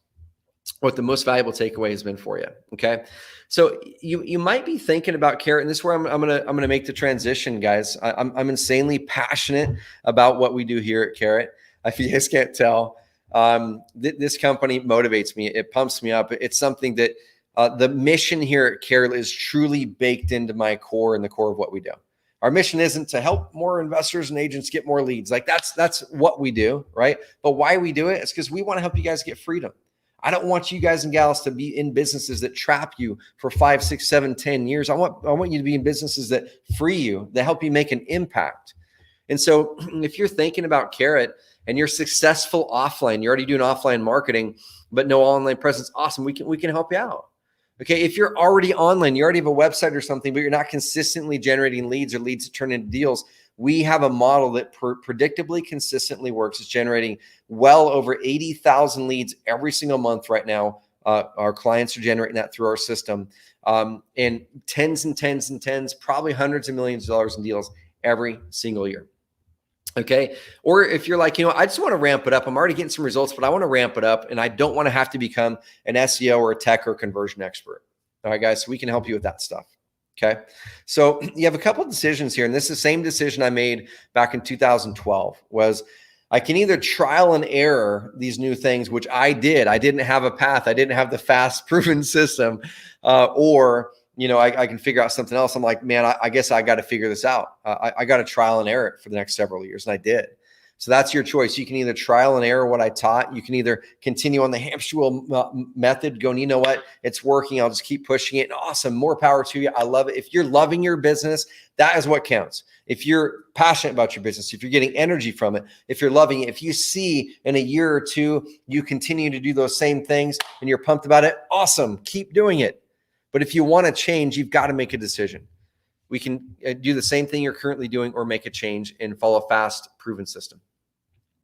what the most valuable takeaway has been for you. Okay, so you might be thinking about Carrot, and this is where I'm gonna make the transition, guys. I'm insanely passionate about what we do here at Carrot. If you guys can't tell. This company motivates me. It pumps me up. It's something that the mission here at Carrot is truly baked into my core and the core of what we do. Our mission isn't to help more investors and agents get more leads. Like that's what we do, right? But why we do it is because we want to help you guys get freedom. I don't want you guys and gals to be in businesses that trap you for 5, 6, 7, 10 years. I want you to be in businesses that free you, that help you make an impact. And so if you're thinking about Carrot and you're successful offline, you're already doing offline marketing, but no online presence, awesome. We can help you out. Okay, if you're already online, you already have a website or something, but you're not consistently generating leads or leads that turn into deals, we have a model that predictably, consistently works. It's generating well over 80,000 leads every single month right now. Our clients are generating that through our system, and tens and tens and tens, probably hundreds of millions of dollars in deals every single year. Okay. Or if you're like, I just want to ramp it up. I'm already getting some results, but I want to ramp it up and I don't want to have to become an SEO or a tech or conversion expert. All right, guys. So we can help you with that stuff. Okay. So you have a couple of decisions here. And this is the same decision I made back in 2012 was I can either trial and error these new things, which I did. I didn't have a path. I didn't have the fast proven system, or I can figure out something else. I'm like, man, I guess I got to figure this out. I got to trial and error it for the next several years. And I did. So that's your choice. You can either trial and error what I taught. You can either continue on the hamster wheel method going, you know what, it's working. I'll just keep pushing it. And awesome. More power to you. I love it. If you're loving your business, that is what counts. If you're passionate about your business, if you're getting energy from it, if you're loving it, if you see in a year or two, you continue to do those same things and you're pumped about it, awesome. Keep doing it. But if you want to change, you've got to make a decision. We can do the same thing you're currently doing or make a change and follow a fast, proven system.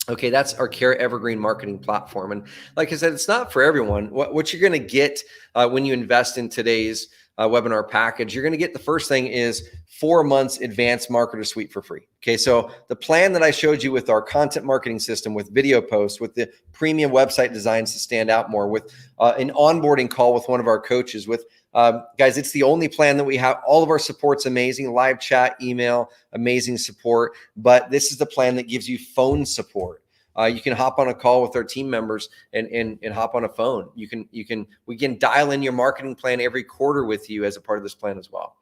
Okay, that's our Carrot Evergreen marketing platform. And like I said, it's not for everyone. What you're going to get when you invest in today's webinar package, you're going to get the first thing is 4 months advanced marketer suite for free. Okay, so the plan that I showed you with our content marketing system, with video posts, with the premium website designs to stand out more, with an onboarding call with one of our coaches, with guys, it's the only plan that we have. All of our support's amazing, live chat, email, amazing support. But this is the plan that gives you phone support. You can hop on a call with our team members and hop on a phone. We can dial in your marketing plan every quarter with you as a part of this plan as well.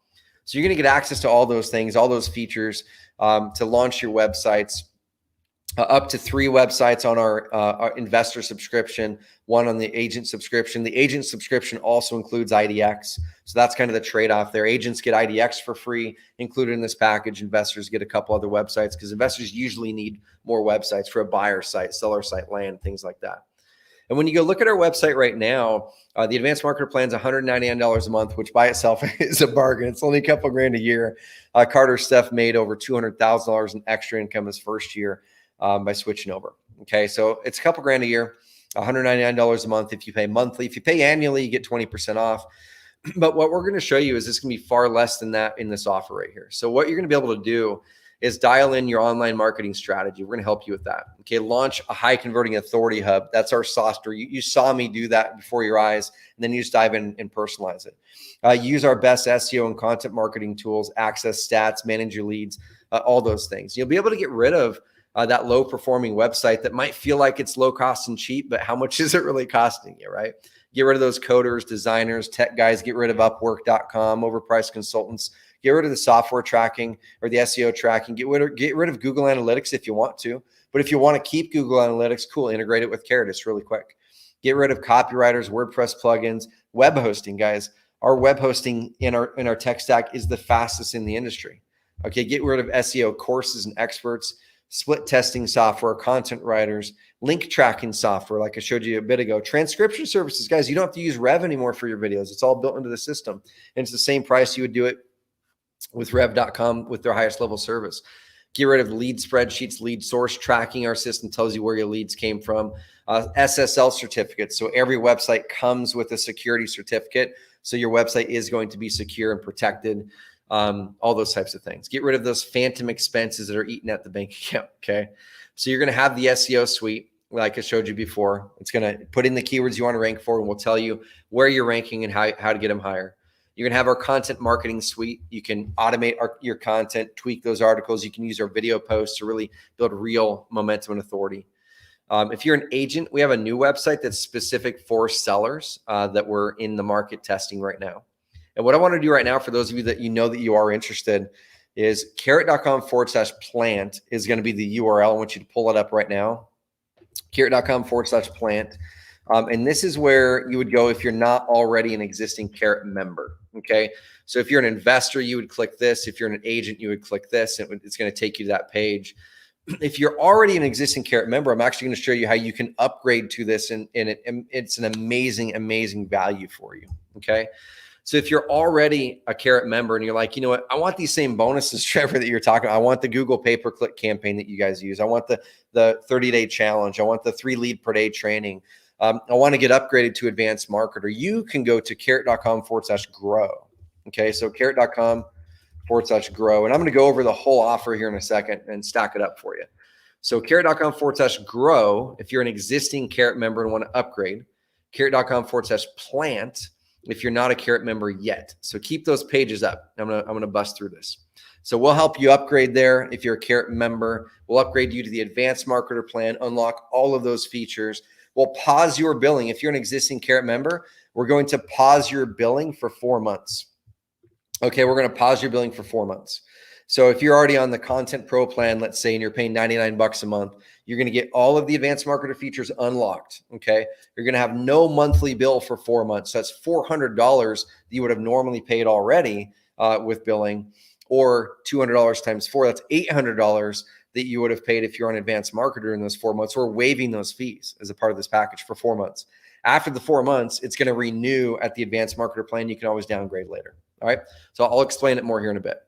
So you're going to get access to all those things, all those features to launch your websites. Up to 3 websites on our investor subscription, 1 on the agent subscription. The agent subscription also includes IDX. So that's kind of the trade-off there. Agents get IDX for free included in this package. Investors get a couple other websites because investors usually need more websites for a buyer site, seller site, land, things like that. And when you go look at our website right now, the advanced marketer plan is $199 a month, which by itself is a bargain. It's only a couple grand a year. Carter Steph made over $200,000 in extra income his first year by switching over. Okay, so it's a couple grand a year, $199 a month if you pay monthly. If you pay annually, you get 20% off. But what we're going to show you is this can be far less than that in this offer right here. So what you're going to be able to do is dial in your online marketing strategy. We're going to help you with that. Okay, launch a high converting authority hub. That's our software. You saw me do that before your eyes, and then you just dive in and personalize it. Use our best SEO and content marketing tools, access stats, manage your leads, all those things. You'll be able to get rid of that low performing website that might feel like it's low cost and cheap, but how much is it really costing you, right? Get rid of those coders, designers, tech guys, get rid of Upwork.com, overpriced consultants, get rid of the software tracking or the SEO tracking, get rid of Google Analytics if you want to. But if you want to keep Google Analytics, cool, integrate it with Carrot. It's really quick. Get rid of copywriters, WordPress plugins, web hosting, guys. Our web hosting in our tech stack is the fastest in the industry. Okay, get rid of SEO courses and experts, split testing software, content writers, link tracking software, like I showed you a bit ago, transcription services. Guys, you don't have to use Rev anymore for your videos. It's all built into the system. And it's the same price you would do it with Rev.com with their highest level service. Get rid of lead spreadsheets, lead source tracking. Our system tells you where your leads came from. SSL certificates. So every website comes with a security certificate. So your website is going to be secure and protected. All those types of things. Get rid of those phantom expenses that are eating at the bank account. Okay. So you're going to have the SEO suite, like I showed you before. It's going to put in the keywords you want to rank for, and we'll tell you where you're ranking and how to get them higher. You're going to have our content marketing suite. You can automate your content, tweak those articles. You can use our video posts to really build real momentum and authority. If you're an agent, we have a new website that's specific for sellers that we're in the market testing right now. And what I want to do right now, for those of you that you know that you are interested, is carrot.com/plant is going to be the URL. I want you to pull it up right now. Carrot.com/plant. And this is where you would go if you're not already an existing Carrot member. Okay. So if you're an investor, you would click this. If you're an agent, you would click this. It's going to take you to that page. If you're already an existing Carrot member, I'm actually going to show you how you can upgrade to this. And it's an amazing, amazing value for you. Okay. So if you're already a Carrot member and you're like, you know what, I want these same bonuses, Trevor, that you're talking about. I want the Google pay-per-click campaign that you guys use. I want the 30-day challenge. I want the 3 lead per day training. I want to get upgraded to advanced marketer. You can go to carrot.com/grow. Okay. So carrot.com/grow. And I'm going to go over the whole offer here in a second and stack it up for you. So carrot.com/grow, if you're an existing Carrot member and want to upgrade, carrot.com/plant, if you're not a Carrot member yet. So keep those pages up. I'm gonna bust through this. So we'll help you upgrade there. If you're a Carrot member, we'll upgrade you to the advanced marketer plan, unlock all of those features. We'll pause your billing. If you're an existing Carrot member, we're going to pause your billing for 4 months. Okay, we're going to pause your billing for 4 months. So if you're already on the Content Pro plan, let's say, and you're paying $99 a month, you're going to get all of the advanced marketer features unlocked. Okay, you're going to have no monthly bill for 4 months. So that's $400 that you would have normally paid already with billing, or $200 times 4. That's $800 that you would have paid if you're on advanced marketer in those 4 months. We're waiving those fees as a part of this package for 4 months. After the 4 months, it's going to renew at the advanced marketer plan. You can always downgrade later. All right. So I'll explain it more here in a bit.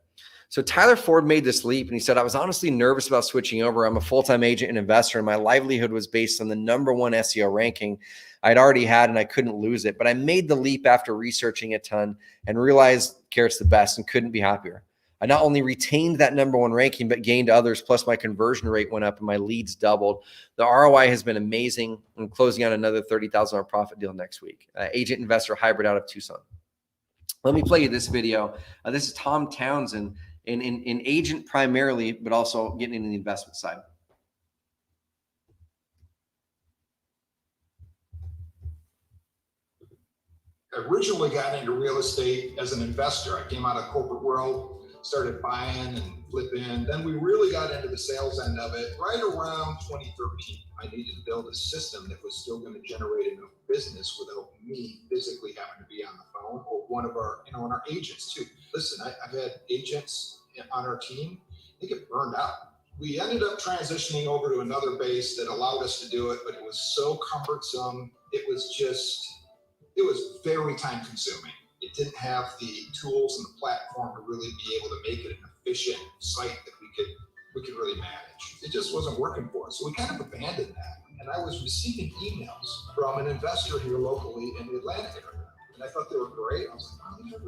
So Tyler Ford made this leap and he said, I was honestly nervous about switching over. I'm a full-time agent and investor, and my livelihood was based on the #1 SEO ranking I'd already had, and I couldn't lose it. But I made the leap after researching a ton and realized Carrot's the best and couldn't be happier. I not only retained that #1 ranking, but gained others, plus my conversion rate went up and my leads doubled. The ROI has been amazing. I'm closing on another $30,000 profit deal next week. Agent investor hybrid out of Tucson. Let me play you this video. This is Tom Townsend, in agent primarily, but also getting into the investment side. I originally got into real estate as an investor. I came out of the corporate world, started buying and flipping. Then we really got into the sales end of it right around 2013. I needed to build a system that was still going to generate enough business without me physically having to be on the phone, or one of our, and our agents too. Listen, I've had agents on our team, they get burned out. We ended up transitioning over to another base that allowed us to do it, but it was so cumbersome. It was very time consuming. It didn't have the tools and the platform to really be able to make it an efficient site that we could really manage. It just wasn't working for us. So we kind of abandoned that. And I was receiving emails from an investor here locally in the Atlanta area. And I thought they were great. I was like, oh, these are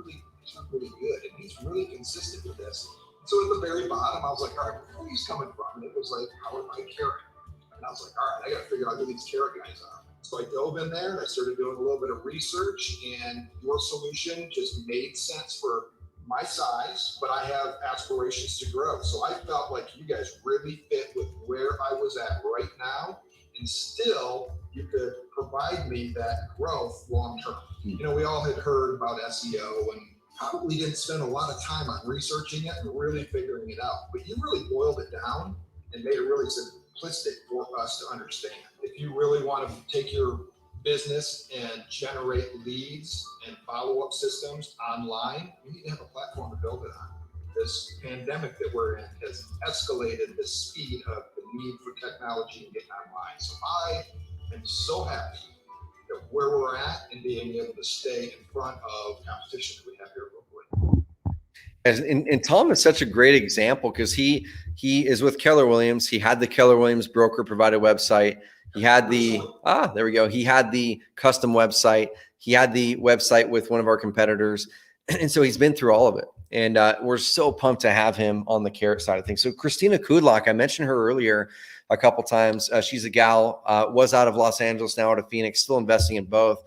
really good. And he's really consistent with this. So at the very bottom, I was like, all right, where are these coming from? And it was like, Powered by Carrot. And I was like, all right, I got to figure out who these Carrot guys are. So I dove in there and I started doing a little bit of research, and your solution just made sense for my size, but I have aspirations to grow. So I felt like you guys really fit with where I was at right now, and still you could provide me that growth long term. You know, we all had heard about SEO and probably didn't spend a lot of time on researching it and really figuring it out, but you really boiled it down and made it really simplistic for us to understand. If you really want to take your business and generate leads and follow-up systems online, you need to have a platform to build it on. This pandemic that we're in has escalated the speed of the need for technology and getting online. So I am so happy that where we're at and being able to stay in front of competition that we have here locally. And Tom is such a great example because he is with Keller Williams. He had the Keller Williams broker provided website. He had the, there we go. He had the custom website. He had the website with one of our competitors. And so he's been through all of it. And we're so pumped to have him on the Carrot side of things. So Christina Kudlock, I mentioned her earlier a couple times. She's a gal, was out of Los Angeles, now out of Phoenix, still investing in both.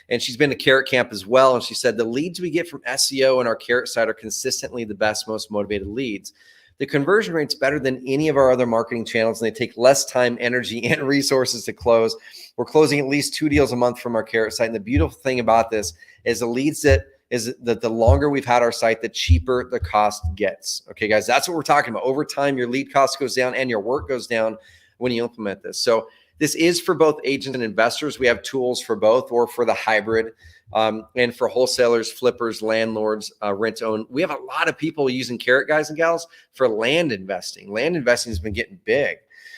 And she's been to Carrot Camp as well. And she said the leads we get from SEO and our Carrot side are consistently the best, most motivated leads. The conversion rate's better than any of our other marketing channels, and they take less time, energy, and resources to close. We're closing at least 2 deals a month from our Carrot site. And the beautiful thing about this is the leads that is that the longer we've had our site, the cheaper the cost gets. Okay, guys, that's what we're talking about. Over time, your lead cost goes down and your work goes down when you implement this. So this is for both agents and investors. We have tools for both, or for the hybrid, and for wholesalers, flippers, landlords, rent-own. We have a lot of people using Carrot, guys and gals, for land investing. Land investing has been getting big.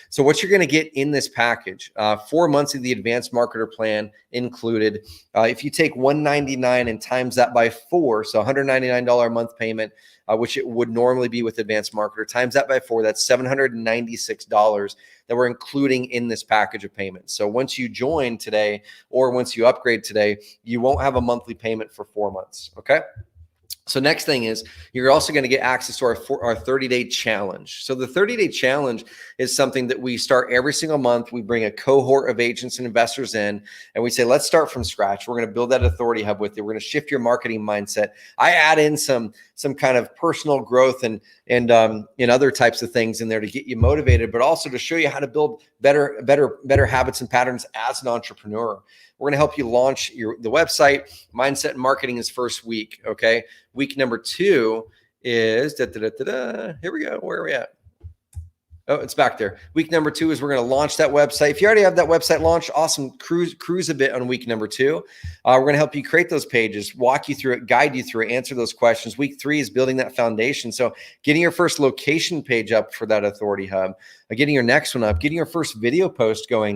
So what you're going to get in this package, 4 months of the advanced marketer plan included. If you take $199 and times that by 4, so $199 a month payment, which it would normally be with advanced marketer, times that by 4, that's $796 that we're including in this package of payments. So once you join today, or once you upgrade today, you won't have a monthly payment for 4 months. Okay. So next thing is, you're also going to get access to our 30-day challenge. So the 30-day challenge is something that we start every single month. We bring a cohort of agents and investors in, and we say, let's start from scratch. We're going to build that authority hub with you. We're going to shift your marketing mindset. I add in some kind of personal growth and other types of things in there to get you motivated, but also to show you how to build better habits and patterns as an entrepreneur. We're going to help you launch the website. Mindset and marketing is first week. Okay. Week number 2 is here we go. Where are we at? Oh, it's back there. Week number 2 is we're going to launch that website. If you already have that website launched, awesome. Cruise a bit on week number 2. We're going to help you create those pages, walk you through it, guide you through it, answer those questions. Week 3 is building that foundation. So getting your first location page up for that authority hub, getting your next one up, getting your first video post going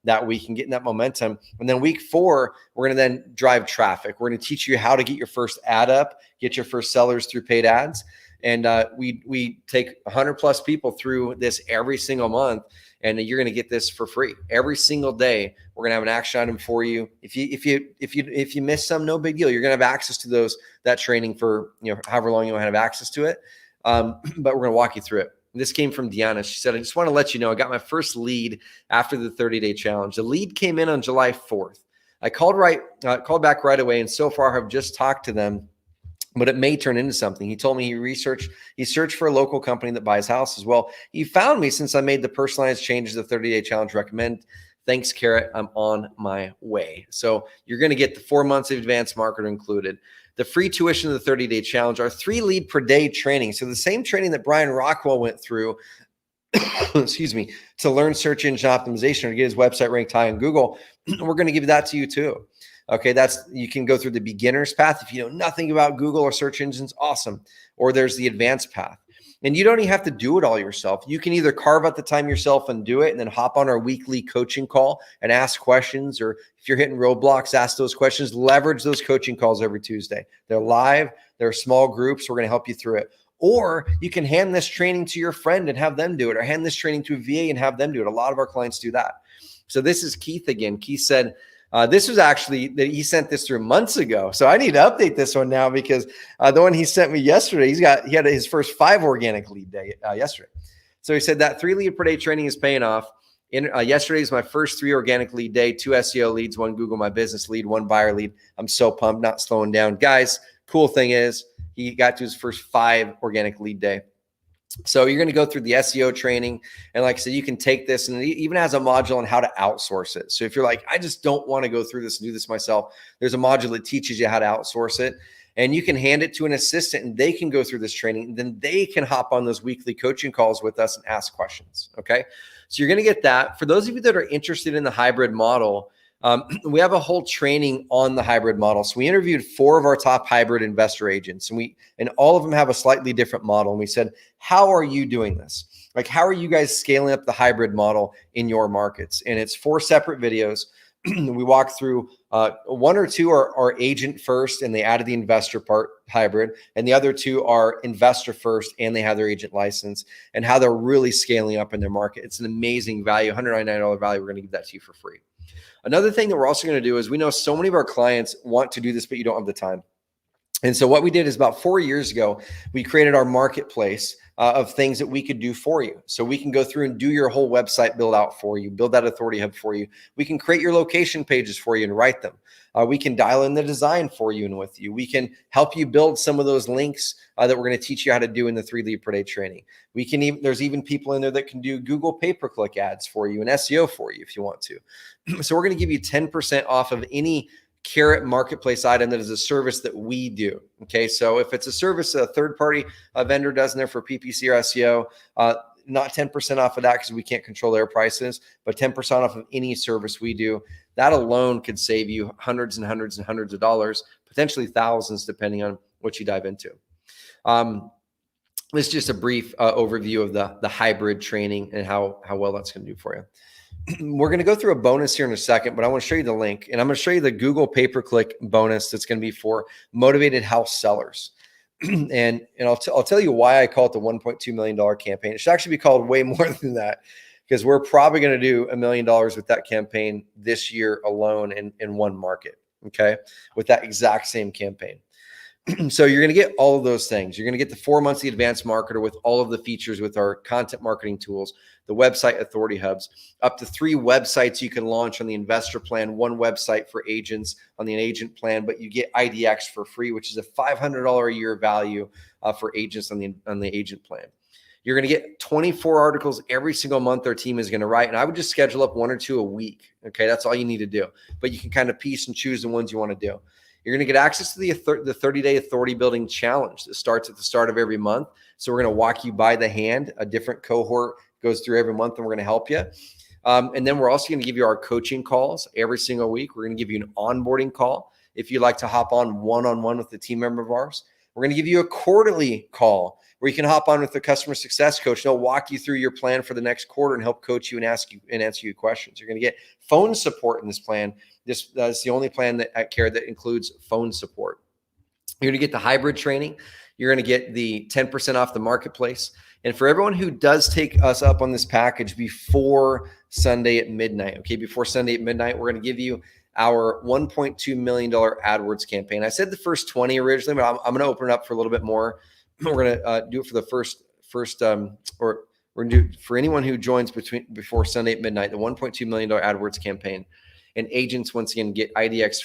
that week and getting that momentum. And then week 4, we're going to then drive traffic. We're going to teach you how to get your first ad up, get your first sellers through paid ads. And we take 100 plus people through this every single month, and you're going to get this for free every single day. We're going to have an action item for you. If you miss some, no big deal. You're going to have access to that training for however long you want to have access to it. But we're going to walk you through it. This came from Deanna. She said, I just want to let you know, I got my first lead after the 30-day challenge. The lead came in on July 4th. I called back right away, and so far I've just talked to them, but it may turn into something. He told me he searched for a local company that buys houses. Well, he found me since I made the personalized changes the 30-day challenge recommend. Thanks, Carrot. I'm on my way. So you're going to get the 4 months of advanced marketer included. The free tuition of the 30-day challenge, our 3 lead per day training. So the same training that Brian Rockwell went through, excuse me, to learn search engine optimization or to get his website ranked high on Google, we're going to give that to you too. Okay, you can go through the beginner's path. If you know nothing about Google or search engines, awesome. Or there's the advanced path. And you don't even have to do it all yourself. You can either carve out the time yourself and do it, and then hop on our weekly coaching call and ask questions. Or if you're hitting roadblocks, ask those questions. Leverage those coaching calls every Tuesday. They're live. They're small groups. We're going to help you through it. Or you can hand this training to your friend and have them do it, or hand this training to a VA and have them do it. A lot of our clients do that. So this is Keith again. Keith said, this was actually that he sent this through months ago. So I need to update this one now, because the one he sent me yesterday, he had his first 5 organic lead day yesterday. So he said that 3 lead per day training is paying off. Yesterday is my first 3 organic lead day, 2 SEO leads, 1 Google My Business lead, 1 buyer lead. I'm so pumped, not slowing down. Guys, cool thing is he got to his first 5 organic lead day. So you're going to go through the SEO training. And like I said, you can take this, and it even has a module on how to outsource it. So if you're like, I just don't want to go through this and do this myself, there's a module that teaches you how to outsource it. And you can hand it to an assistant, and they can go through this training. And then they can hop on those weekly coaching calls with us and ask questions. Okay. So you're going to get that. For those of you that are interested in the hybrid model, we have a whole training on the hybrid model. So we interviewed 4 of our top hybrid investor agents, and all of them have a slightly different model. And we said, how are you doing this? Like, how are you guys scaling up the hybrid model in your markets? And it's 4 separate videos. We walk through 1 or 2 are agent first, and they added the investor part hybrid. And the other 2 are investor first, and they have their agent license, and how they're really scaling up in their market. It's an amazing value, $199 value. We're going to give that to you for free. Another thing that we're also going to do is, we know so many of our clients want to do this, but you don't have the time. And so what we did is, about 4 years ago, we created our marketplace of things that we could do for you. So we can go through and do your whole website build out for you, build that authority hub for you. We can create your location pages for you and write them. We can dial in the design for you and with you. We can help you build some of those links that we're going to teach you how to do in the 3 lead per day training. There's even people in there that can do Google pay-per-click ads for you and SEO for you if you want to. So we're going to give you 10% off of any Carrot marketplace item that is a service that we do. Okay, so if it's a service a third-party vendor does in there for PPC or SEO, not 10% off of that because we can't control their prices, but 10% off of any service we do. That alone could save you hundreds and hundreds and hundreds of dollars, potentially thousands, depending on what you dive into. This is just a brief overview of the hybrid training and how well that's going to do for you. We're going to go through a bonus here in a second, but I want to show you the link, and I'm going to show you the Google pay-per-click bonus that's going to be for motivated house sellers. and I'll tell you why I call it the $1.2 million campaign. It should actually be called way more than that, because we're probably going to do $1 million with that campaign this year alone in one market. Okay, with that exact same campaign. So you're going to get all of those things. You're going to get the 4 months of the advanced marketer with all of the features with our content marketing tools, the website authority hubs, up to 3 websites you can launch on the investor plan, 1 website for agents on the agent plan, but you get IDX for free, which is a $500 a year value for agents on the agent plan. You're going to get 24 articles every single month our team is going to write. And I would just schedule up 1 or 2 a week. Okay, that's all you need to do. But you can kind of piece and choose the ones you want to do. You're going to get access to the 30-day authority building challenge that starts at the start of every month. So we're going to walk you by the hand. A different cohort goes through every month, and we're going to help you. And then we're also going to give you our coaching calls every single week. We're going to give you an onboarding call if you'd like to hop on one-on-one with a team member of ours. We're going to give you a quarterly call where you can hop on with the customer success coach. They'll walk you through your plan for the next quarter and help coach you and answer you questions. You're going to get phone support in this plan. This is the only plan at Carrot that includes phone support. You're going to get the hybrid training. You're going to get the 10% off the marketplace. And for everyone who does take us up on this package before Sunday at midnight, okay, before Sunday at midnight, we're going to give you our $1.2 million AdWords campaign. I said the first 20 originally, but I'm going to open it up for a little bit more. We're going to do it for the first, or we're going to do for anyone who joins before Sunday at midnight, the $1.2 million AdWords campaign. And agents, once again, get IDX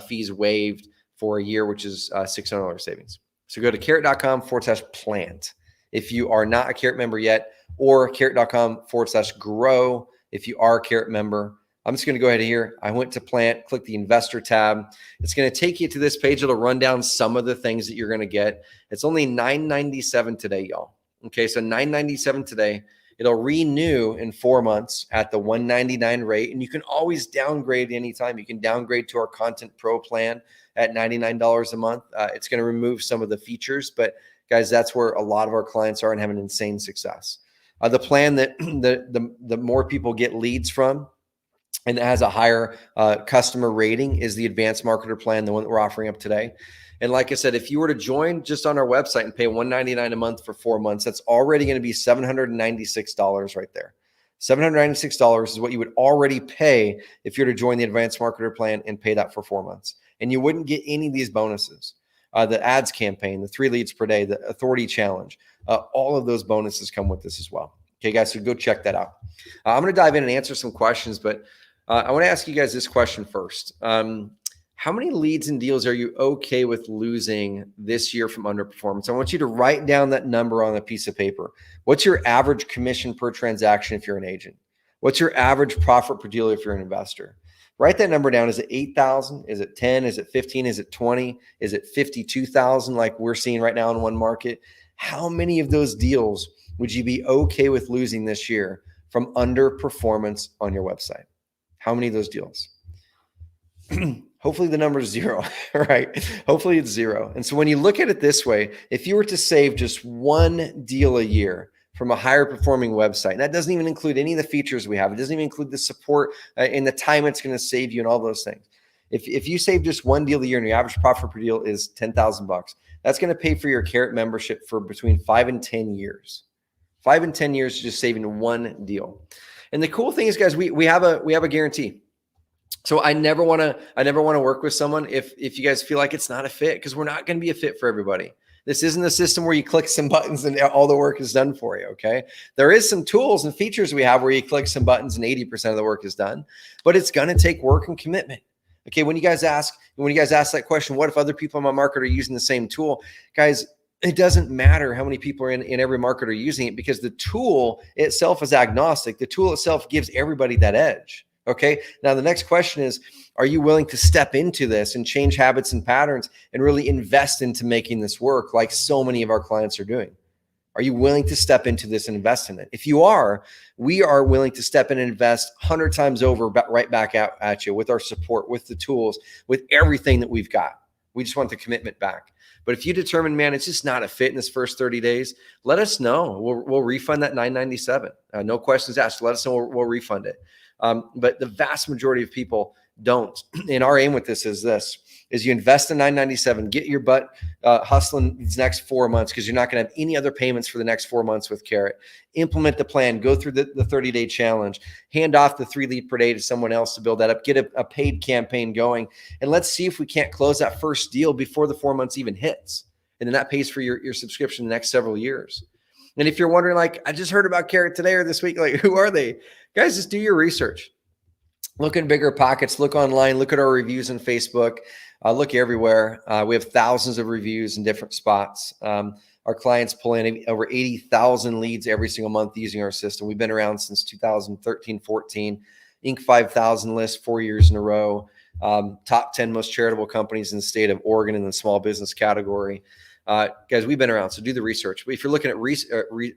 fees waived for a year, which is $600 savings. So go to carrot.com/plant if you are not a Carrot member yet, or carrot.com/grow if you are a Carrot member. I'm just going to go ahead here. I went to plant, click the investor tab. It's going to take you to this page. It'll run down some of the things that you're going to get. It's only $9.97 today, y'all. Okay, so $9.97 today. It'll renew in 4 months at the $199 rate, and you can always downgrade anytime. You can downgrade to our Content Pro plan at $99 a month. It's going to remove some of the features, but guys, that's where a lot of our clients are and having insane success. The plan that the more people get leads from, and it has a higher customer rating, is the advanced marketer plan, the one that we're offering up today. And like I said, if you were to join just on our website and pay $199 a month for 4 months, that's already going to be $796 right there. $796 is what you would already pay if you were to join the advanced marketer plan and pay that for 4 months. And you wouldn't get any of these bonuses. The ads campaign, the 3 leads per day, the authority challenge, all of those bonuses come with this as well. Okay, guys, so go check that out. I'm going to dive in and answer some questions, but I want to ask you guys this question first. How many leads and deals are you okay with losing this year from underperformance? I want you to write down that number on a piece of paper. What's your average commission per transaction if you're an agent? What's your average profit per deal if you're an investor? Write that number down. Is it 8,000? Is it 10? Is it 15? Is it 20? Is it 52,000 like we're seeing right now in one market? How many of those deals would you be okay with losing this year from underperformance on your website? How many of those deals? Hopefully the number is 0, right? Hopefully it's 0. And so when you look at it this way, if you were to save just 1 deal a year from a higher performing website, and that doesn't even include any of the features we have. It doesn't even include the support and the time it's going to save you and all those things. If you save just 1 deal a year and your average profit per deal is $10,000, that's going to pay for your Carrot membership for between 5 and 10 years. 5 and 10 years just saving 1 deal. And the cool thing is, guys, we have a guarantee. So I never want to work with someone if you guys feel like it's not a fit, because we're not going to be a fit for everybody. This isn't a system where you click some buttons and all the work is done for you, okay? There is some tools and features we have where you click some buttons and 80% of the work is done, but it's going to take work and commitment. Okay, when you guys ask that question, what if other people in my market are using the same tool? Guys, it doesn't matter how many people are in every market are using it, because the tool itself is agnostic. The tool itself gives everybody that edge. Okay. Now, the next question is, are you willing to step into this and change habits and patterns and really invest into making this work like so many of our clients are doing? Are you willing to step into this and invest in it? If you are, we are willing to step in and invest 100 times over right back at you with our support, with the tools, with everything that we've got. We just want the commitment back. But if you determine, man, it's just not a fit in this first 30 days, let us know. We'll refund that $997. No questions asked. Let us know. We'll refund it. But the vast majority of people don't. And our aim with this is you invest in $997, get your butt hustling these next 4 months, because you're not going to have any other payments for the next 4 months with Carrot. Implement the plan, go through the 30-day challenge, hand off the 3 lead per day to someone else to build that up, get a paid campaign going, and let's see if we can't close that first deal before the 4 months even hits. And then that pays for your subscription the next several years. And if you're wondering, like, I just heard about Carrot today or this week, like, who are they? Guys, just do your research. Look in Bigger Pockets, look online, look at our reviews on Facebook, look everywhere. We have thousands of reviews in different spots. Our clients pull in over 80,000 leads every single month using our system. We've been around since 2013, 14, Inc. 5000 list 4 years in a row, top 10 most charitable companies in the state of Oregon in the small business category. Guys, we've been around, so do the research. But if you're looking at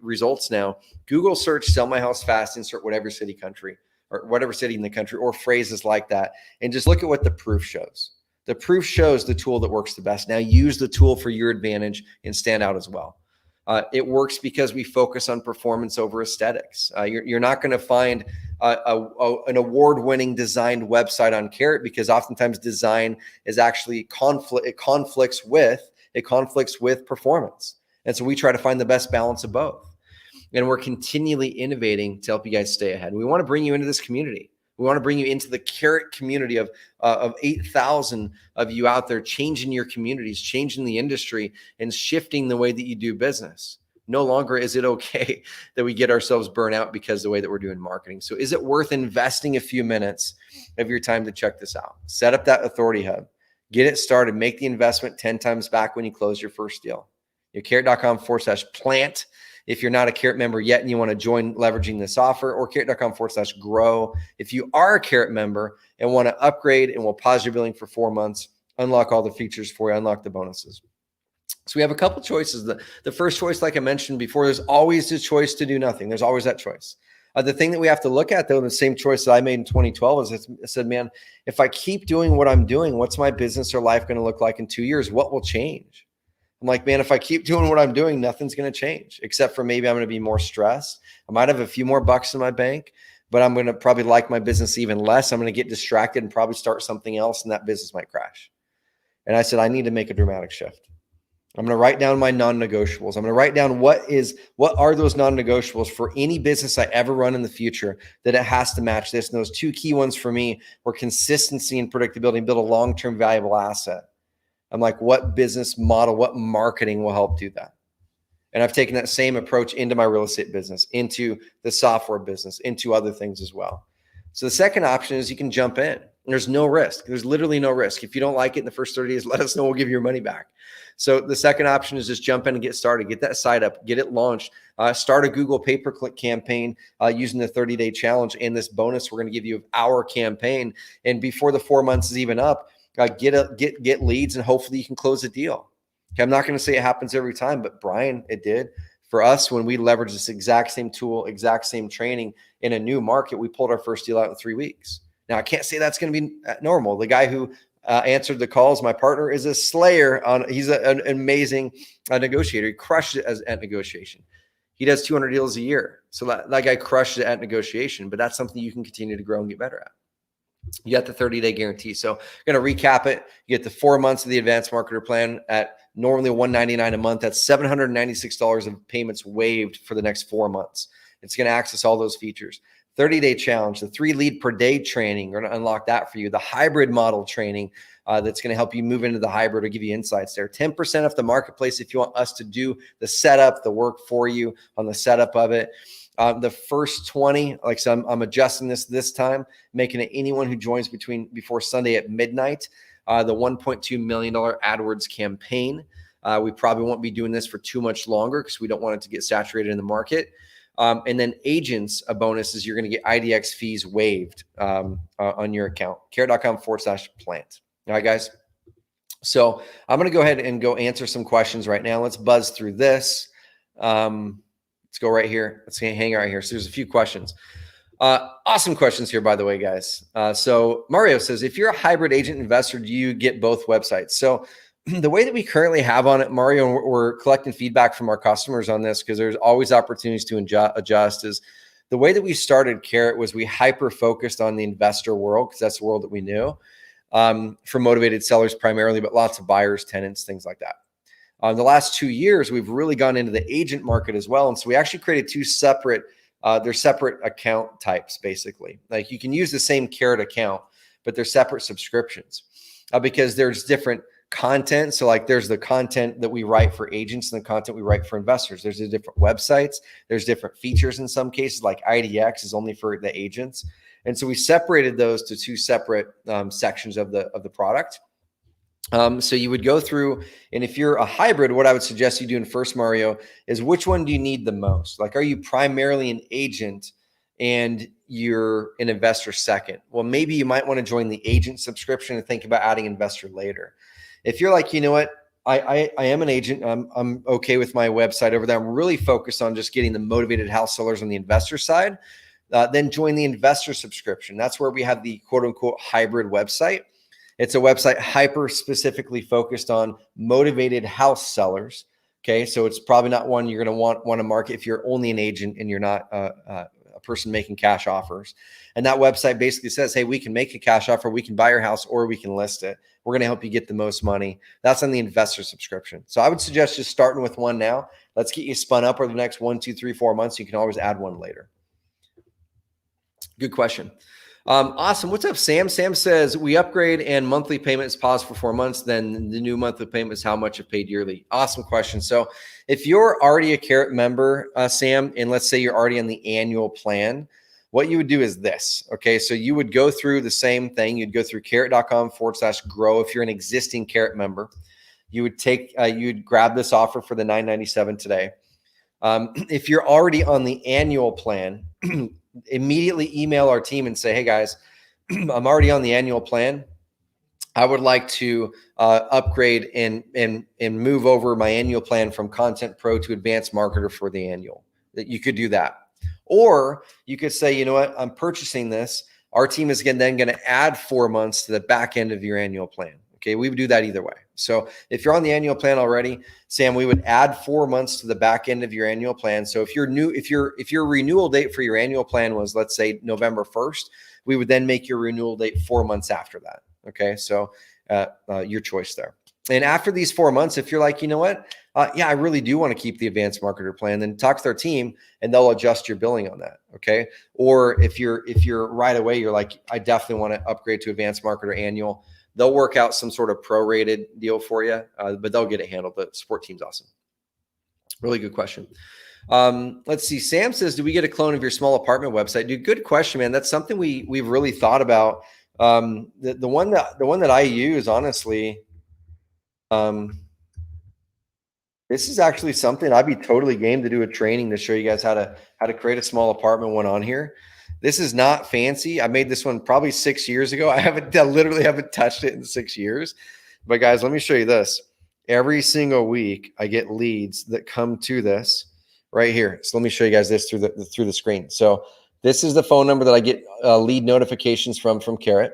results now, Google search "sell my house fast," insert whatever city in the country, or phrases like that, and just look at what the proof shows. The proof shows the tool that works the best. Now use the tool for your advantage and stand out as well. It works because we focus on performance over aesthetics. You're not going to find an award-winning designed website on Carrot, because oftentimes design is actually it conflicts with performance. And so we try to find the best balance of both. And we're continually innovating to help you guys stay ahead. We want to bring you into this community. We want to bring you into the Carrot community of 8,000 of you out there, changing your communities, changing the industry, and shifting the way that you do business. No longer is it okay that we get ourselves burnt out because of the way that we're doing marketing. So is it worth investing a few minutes of your time to check this out? Set up that authority hub. Get it started. Make the investment 10 times back when you close your first deal. Carrot.com/plant. If you're not a Carrot member yet and you want to join leveraging this offer, or Carrot.com/grow. If you are a Carrot member and want to upgrade and we'll pause your billing for 4 months, unlock all the features for you, unlock the bonuses. So we have a couple choices. The first choice, like I mentioned before, there's always the choice to do nothing. There's always that choice. The thing that we have to look at, though, the same choice that I made in 2012 is I said, man, if I keep doing what I'm doing, what's my business or life going to look like in 2 years? What will change? I'm like, man, if I keep doing what I'm doing, nothing's going to change, except for maybe I'm going to be more stressed. I might have a few more bucks in my bank, but I'm going to probably like my business even less. I'm going to get distracted and probably start something else, and that business might crash. And I said, I need to make a dramatic shift. I'm going to write down my non-negotiables. I'm going to write down what are those non-negotiables for any business I ever run in the future, that it has to match this. And those two key ones for me were consistency and predictability, and build a long-term valuable asset. I'm like, what business model, what marketing will help do that? And I've taken that same approach into my real estate business, into the software business, into other things as well. So the second option is you can jump in. There's no risk. There's literally no risk. If you don't like it in the first 30 days, let us know. We'll give you your money back. So the second option is just jump in and get started. Get that site up. Get it launched. Start a Google pay-per-click campaign using the 30-day challenge and this bonus we're going to give you of our campaign. And before the 4 months is even up, get leads, and hopefully you can close a deal. Okay, I'm not going to say it happens every time, but Brian, it did. For us, when we leveraged this exact same tool, exact same training in a new market, we pulled our first deal out in 3 weeks. Now, I can't say that's going to be normal. The guy who answered the calls, my partner, is a slayer. He's an amazing negotiator. He crushed it at negotiation. He does 200 deals a year. So that guy crushed it at negotiation, but that's something you can continue to grow and get better at. You got the 30-day guarantee. So I'm going to recap it. You get the 4 months of the advanced marketer plan at normally $199 a month. That's $796 of payments waived for the next 4 months. It's going to access all those features. 30-day challenge, the 3 lead per day training, we're going to unlock that for you. The hybrid model training that's going to help you move into the hybrid or give you insights there. 10% off the marketplace if you want us to do the setup, the work for you on the setup of it. The first 20, like I said, I'm adjusting this time, making it anyone who joins before Sunday at midnight. The $1.2 million AdWords campaign. We probably won't be doing this for too much longer because we don't want it to get saturated in the market. And then agents, a bonus is you're going to get IDX fees waived on your account. Carrot.com/plant. All right, guys. So I'm going to go ahead and go answer some questions right now. Let's buzz through this. Let's go right here. Let's hang right here. So there's a few questions. Awesome questions here, by the way, guys. So Mario says, if you're a hybrid agent investor, do you get both websites? So the way that we currently have on it, Mario, and we're collecting feedback from our customers on this because there's always opportunities to adjust, is the way that we started Carrot was we hyper-focused on the investor world because that's the world that we knew, for motivated sellers primarily, but lots of buyers, tenants, things like that. The last 2 years, we've really gone into the agent market as well. And so we actually created two separate, they're separate account types, basically. Like you can use the same Carrot account, but they're separate subscriptions because there's different content. So like there's the content that we write for agents and the content we write for investors. There's the different websites. There's different features in some cases, like IDX is only for the agents. And so we separated those to two separate sections of the product. So you would go through, and if you're a hybrid, what I would suggest you doing first, Mario, is which one do you need the most? Like, are you primarily an agent and you're an investor second? Well, maybe you might want to join the agent subscription and think about adding investor later. If you're like, you know what, I am an agent, I'm okay with my website over there, I'm really focused on just getting the motivated house sellers on the investor side, then join the investor subscription. That's where we have the quote unquote hybrid website. It's a website hyper specifically focused on motivated house sellers. Okay, so it's probably not one you're going to want to market if you're only an agent and you're not a person making cash offers. And that website basically says, hey, we can make a cash offer, we can buy your house, or we can list it. We're going to help you get the most money. That's on the investor subscription. So I would suggest just starting with one now. Let's get you spun up over the next 1, 2, 3, 4 months. You can always add one later. Good question. Awesome. What's up, Sam? Sam says, we upgrade and monthly payments pause for 4 months. Then the new monthly payment is how much is paid yearly. Awesome question. So if you're already a Carrot member, Sam, and let's say you're already on the annual plan, what you would do is this. Okay. So you would go through the same thing. You'd go through carrot.com/grow. If you're an existing Carrot member, you would take, you'd grab this offer for the $9.97 today. If you're already on the annual plan, immediately email our team and say, hey guys, I'm already on the annual plan. I would like to upgrade and move over my annual plan from Content Pro to Advanced Marketer for the annual. That you could do that. Or you could say, you know what, I'm purchasing this. Our team is then going to add 4 months to the back end of your annual plan. Okay, we would do that either way. So if you're on the annual plan already, Sam, we would add 4 months to the back end of your annual plan. So if you're new, if your renewal date for your annual plan was, let's say, November 1st, we would then make your renewal date 4 months after that. Okay, so your choice there. And after these 4 months, if you're like, you know what, yeah, I really do want to keep the Advanced Marketer plan, then talk to their team and they'll adjust your billing on that. Okay. Or if you're right away, you're like, I definitely want to upgrade to Advanced Marketer annual, they'll work out some sort of prorated deal for you, but they'll get it handled. The support team's awesome. Really good question. Let's see. Sam says, do we get a clone of your small apartment website? Dude, good question, man. That's something we've really thought about. The one that I use, honestly, this is actually something I'd be totally game to do a training to show you guys how to create a small apartment one on here. This is not fancy. I made this one probably 6 years ago. I literally haven't touched it in 6 years. But guys, let me show you this. Every single week, I get leads that come to this right here. So let me show you guys this through the screen. So this is the phone number that I get lead notifications from Carrot.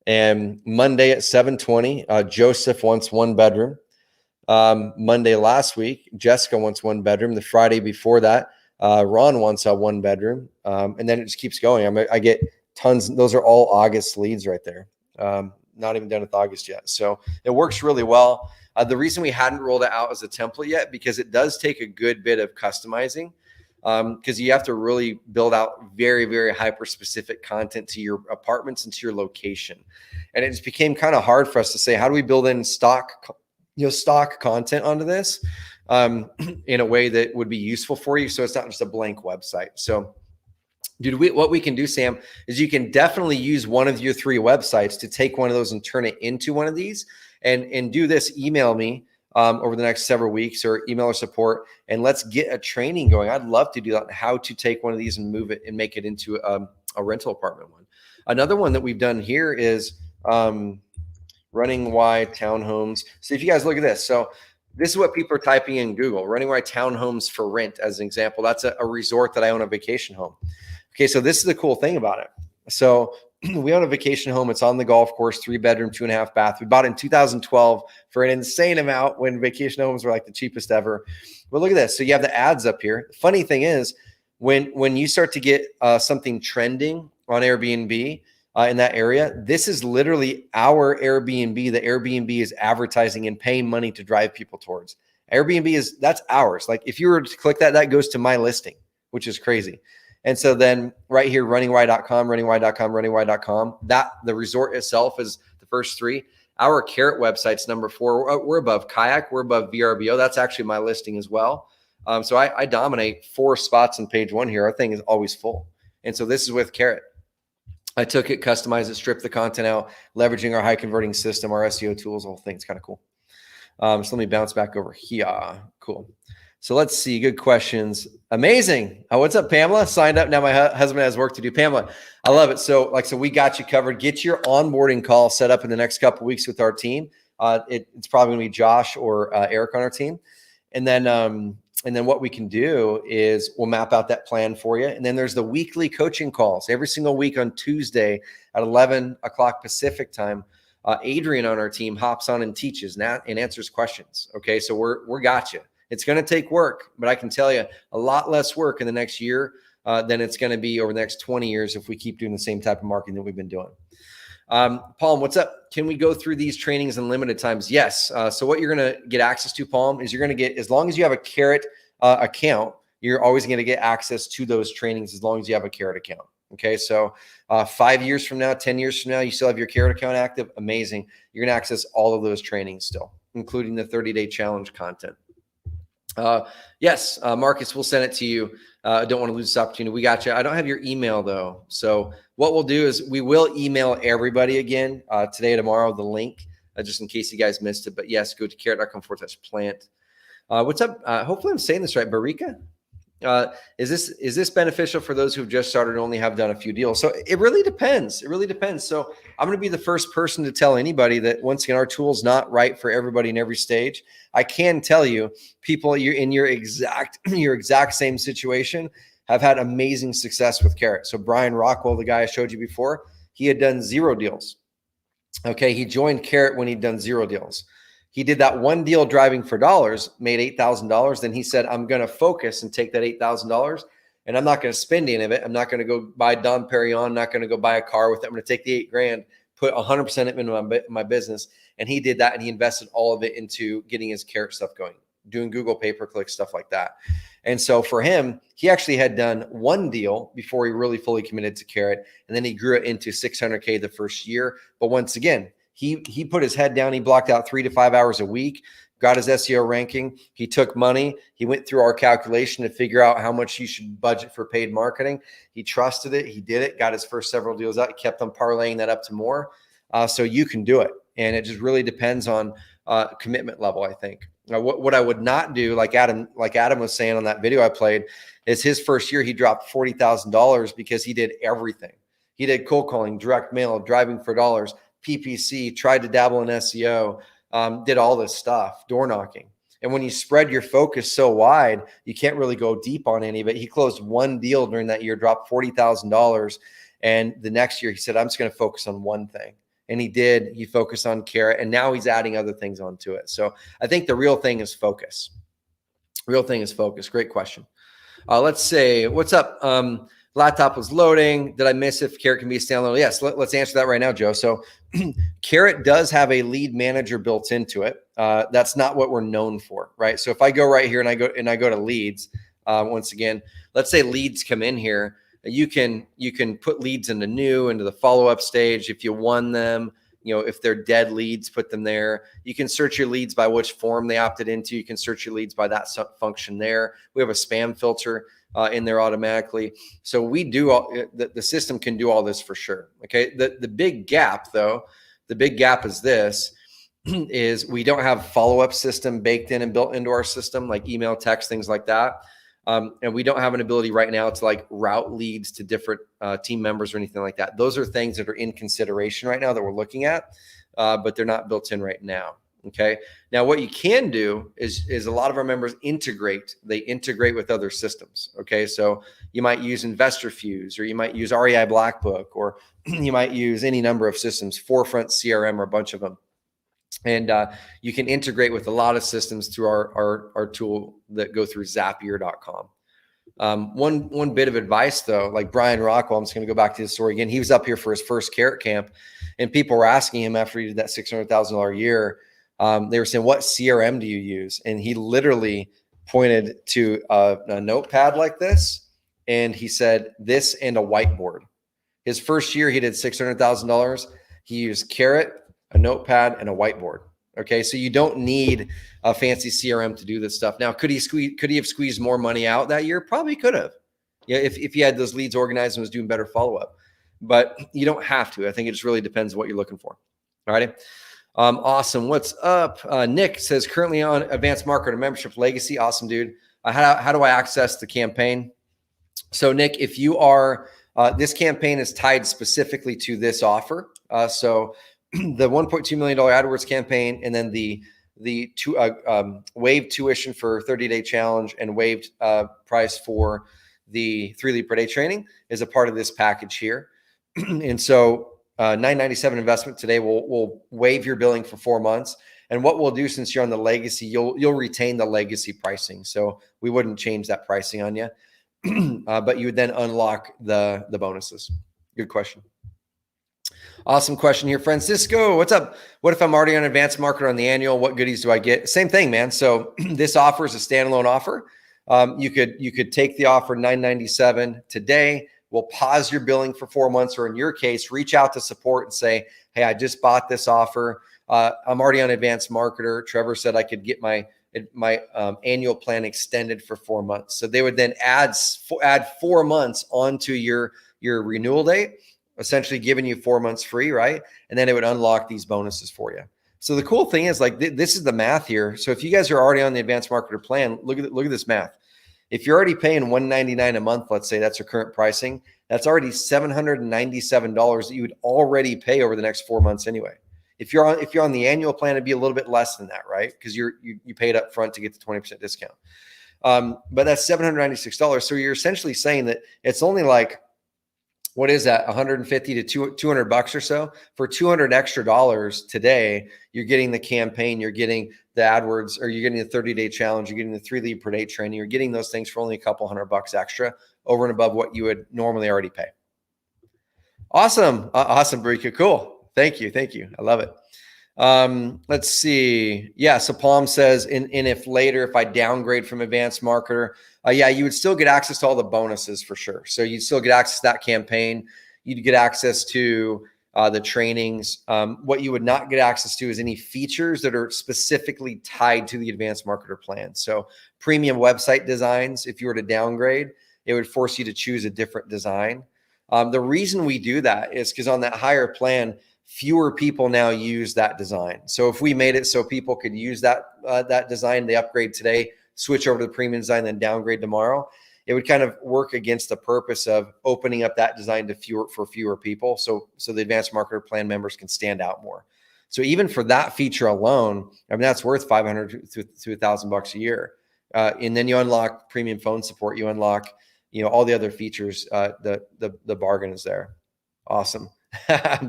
And Monday at 7:20, Joseph wants 1 bedroom. Monday last week, Jessica wants 1 bedroom. The Friday before that, Ron wants a 1 bedroom. And then it just keeps going. I get tons. Those are all August leads right there. Not even done with August yet. So it works really well. The reason we hadn't rolled it out as a template yet, because it does take a good bit of customizing, because you have to really build out very, very hyper specific content to your apartments and to your location. And it just became kind of hard for us to say, how do we build in stock content onto this in a way that would be useful for you, so it's not just a blank website. So dude, what we can do, Sam, is you can definitely use one of your 3 websites to take one of those and turn it into one of these and do this. Email me over the next several weeks, or email our support, and let's get a training going. I'd love to do that, how to take one of these and move it and make it into a rental apartment one. Another one that we've done here is running wide townhomes. So if you guys look at this, so this is what people are typing in Google, running wide townhomes for rent as an example. That's a resort that I own, a vacation home. Okay, so this is the cool thing about it. So we own a vacation home. It's on the golf course, 3-bedroom, 2.5 bath. We bought it in 2012 for an insane amount when vacation homes were like the cheapest ever. But look at this. So you have the ads up here. The funny thing is, when you start to get something trending on Airbnb in that area, this is literally our Airbnb. The Airbnb is advertising and paying money to drive people towards. Airbnb that's ours. Like if you were to click that, that goes to my listing, which is crazy. And so then right here, runningwide.com, runningwide.com, runningwide.com, that the resort itself is the first three. Our Carrot website's number 4. We're above Kayak. We're above VRBO. That's actually my listing as well. So I dominate 4 spots on page 1 here. Our thing is always full. And so this is with Carrot. I took it, customized it, stripped the content out, leveraging our high converting system, our SEO tools, the whole thing's kind of cool. So let me bounce back over here. Cool. So let's see. Good questions. Amazing. What's up, Pamela? Signed up. Now my husband has work to do. Pamela, I love it. So we got you covered. Get your onboarding call set up in the next couple of weeks with our team. It's probably going to be Josh or Eric on our team. And then what we can do is we'll map out that plan for you. And then there's the weekly coaching calls every single week on Tuesday at 11 o'clock Pacific time. Adrian on our team hops on and teaches and answers questions. Okay. So we're got you. It's going to take work, but I can tell you a lot less work in the next year than it's going to be over the next 20 years if we keep doing the same type of marketing that we've been doing. Palm, what's up? Can we go through these trainings in limited times? Yes. So what you're going to get access to, Palm, is you're going to get, as long as you have a Carrot account, you're always going to get access to those trainings as long as you have a Carrot account. Okay. So 5 years from now, 10 years from now, you still have your Carrot account active. Amazing. You're going to access all of those trainings still, including the 30-day challenge content. Yes, Marcus, we'll send it to you. I don't want to lose this opportunity. We got you. I don't have your email though. So what we'll do is we will email everybody again today or tomorrow, the link, just in case you guys missed it. But yes, go to carrot.com/plant. What's up? Hopefully I'm saying this right. Barika. Is this beneficial for those who've just started and only have done a few deals? So it really depends. It really depends. So I'm going to be the first person to tell anybody that once again, our tool is not right for everybody in every stage. I can tell you people you're in your exact same situation have had amazing success with Carrot. So Brian Rockwell, the guy I showed you before, he had done 0 deals. Okay. He joined Carrot when he'd done 0 deals. He did that one deal driving for dollars, made $8,000. Then he said, I'm going to focus and take that $8,000 and I'm not going to spend any of it. I'm not going to go buy Dom Perignon. I'm not going to go buy a car with it. I'm going to take the $8,000, put 100% of it into my business. And he did that. And he invested all of it into getting his Carrot stuff going, doing Google pay-per-click, stuff like that. And so for him, he actually had done 1 deal before he really fully committed to Carrot. And then he grew it into $600K the first year. But once again, he put his head down. He blocked out 3 to 5 hours a week, got his SEO ranking. He took money. He went through our calculation to figure out how much he should budget for paid marketing. He trusted it. He did it, got his first several deals out. He kept on parlaying that up to more. So you can do it. And it just really depends on commitment level, I think. Now, what I would not do, like Adam was saying on that video I played, is his first year, he dropped $40,000 because he did everything. He did cold calling, direct mail, driving for dollars, PPC, tried to dabble in SEO, did all this stuff, door knocking. And when you spread your focus so wide, you can't really go deep on any of it. He closed 1 deal during that year, dropped $40,000. And the next year he said, I'm just going to focus on one thing. And he did. He focused on Carrot, and now he's adding other things onto it. So I think the real thing is focus. Real thing is focus. Great question. Let's say, what's up? Laptop was loading. Did I miss if Carrot can be a standalone? Yes, let's answer that right now, Joe. So Carrot does have a lead manager built into it. That's not what we're known for, right? So if I go right here and I go to leads, once again, let's say leads come in here. You can put leads into the follow-up stage. If you won them, if they're dead leads, put them there. You can search your leads by which form they opted into. You can search your leads by that function there. We have a spam filter in there automatically. So we do the system can do all this for sure. Okay. The big gap though, is this. is we don't have follow-up system baked in and built into our system, like email, text, things like that. And we don't have an ability right now to like route leads to different team members or anything like that. Those are things that are in consideration right now that we're looking at, but they're not built in right now. Okay. Now, what you can do is a lot of our members integrate. They integrate with other systems. Okay. So you might use InvestorFuse, or you might use REI Black Book, or you might use any number of systems, Forefront CRM, or a bunch of them. And you can integrate with a lot of systems through our tool that go through Zapier.com. One bit of advice though, like Brian Rockwell, I'm just going to go back to his story again. He was up here for his first carrot camp, and people were asking him after he did that $600,000 a year. They were saying, "What CRM do you use?" And he literally pointed to a notepad like this, and he said, "This and a whiteboard." His first year, he did $600,000. He used Carrot, a notepad, and a whiteboard. Okay, so you don't need a fancy CRM to do this stuff. Now, could he have squeezed more money out that year? Probably could have. Yeah, if he had those leads organized and was doing better follow-up. But you don't have to. I think it just really depends what you're looking for. All righty. Awesome. What's up? Nick says, currently on Advanced Marketer Membership Legacy. Awesome, dude. How do I access the campaign? So, Nick, if you are, this campaign is tied specifically to this offer. So the $1.2 million AdWords campaign, and then the waived tuition for 30-day challenge and waived price for the 3 lead per day training is a part of this package here. And so $997 investment today will waive your billing for 4 months. And what we'll do, since you're on the legacy, you'll retain the legacy pricing. So we wouldn't change that pricing on you, but you would then unlock the bonuses. Good question. Awesome question here. Francisco, what's up? What if I'm already on Advanced Marketer on the annual? What goodies do I get? Same thing, man. So this offer is a standalone offer. You could take the offer $997 today. We'll pause your billing for 4 months, or in your case, reach out to support and say, "Hey, I just bought this offer. I'm already on Advanced Marketer. Trevor said I could get my annual plan extended for 4 months." So they would then add 4 months onto your renewal date, essentially giving you 4 months free, right? And then it would unlock these bonuses for you. So the cool thing is, like, this is the math here. So if you guys are already on the Advanced Marketer plan, look at this math. If you're already paying $199 a month, let's say that's your current pricing, that's already $797 that you would already pay over the next 4 months anyway. If you're on the annual plan, it'd be a little bit less than that, right? Because you paid up front to get the 20% discount. But that's $796. So you're essentially saying that it's only like, what is that, 150 to 200 bucks or so? For $200 extra today, you're getting the campaign, you're getting the AdWords, or you're getting the 30-day challenge, you're getting the 3 lead per day training, you're getting those things for only a couple $100 extra over and above what you would normally already pay. Awesome. Awesome, Barika. Cool. Thank you. I love it. Let's see. Yeah. So Palm says, and if later, if I downgrade from Advanced Marketer, yeah, you would still get access to all the bonuses for sure. So you'd still get access to that campaign. You'd get access to the trainings. What you would not get access to is any features that are specifically tied to the Advanced Marketer plan. So premium website designs, if you were to downgrade, it would force you to choose a different design. The reason we do that is because on that higher plan, fewer people now use that design. So if we made it so people could use that design, they upgrade today, switch over to the premium design, then downgrade tomorrow, it would kind of work against the purpose of opening up that design to fewer people. So the Advanced Marketer plan members can stand out more. So even for that feature alone, I mean, that's worth $500 to $1,000 a year. And then you unlock premium phone support. You unlock, all the other features. The bargain is there. Awesome.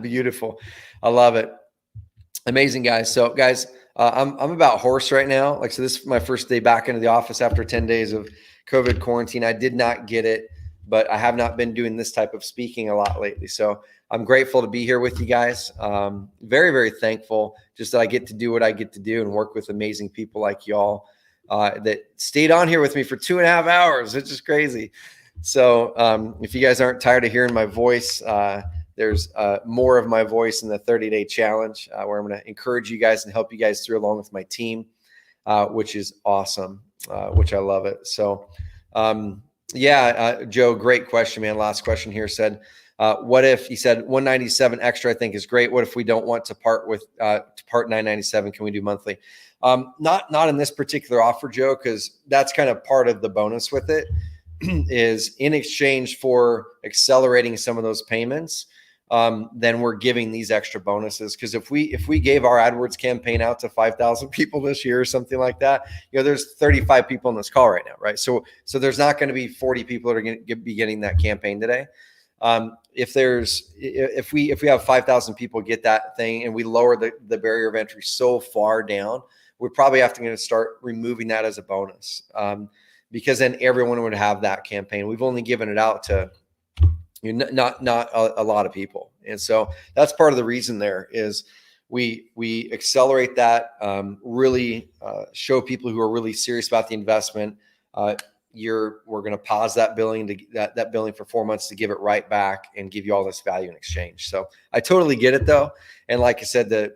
Beautiful. I love it. Amazing, guys. So guys, I'm about hoarse right now. So this is my first day back into the office after 10 days of COVID quarantine. I did not get it, but I have not been doing this type of speaking a lot lately. So I'm grateful to be here with you guys. Very, very thankful just that I get to do what I get to do and work with amazing people like y'all that stayed on here with me for 2.5 hours. It's just crazy. So if you guys aren't tired of hearing my voice, there's more of my voice in the 30-day challenge where I'm going to encourage you guys and help you guys through along with my team, which is awesome, which I love it. So, Joe, great question, man. Last question here said, What if he said 197 extra, I think is great. What if we don't want to part with to part 997? Can we do monthly? Not in this particular offer, Joe, because that's kind of part of the bonus with it is in exchange for accelerating some of those payments. Then we're giving these extra bonuses. Because if we gave our AdWords campaign out to 5,000 people this year or something like that, there's 35 people on this call right now, right? So there's not going to be 40 people that are going to be getting that campaign today. If we have 5,000 people get that thing and we lower the barrier of entry so far down, we're probably going to start removing that as a bonus, because then everyone would have that campaign. We've only given it out to not a lot of people. And so that's part of the reason there is we accelerate that, really show people who are really serious about the investment. We're going to pause that billing that billing for 4 months to give it right back and give you all this value in exchange. So I totally get it though. And like I said,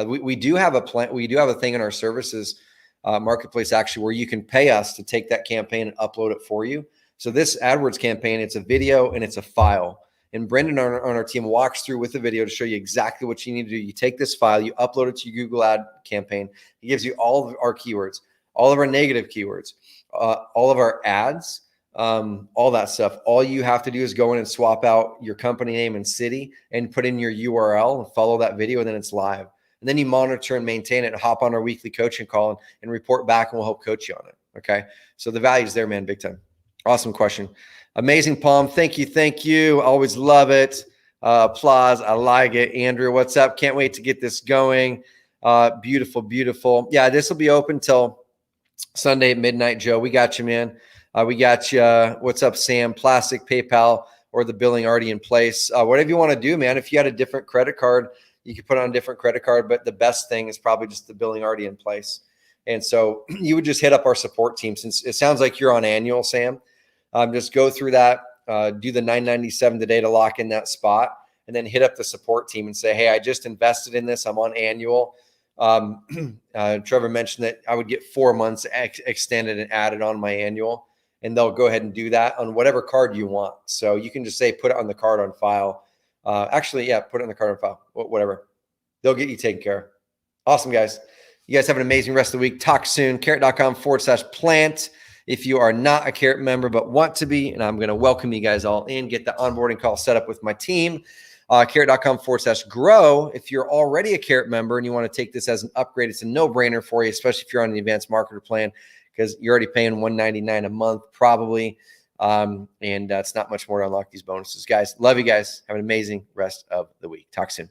we do have a plan. We do have a thing in our services marketplace actually where you can pay us to take that campaign and upload it for you. So this AdWords campaign, it's a video and it's a file. And Brendan on our team walks through with the video to show you exactly what you need to do. You take this file, you upload it to your Google ad campaign. It gives you all of our keywords, all of our negative keywords, all of our ads, all that stuff. All you have to do is go in and swap out your company name and city and put in your URL and follow that video, and then it's live. And then you monitor and maintain it and hop on our weekly coaching call and report back, and we'll help coach you on it. Okay. So the value's there, man, big time. Awesome question. Amazing, Palm. Thank you. Always love it. Applause. I like it. Andrew, what's up? Can't wait to get this going. Beautiful. Yeah, this will be open till Sunday at midnight, Joe. We got you, man. We got you. What's up, Sam? Plastic, PayPal, or the billing already in place. Whatever you want to do, man. If you had a different credit card, you could put on a different credit card, but the best thing is probably just the billing already in place. And so you would just hit up our support team. Since it sounds like you're on annual, Sam, just go through that, do the 997 today to lock in that spot, and then hit up the support team and say, hey, I just invested in this. I'm on annual. Trevor mentioned that I would get 4 months extended and added on my annual, and they'll go ahead and do that on whatever card you want. So you can just say, put it on the card on file. Put it on the card on file, whatever. They'll get you taken care of. Awesome, guys. You guys have an amazing rest of the week. Talk soon. Carrot.com/plant. If you are not a Carrot member but want to be, and I'm going to welcome you guys all in, get the onboarding call set up with my team. Carrot.com/grow. If you're already a Carrot member and you want to take this as an upgrade, it's a no-brainer for you, especially if you're on the advanced marketer plan, because you're already paying $199 a month probably. And it's not much more to unlock these bonuses. Guys, love you guys. Have an amazing rest of the week. Talk soon.